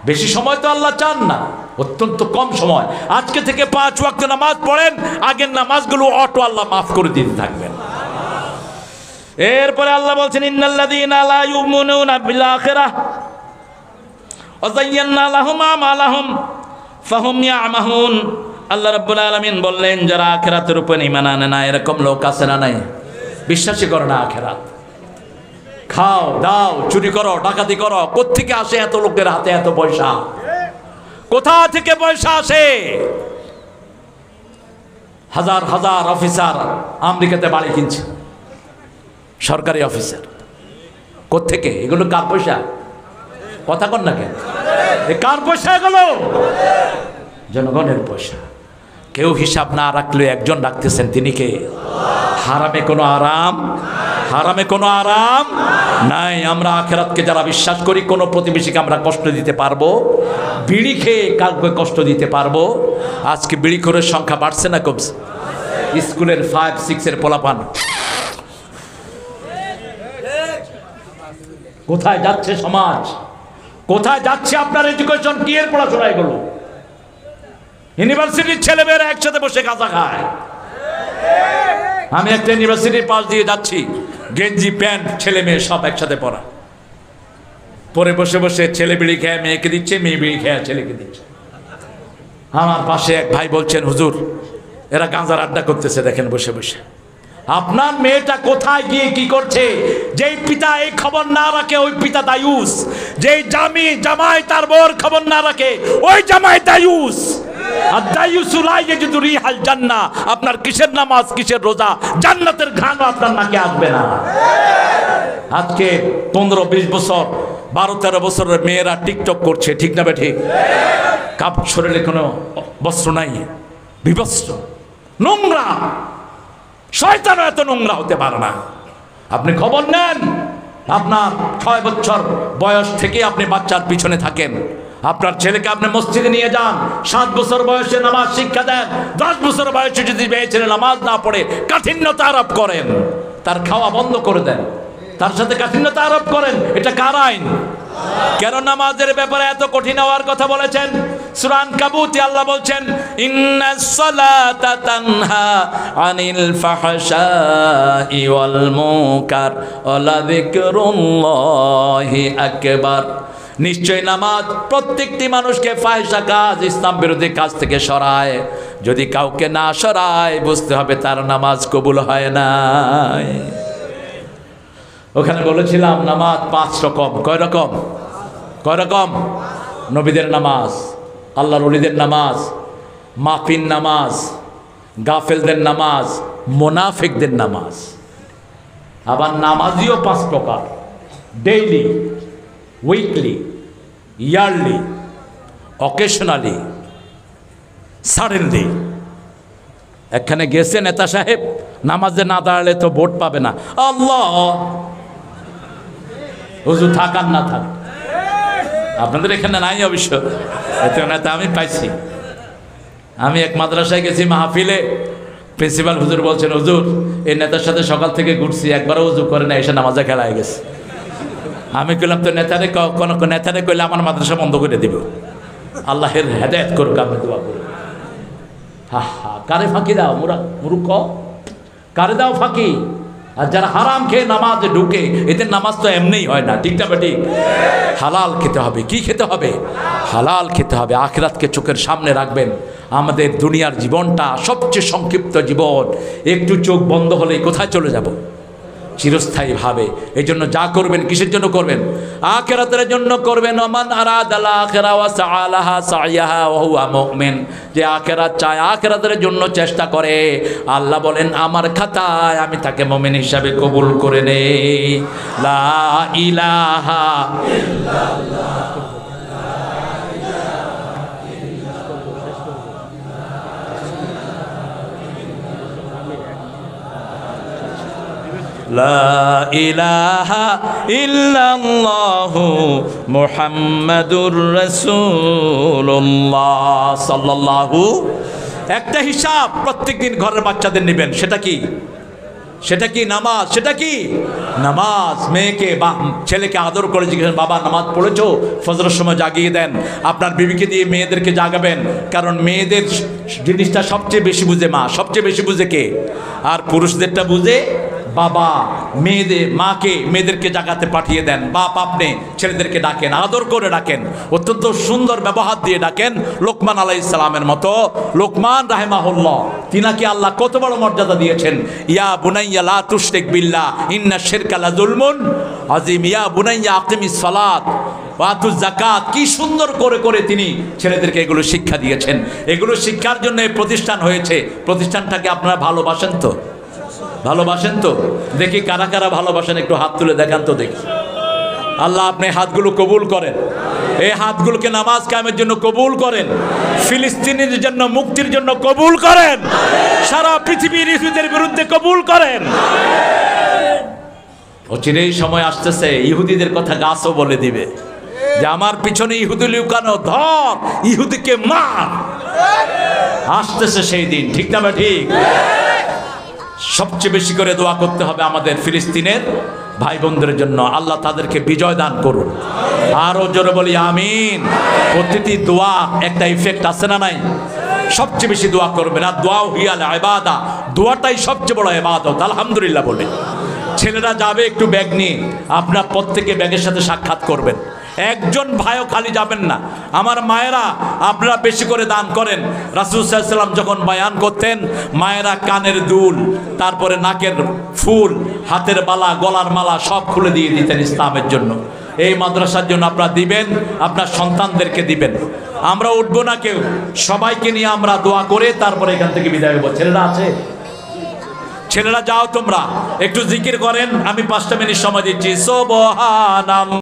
বেশি সময় তো আল্লাহ চান না, অত্যন্ত কম সময়। আজকে থেকে 5 ওয়াক্ত নামাজ পড়েন, আগের নামাজগুলো অটো আল্লাহ মাফ করে দিতে থাকবেন। এরপরে আল্লাহ বলছেন ইন্নাল্লাযীনা লা ইউমিনুনা বিল আখিরাহ ওয়াযায়্যানা লাহুম আমালাহুম ফাহুম ইয়ামাহুন। আল্লাহ রাব্বুল আলামিন বললেন, যারা আখিরাতের উপর ঈমান আনে না, এরকম লোক আছে না নাই? বিশ্বাসই করে না আখিরাত। খাও দাও, চুরি করো, ডাকাতি করো, কোত্থেকে আসে এত লোকের হাতে এত পয়সা? কোথা থেকে পয়সা আসে? হাজার হাজার অফিসার আমেরিকাতে বাড়ি কিনছে, সরকারি অফিসার। কোত্থেকে? এগুলো কার পয়সা? কথা কন না কেন? কার পয়সা এগুলো? জনগণের পয়সা। কেউ হিসাব না রাখলে একজন রাখতেছেন, তিনি কে? হারামে কোনো আরাম, হারামে কোনো আরাম নাই। আমরা আখিরাতকে যারা বিশ্বাস করি, কোনো প্রতিবেশীকে আমরা কষ্ট দিতে পারবো? বিড়ি খেয়ে কাউকে কষ্ট দিতে পারবো? আজকে বিড়িখোরের সংখ্যা বাড়ছে না কমছে? স্কুলের 5-6 পোলাপান কোথায় যাচ্ছে সমাজ? কোথায় যাচ্ছে আপনার এডুকেশন? কি এর পড়াশোনা এগুলো? ইউনিভার্সিটির ছেলেমেয়েরা একসাথে বসে গাঁজা খায়। আমি একটা ইউনিভার্সিটির পাশ দিয়ে যাচ্ছি, গেঞ্জি প্যান্ট ছেলে মেয়ে সব একসাথে পরা, পরে বসে বসে ছেলে বিড়ি খেয়ে মেয়েকে দিচ্ছে, মেয়ে বিড়ি খেয়ে ছেলেকে দিচ্ছে। আমার পাশে এক ভাই বলছেন, হুজুর এরা গাঁজার আড্ডা করতেছে, দেখেন বসে বসে। আপনার মেয়েটা কোথায় গিয়ে কি করছে? যেই পিতা এই খবর না রাখে, ওই পিতা দায়ুস। যেই জামাই তার বউর খবর না রাখে, ওই জামাই দায়ুস। আর দায়ুস লা ইয়াজিদু রিহাল জান্নাহ। আপনার কিসের নামাজ, কিসের রোজা? জান্নাতের ঘ্রাণও আপনার নাকে আসবে না। আজকে 15-20 বছর, 12-13 বছরের মেয়েরা টিকটক করছে, ঠিক না ঠিক? কাপ শরীরে কোনো বস্ত্র নাই, বিবস্ত্র, নোংরা। শয়তানও এত নোংরা হতে পারে না। আপনি খবর নেন, আপনার 6 বছর বয়স থেকে আপনি বাচ্চার পিছনে থাকেন। আপনার ছেলেকে আপনি মসজিদে নিয়ে যান, 7 বছর বয়সে নামাজ শিক্ষা দেন। 10 বছর বয়সে যদি মেয়ে ছেলে নামাজ না পড়ে কাঠিন্যতা আরোপ করেন, তার খাওয়া বন্ধ করে দেন, তার সাথে কাঠিন্যতা আরোপ করেন, এটা কার আইন? কেন নামাজের ব্যাপারে এত কঠিন হওয়ার কথা বলেছেন? সূরা আনকাবুতে আল্লাহ বলছেন, ইন্নাস সালাতা তানহা আনিল ফাহশাই ওয়াল মুনকার ওয়া লাযিকরুল্লাহি আকবার। নিশ্চয় নামাজ প্রত্যেকটি মানুষকে ফাহিশা কাজ, ইসলাম বিরোধী কাজ থেকে সরায়। যদি কাউকে না সরায়, বুঝতে হবে তার নামাজ কবুল হয় নাই। ওখানে বলেছিলাম নামাজ 5 রকম। কয় রকম? কয় রকম? নবীদের নামাজ, আল্লাহর ওলিদের নামাজ, মাফিন নামাজ, গাফেলদের নামাজ, মুনাফিকদের নামাজ। আবার নামাজিও 5 প্রকার: daily, weekly, yearly, occasionally, suddenly. এখানে গেছে নেতা সাহেব, নামাজে না দাঁড়ালে তো ভোট পাবে না। আল্লাহ, হুজুর থাক আর না থাক। আপনাদের এখানে নাই অবশ্য, এত নেতা আমি পাইছি। আমি এক মাদ্রাসায় গেছি মাহফিলে, প্রিন্সিপাল হুজুর বলছেন, হুজুর এই নেতার সাথে সকাল থেকে ঘুরছি, একবারও হুজুর করে না, এসে নামাজে খেলায় গেছে। আমি কইলাম, তো নেতারে কোনো নেতারে কইলে আমার মাদ্রাসা বন্ধ করে দিব। আল্লাহের হেদায়েত করুক, আমি দোয়া করি। হা হা, কারে ফাঁকি দাও মূর্খ? কারে দাও ফাঁকি? আর যারা হারাম খেয়ে নামাজে ঢুকে, এদের নামাজ তো এমনিই হয় না, ঠিক না বেঠিক? হালাল খেতে হবে। কি খেতে হবে? হালাল খেতে হবে। আখিরাতকে চোখের সামনে রাখবেন। আমাদের দুনিয়ার জীবনটা সবচেয়ে সংক্ষিপ্ত জীবন। একটু চোখ বন্ধ হলেই কোথায় চলে যাব? চিরস্থায়ীভাবে। এই জন্য যা করবেন, কিসের জন্য করবেন? আখিরাতের জন্য করবেন। ওমান আরাদাল আখিরা ওয়া সাআলাহা সাইয়াহা ওয়া হুয়া মুমিন। যে আখিরাত চায়, আখিরাতের জন্য চেষ্টা করে, আল্লাহ বলেন আমার খাতায় আমি তাকে মুমিন হিসাবে কবুল করে নেই। লা ইলাহা ইল্লাল্লাহ। লা ইলাহা ইল্লাল্লাহু মুহাম্মাদুর রাসূলুল্লাহ সাল্লাল্লাহু। একটা হিসাব প্রত্যেকদিন ঘরের বাচ্চাদের নেবেন। সেটা কি? সেটা কি? নামাজ। সেটা কি? নামাজ। মেয়েকে বা ছেলেকে আদর করে জিজ্ঞেস, বাবা নামাজ পড়েছো? ফজরের সময় জাগিয়ে দেন। আপনার বিবিকে দিয়ে মেয়েদেরকে জাগাবেন, কারণ মেয়েদের জিনিসটা সবচেয়ে বেশি বুঝে মা। সবচেয়ে বেশি বুঝে কে? আর পুরুষদেরটা বুঝে বাবা মাকে মেয়েদেরকে জাগাতে পাঠিয়ে দেন, বাপ আপনি ছেলেদেরকে ডাকেন, আদর করে ডাকেন, অত্যন্ত সুন্দর ব্যবহার দিয়ে ডাকেন। লোকমান আলাইহিস সালামের মতো লোকমান রাহিমাহুল্লাহ, তিনাকে আল্লাহ কত বড় মর্যাদা দিয়েছেন। ইয়া বুনাইয়া লা তুশরিক বিল্লাহ ইন্না শিরকা লাযুলমুন আযীম, ইয়া বুনাইয়া আকিমিস সালাত ওয়াতুজ যাকাত। কি সুন্দর করে করে তিনি ছেলেদেরকে এগুলো শিক্ষা দিয়েছেন। এগুলো শিক্ষার জন্য এই প্রতিষ্ঠান হয়েছে। প্রতিষ্ঠানটাকে আপনারা ভালোবাসেন তো? ভালোবাসেন তো? দেখি কারা কারা ভালোবাসেন, একটু হাত তুলে দেখান তো দেখি। আল্লাহ আপনি হাতগুলো কবুল করেন, এই হাতগুলোকে নামাজ কায়েমের জন্য কবুল করেন, ফিলিস্তিনের জন্য মুক্তির জন্য কবুল করেন, সারা পৃথিবীর ইহুদিদের বিরুদ্ধে কবুল করেন। অচিরেই সময় আসতেছে ইহুদিদের কথা গাছও বলে দিবে যে আমার পিছনে ইহুদি লুকানো, ধর ইহুদিকে মার। আসতেছে সেই দিন, ঠিক না ঠিক? সবচেয়ে বেশি করে দোয়া করতে হবে আমাদের ফিলিস্তিনের ভাই বোনদের জন্য, আল্লাহ তাদেরকে বিজয় দান করুন। আরো জোরে বলি আমিন। প্রতিটি দোয়া একটা ইফেক্ট আছে না নাই? সবচেয়ে বেশি দোয়া করবেন, আর দোয়া হিয়াল ইবাদা, দোয়াটাই সবচেয়ে বড় ইবাদত। আলহামদুলিল্লাহ বলে ছেলেরা যাবে একটু ব্যাগ নিয়ে, আপনার প্রত্যেকে ব্যাগের সাথে সাক্ষাৎ করবেন। একজন ভাইও খালি যাবেন না। আমার মায়েরা আপনারা বেশি করে দান করেন। রাসূল সাল্লাল্লাহু আলাইহি ওয়াসাল্লাম যখন বয়ান করতেন, মায়েরা কানের দুল, তারপরে নাকের ফুল, হাতের বালা, গলার মালা সব খুলে দিয়ে দিতেন ইসলামের জন্য। এই মাদ্রাসার জন্য আপনারা দিবেন, আপনার সন্তানদেরকে দিবেন। আমরা উঠবো না কেউ, সবাইকে নিয়ে আমরা দোয়া করে তারপরে এখান থেকে বিদায় হবো। ছেলেরা আছে? ছেলেরা যাও তোমরা একটু জিকির করেন, আমি 5টা মিনিট সময় দিচ্ছি। সুবহানাল্লাহ।